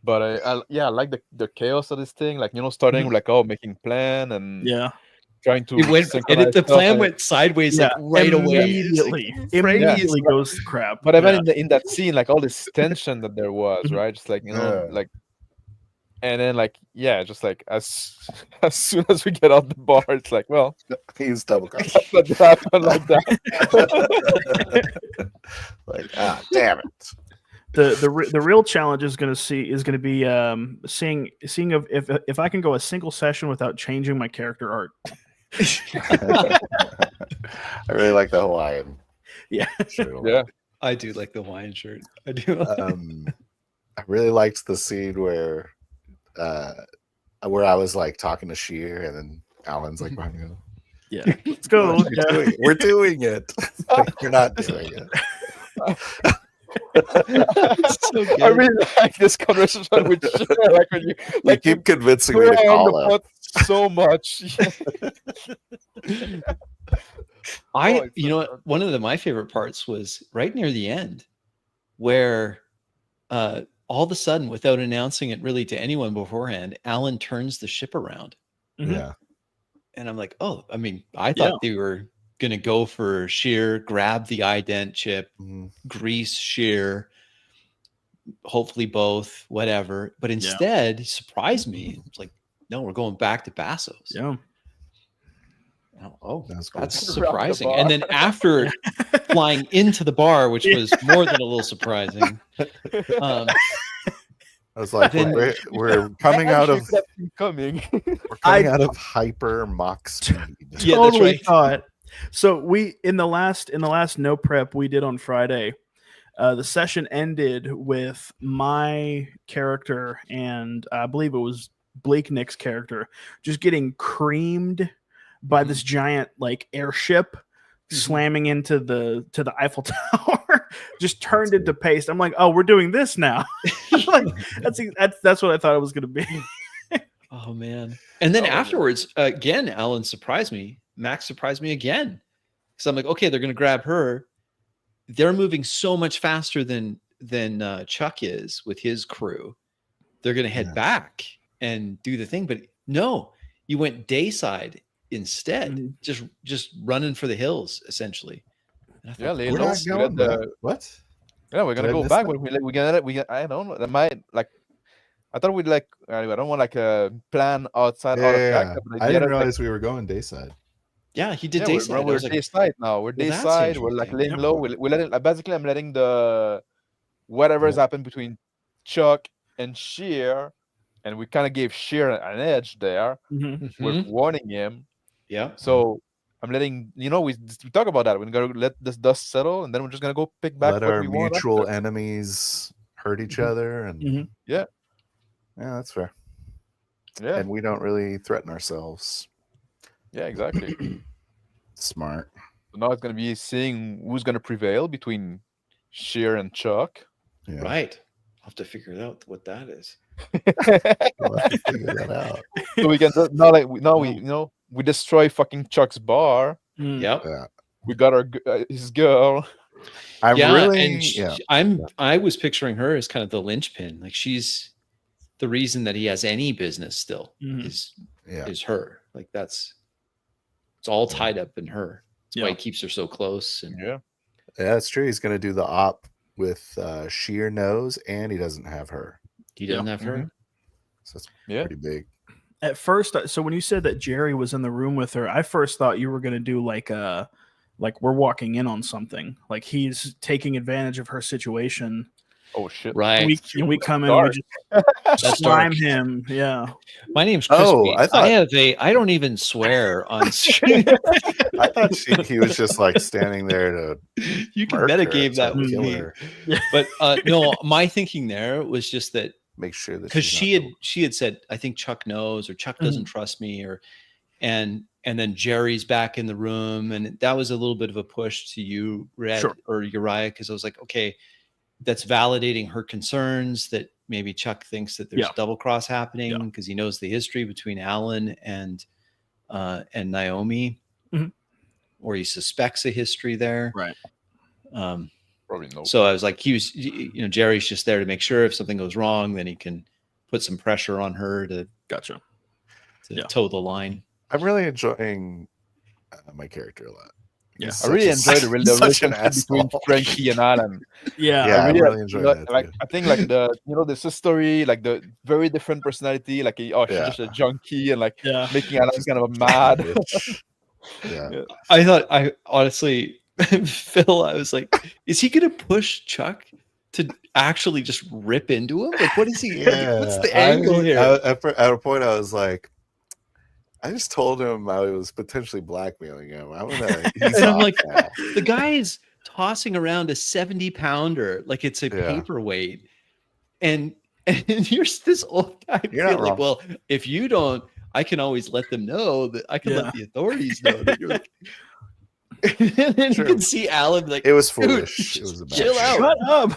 but I like the chaos of this thing. Like, starting with like making plan and Yeah. trying to It went, and synchronize the stuff plan and- went sideways like right away. It's like, Immediately goes to crap. But I Yeah. mean, in that scene, like all this tension that there was, right? Just like Yeah. like, and then like just like as soon as we get out the bar, it's like, well, He's double crossed. that happened like that. Like, damn it. The real challenge is going to be seeing if I can go a single session without changing my character art. I really like the Hawaiian. Yeah. shirt a lot. Yeah. I do like the Hawaiian shirt. I do. I really liked the scene where I was like talking to Sheer, and then Alan's like behind me. Yeah. Let's go. Yeah. We're doing it. Like, you're not doing it. So good. I really like this conversation with Cher, like when you You keep convincing me to throw on call the him. pot so much. You know what? One of my favorite parts was right near the end, where all of a sudden, without announcing it really to anyone beforehand, Alan turns the ship around, Yeah. and I'm like, oh, I mean, I thought they were gonna go for Sheer, grab the ident chip, Mhm. grease Sheer, hopefully both, whatever. But instead, he surprised me. It's like, no, we're going back to Basso's. Yeah. Oh, That's cool. that's Around the surprising. bar. And then after flying into the bar, which was more than a little surprising, I was like, Then- we're coming out of coming. out of hyper Mach speed. Yeah, that's Totally right. thought. So we in the last no prep we did on Friday, the session ended with my character and I believe it was Blake Nick's character just getting creamed by this giant like airship slamming into the Eiffel Tower, just turned into paste. I'm like, oh, we're doing this now. Like, that's what I thought it was going to be. Oh man! And then afterwards, again, Alan surprised me. Max surprised me again. So I'm like, okay, they're going to grab her. They're moving so much faster than Chuck is with his crew. They're going to head back and do the thing, but no, you went dayside instead, just running for the hills essentially. And I thought, Yeah, We're not going back. What? Yeah, we're gonna Did I go miss back that? when we get. I don't know. That might like. I thought we'd like. I don't want like a plan outside all of Yeah. that. But I the didn't other, like, realize we were going dayside. yeah, he did yeah, dayside. I we're was like, dayside now. We're well, that's dayside. We're like interesting. laying low. We're letting. Basically, I'm letting the whatever's happened between Chuck and Sheer, and we kind of gave Sheer an edge there. We're warning him. Yeah. So I'm letting we talk about that. We're gonna let this dust settle, and then we're just gonna go pick back Let what our we want. mutual enemies hurt each other, and Yeah. yeah, that's fair. Yeah. And we don't really threaten ourselves. Yeah. Exactly. Smart. So now it's gonna be seeing who's gonna prevail between Sheer and Chuck. Yeah. Right. I'll have to figure out what that is. We'll have to figure that out. So we can we destroy fucking Chuck's bar. Yep. Yeah. We got his girl. I'm Yeah, really, and I was picturing her as kind of the linchpin. Like she's the reason that he has any business still Mhm. is her. Like it's all tied up in her. That's why he keeps her so close. And Yeah. Yeah, that's true. He's going to do the op with Sheer Nose, and he doesn't have her. he doesn't have her. So it's Yeah. pretty big. At first, so when you said that Jerry was in the room with her, I first thought you were going to do like we're walking in on something. Like he's taking advantage of her situation. Oh shit. Right. We come in and we just slime dark. him. Yeah. My name's Crispy. Oh, I thought- I don't even swear on stream. I thought he was just like standing there to You can murk her, metagame that to with kill me. her. But no, my thinking there was just that Make sure that because she's not she had said, I think Chuck knows, or Chuck doesn't trust me, and then Jerry's back in the room, and that was a little bit of a push to you, Red or Uriah, because I was like, okay, that's validating her concerns that maybe Chuck thinks that there's double cross happening because he knows the history between Alan and Naomi, or he suspects a history there, right? Probably no. So I was like, Jerry's just there to make sure if something goes wrong, then he can put some pressure on her to toe the line. I'm really enjoying my character a lot. Yeah, I really enjoy the relationship between Frankie and Alan. I really enjoy that. Like I think like the history, like the very different personality, like she's just a junkie and like making Alan kind of mad. I honestly, Phil, I was like, is he gonna push Chuck to actually just rip into him? Like, what is he? What's the angle here? At a point, I was like, I just told him I was potentially blackmailing him. I'm like, the guy's tossing around a 70-pounder like it's a paperweight, and you're this old guy. You're not wrong. Well, if you don't, I can always let them know that I can let the authorities know that you're like. And then you can see Alan like, it was foolish. It was a bad chill out. Shut up.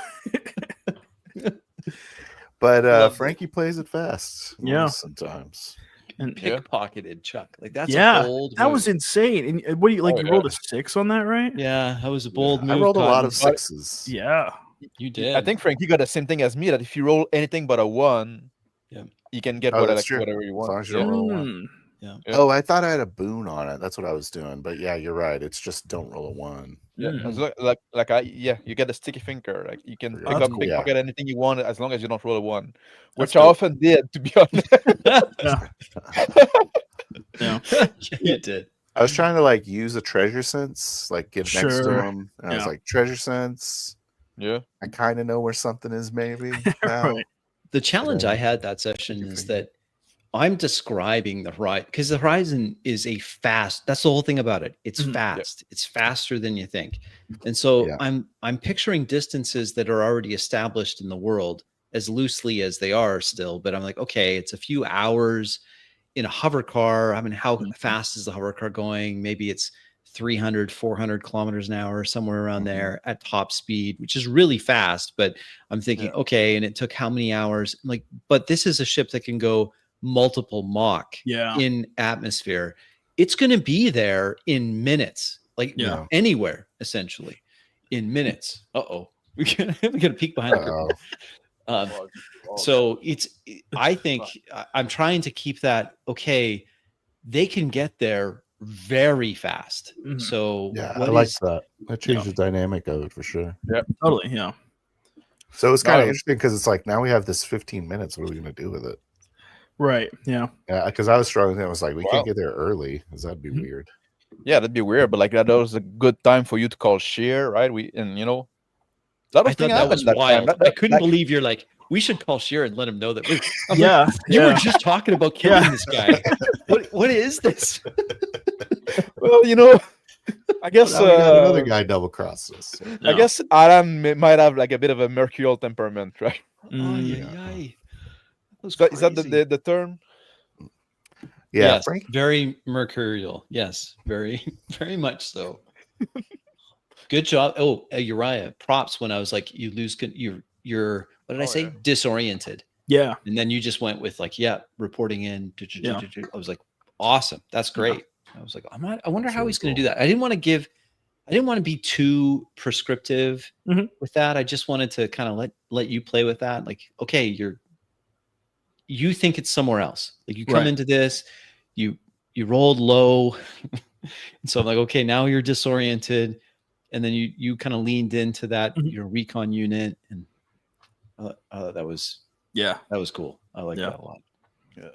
But Frankie plays it fast. Sometimes. And pickpocketed Chuck. Like that's a bold that move. was insane. And what do you like? You rolled a 6 on that, right? Yeah, that was a bold move. I rolled a lot of 6s. Yeah, you did. I think Frankie got the same thing as me. That if you roll anything but a 1, you can get whatever you want. As long as you don't roll a 1. Yeah. Oh, I thought I had a boon on it. That's what I was doing. But yeah, you're right. It's just don't roll a 1. Yeah, you get a sticky finger. Like you can pickpocket anything you want as long as you don't roll a 1, which I often did, to be honest. You did. I was trying to like use a treasure sense, like get next to him, and I was like, treasure sense. Yeah, I kind of know where something is. Maybe. Right. The challenge I had that session is that I'm describing the horizon, because the horizon is a fast. That's the whole thing about it. It's fast. It's faster than you think, and so I'm picturing distances that are already established in the world as loosely as they are still. But I'm like, okay, it's a few hours in a hover car. I mean, how fast is the hover car going? Maybe it's 300, 400 kilometers an hour, somewhere around there at top speed, which is really fast. But I'm thinking, okay, and it took how many hours? I'm like, but this is a ship that can go multiple Mach in atmosphere. It's going to be there in minutes, like anywhere, essentially, in minutes. We're going to peek behind the curtain. So I think I'm trying to keep that, okay, they can get there very fast. So I like that. That changed the dynamic of it for sure. Yeah, totally. Yeah. So it's kind of interesting because it's like now we have this 15 minutes. What are we going to do with it? Right. Yeah. Yeah. Because I was struggling. I was like, we can't get there early because that'd be weird. Yeah, that'd be weird. But like that was a good time for you to call Sheer, right? I thought that was wild. I couldn't believe you're like, we should call Sheer and let him know that. You were just talking about killing this guy. What is this? Well, I guess another guy double crossed us. So. I guess Adam might have like a bit of a mercurial temperament, right? Is that the term? Yeah, Yes, Frank. very mercurial. Yes, very, very much so. Good job. Oh, Uriah, props when I was like, you lose, you're what did I say? yeah. Disoriented. Yeah. And then you just went with like, yeah, reporting in. Yeah. I was like, awesome. That's great. I was like, I wonder how he's going to do that. I didn't want to be too prescriptive with that. I just wanted to kind of let you play with that. Like, okay, you think it's somewhere else. Like you come into this, you rolled low. And so I'm like, okay, now you're disoriented. And then you kind of leaned into that, your recon unit. And that was cool. I like that a lot. Yeah.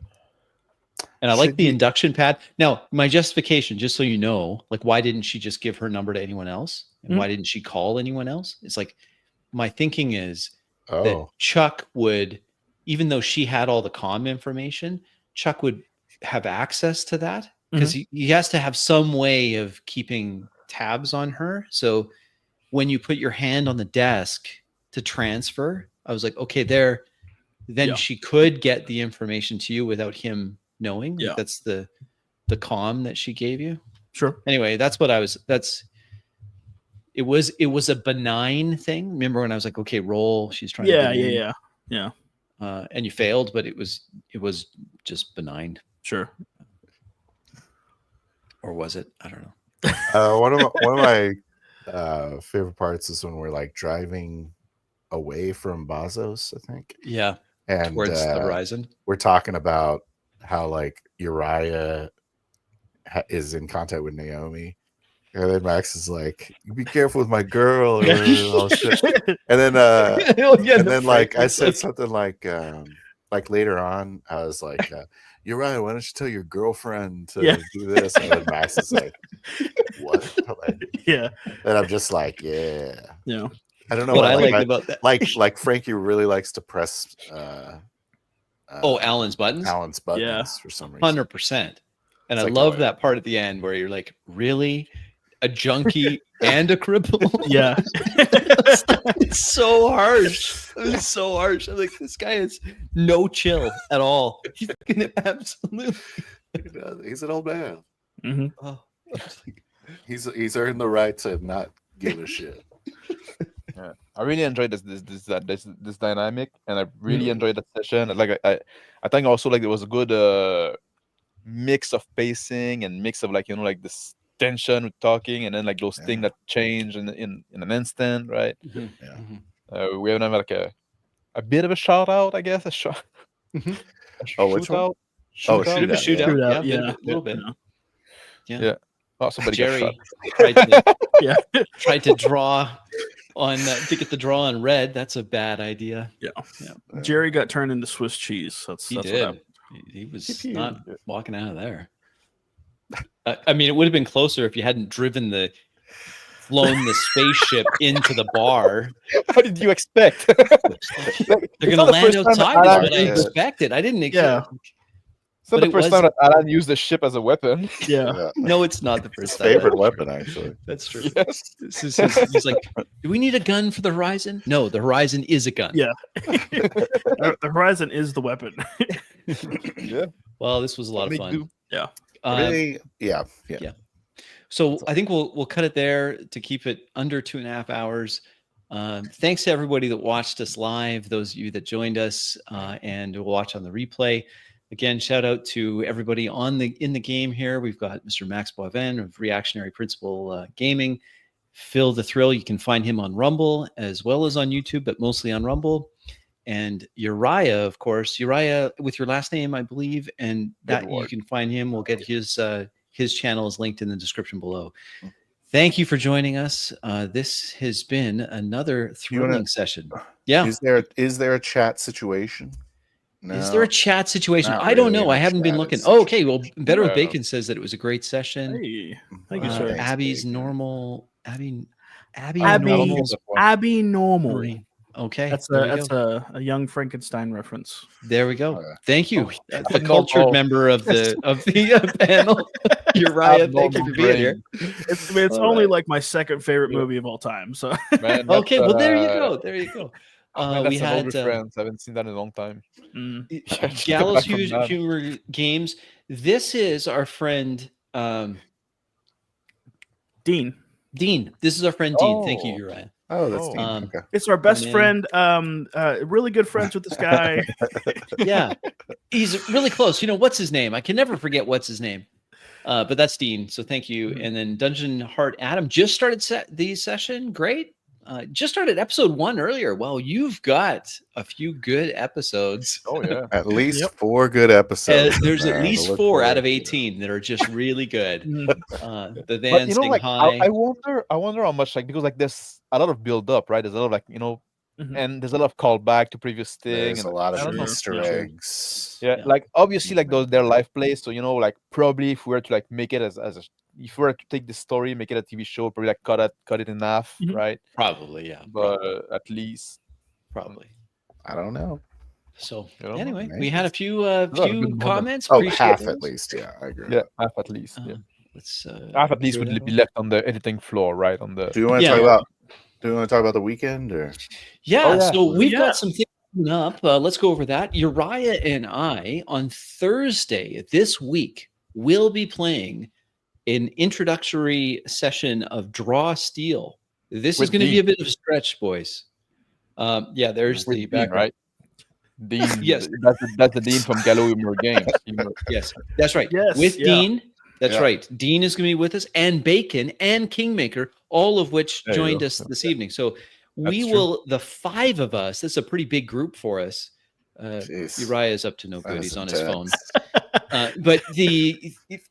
And I like the induction pad. Now, my justification, just so you know, like, why didn't she just give her number to anyone else? And why didn't she call anyone else? It's like, my thinking is that Chuck would, even though she had all the comm information, Chuck would have access to that because he has to have some way of keeping tabs on her. So when you put your hand on the desk to transfer, I was like, okay, then she could get the information to you without him knowing. Like that's the comm that she gave you. Sure. Anyway, it was a benign thing. Remember when I was like, okay, roll, she's trying to yeah. And you failed, but it was just benign. Sure. Or was it? I don't know. One of my favorite parts is when we're like driving away from Bazos, I think. Yeah. And towards the horizon. We're talking about how like Uriah is in contact with Naomi. And then Max is like, "Be careful with my girl." And all shit. And then like I said something like later on, I was like, Uriah, why don't you tell your girlfriend to do this? And then Max is like, what? Yeah. And I'm just like, yeah. I don't know what I like about that. Like Frankie really likes to press Alan's buttons. For some reason. 100%. And I love that part at the end where you're like, really? A junkie and a cripple? Yeah. It's so harsh. It's so harsh. I'm like, this guy is no chill at all. He's fucking absolutely. He's an old man. Oh, he's earned the right to not give a shit. Yeah. I really enjoyed this dynamic, and I really enjoyed the session. Like I think also like there was a good mix of pacing and mix of like like this tension with talking, and then like those things that change in an instant, right? We have like a bit of a shout out, I guess. Which one? Shootout. Yeah, a little bit. Yeah. Oh, somebody Jerry tried to draw on to get the draw on red. That's a bad idea. Yeah. Jerry got turned into Swiss cheese. That's did. What happened. He was not walking out of there. I mean, it would have been closer if you hadn't flown the spaceship into the bar. What did you expect? They're going to land outside. That's what I expected. I didn't expect. It's not the first time that Alan used the ship as a weapon. Yeah. No, it's not the first time. Favorite weapon, actually. That's true. Yes. He's like, do we need a gun for the Horizon? No, the Horizon is a gun. Yeah. The Horizon is the weapon. Yeah. Well, this was a lot of fun. Yeah. Yeah. So I think we'll cut it there to keep it under 2.5 hours. Thanks to everybody that watched us live, those of you that joined us and will watch on the replay. Again, shout out to everybody in the game here. We've got Mr. Max Boivin of Reactionary Principle Gaming. Phil the Thrill, you can find him on Rumble as well as on YouTube, but mostly on Rumble. And Uriah, of course, Uriah with your last name, I believe, and that you can find him. We'll get his channel is linked in the description below. Thank you for joining us. This has been another thrilling session. Yeah. Is there a chat situation? No. Is there a chat situation? Not I don't really know. I haven't been looking. Oh, okay. Well, Better with Bacon says that it was a great session. Hey, thank you, sir. Thanks, Abby's Bacon. normal. Abby normal. Okay. That's a young Frankenstein reference. There we go. Thank you. Oh, A cultured member of the panel. Uriah, thank you for being here. It's only like my second favorite movie of all time. So Man, okay, well there you go. There you go. Man, we that's an had older friends. I haven't seen that in a long time. Mm. Just Gallows back from that. Humor Games. This is our friend Dean. Dean. This is our friend Dean. Thank you, Oh. Uriah. Oh, that's Oh. Dean. Um, Okay. It's our best man. friend. Really good friends with this guy. Yeah, he's really close. What's his name? I can never forget what's his name. But that's Dean. So thank you. And then Dungeon Heart Adam just started the session. Great. Just started episode 1 earlier. Well, you've got a few good episodes. Oh yeah. At least Yep. 4 good episodes. There's in at there to least look 4 out forward of to. 18 that are just really good. Mm. The But dancing high. I wonder how much because there's a lot of build up, right? There's a lot of Mhm. and there's a lot of callback to previous thing. There's And a lot I of don't know. Easter Yeah. eggs. yeah, Yeah. obviously those their life plays. So probably if we were to make it if we were to take the story, make it a TV show, probably cut it in half, Mhm. right? Probably, yeah. But at least Probably. I don't know. So You don't know, anyway, maybe. we had a few of good moments. comments. Oh, Appreciate half those. at least. Yeah, I agree. yeah, half at least. Yeah. Let's Half at least clear would that be off. left on the editing floor, right? On the Do you want to Yeah. talk about? Do you want to talk about the weekend or? Yeah, Oh, yeah. so we've Yeah. got some things coming up. Let's go over that. Uriah and I on Thursday this week will be playing an introductory session of Draw Steel. This is With going to be a Dean. bit of a stretch, boys. Yeah, there's with the Dean, background. right? Dean, Yes. that's the Dean from Gallo Humor Games. Yes, that's right. Yes, With yeah. Dean. That's Yeah. right. Dean is going to be with us, and Bacon and Kingmaker, all of which There you joined go. us this evening. So we That's true. will, the 5 of us, this is a pretty big group for us. Jeez. Uriah is up to no That good. is He's on his phone. intense. But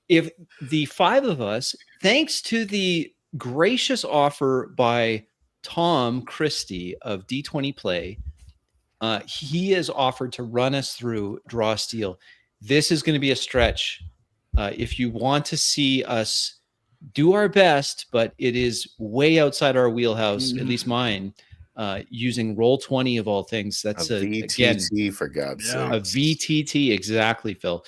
if the 5 of us, thanks to the gracious offer by Tom Christie of D20 Play, he has offered to run us through Draw Steel. This is going to be a stretch. If you want to see us do our best, but it is way outside our wheelhouse, at least mine, using Roll20 of all things. That's A again VTT for God's Yeah. sake. a VTT, exactly, Phil,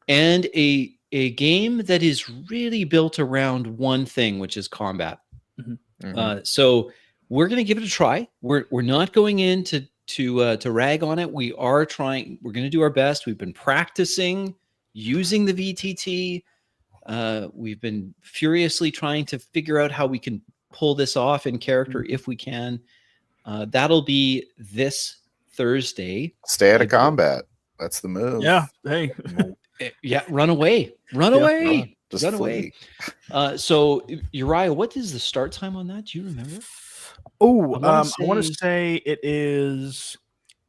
and a game that is really built around one thing, which is combat. Mhm. So we're going to give it a try. We're not going in to rag on it. We are trying. We're going to do our best. We've been practicing using the VTT. We've been furiously trying to figure out how we can pull this off in character if we can. That'll be this Thursday. Stay out I of do- combat. That's the move. Yeah. Hey. Yeah, run away. Run Yeah. away. Just Run flee. away. So Uriah, what is the start time on that? Do you remember? Oh, I wanna I want to say- say it is.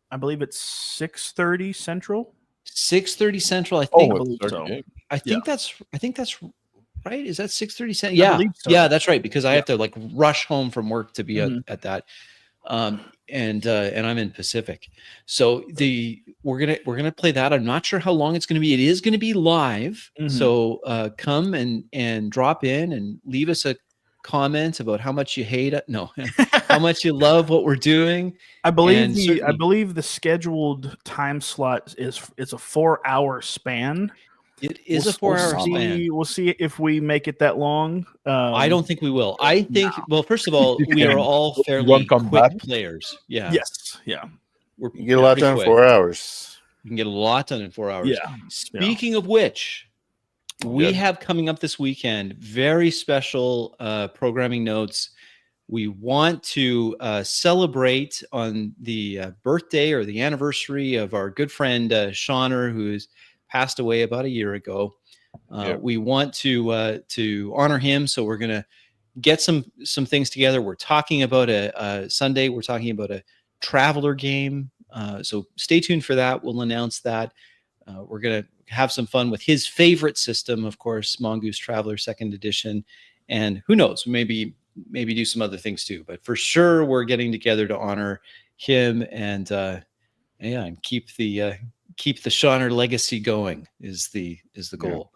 I believe it's 6:30 Central. 6:30 Central. I Oh, think. I it's believe third so. game. I think that's right. Is that 6:30 Central? I Yeah, believe so. yeah, that's right. Because I Yeah. have to rush home from work to be Mhm. at that. And I'm in Pacific, so we're gonna play that. I'm not sure how long it's gonna be. It is gonna be live, Mhm. so come and drop in and leave us a comment about how much you hate it. No, how much you love what we're doing. I believe And certainly- the scheduled time slot it's a 4-hour span. It is We'll- a 4-hour we'll span. see- We'll see if we make it that long. I don't think we will. I think, well, first of all, You we are can all fairly run combat. quick players. Yeah. Yes. Yeah. We're You get a lot pretty done in quick. 4 hours. You can get a lot done in 4 hours. Yeah. Speaking of which, we Good. have coming up this weekend very special programming notes. We want to celebrate on the birthday or the anniversary of our good friend Shauner, who's passed away about a year ago. We want to honor him, so we're gonna get some things together. We're talking about a Sunday. We're talking about a Traveler game. So stay tuned for that. We'll announce that. We're gonna have some fun with his favorite system, of course, Mongoose Traveler 2nd Edition, and who knows, maybe do some other things too. But for sure, we're getting together to honor him and keep the Shauner legacy going is the goal.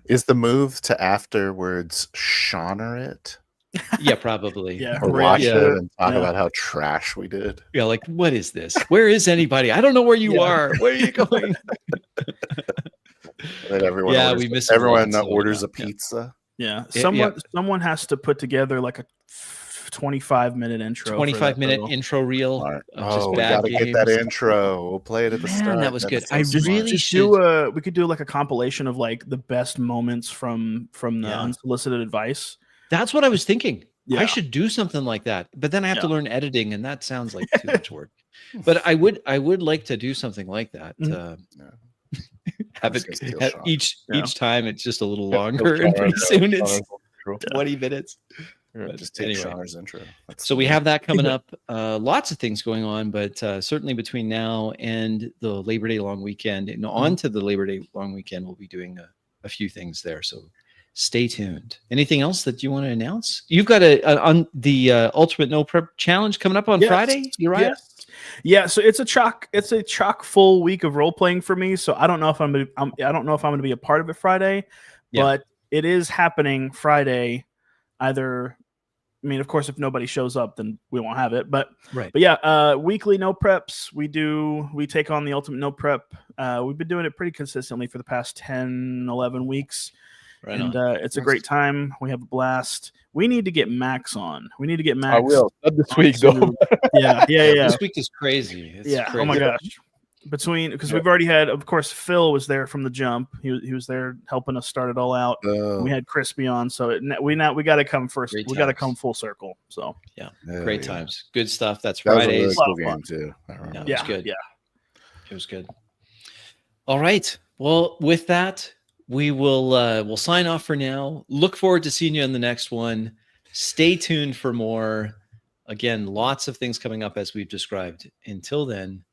Is the move to afterwards Shauner it? Yeah, probably. Yeah. Or Right. watch Yeah. it and talk Yeah. about how trash we did? Yeah, like, what is this? Where is anybody? I don't know where you Yeah. are. Where are you going? That everyone Yeah, orders, we miss him a lot, everyone so, orders a yeah. pizza. Yeah. Yeah, Someone has to put together like a 25-minute intro. 25-minute intro reel Smart. of just Oh, we bad gotta get that games. intro. We'll play it at the Man, start. that was good. is so I smart. really Just should. we could do like a compilation of like the best moments from the Yeah. unsolicited advice. That's what I was thinking. Yeah. I should do something like that, but then I have to Yeah. learn editing, and that sounds like too much work. But I would like to do something like that. Mhm. Have Just it gonna steal have Sean. each time it's just a little Yeah, longer, and pretty soon it's 20 minutes. But Just take anyway. Sean's intro. That's So we the- have that coming up. Lots of things going on, but certainly between now and the Labor Day long weekend, and on to the Labor Day long weekend, we'll be doing a few things there. So stay tuned. Anything else that you want to announce? You've got on the Ultimate No Prep Challenge coming up on Friday. Uriah? Yes. Yeah, so it's a chock full week of role playing for me. So I don't know if I don't know if I'm going to be a part of it Friday, Yeah. but it is happening Friday. Either, I mean, of course, if nobody shows up, then we won't have it. But Right. But yeah, weekly no preps. We take on the Ultimate No Prep. We've been doing it pretty consistently for the past 10, 11 weeks. Right And on. it's a great time. We have a blast. We need to get Max on. We need to get Max. I will. Not this week, though. Yeah. This week is crazy. It's Yeah. crazy. Oh my gosh. Because we've already had, of course, Phil was there from the jump. He was there helping us start it all out. We had Crispy on, so we got to come first. Great We got to times. come full circle. So Great times. Good stuff. That's That was a Fridays. really Lot cool of fun. game too. I remember. Yeah. that. It was good. Yeah. It was good. All right. Well, with that, we will we'll sign off for now. Look forward to seeing you in the next one. Stay tuned for more. Again, lots of things coming up as we've described. Until then,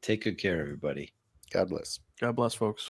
take good care, everybody. God bless. God bless, folks.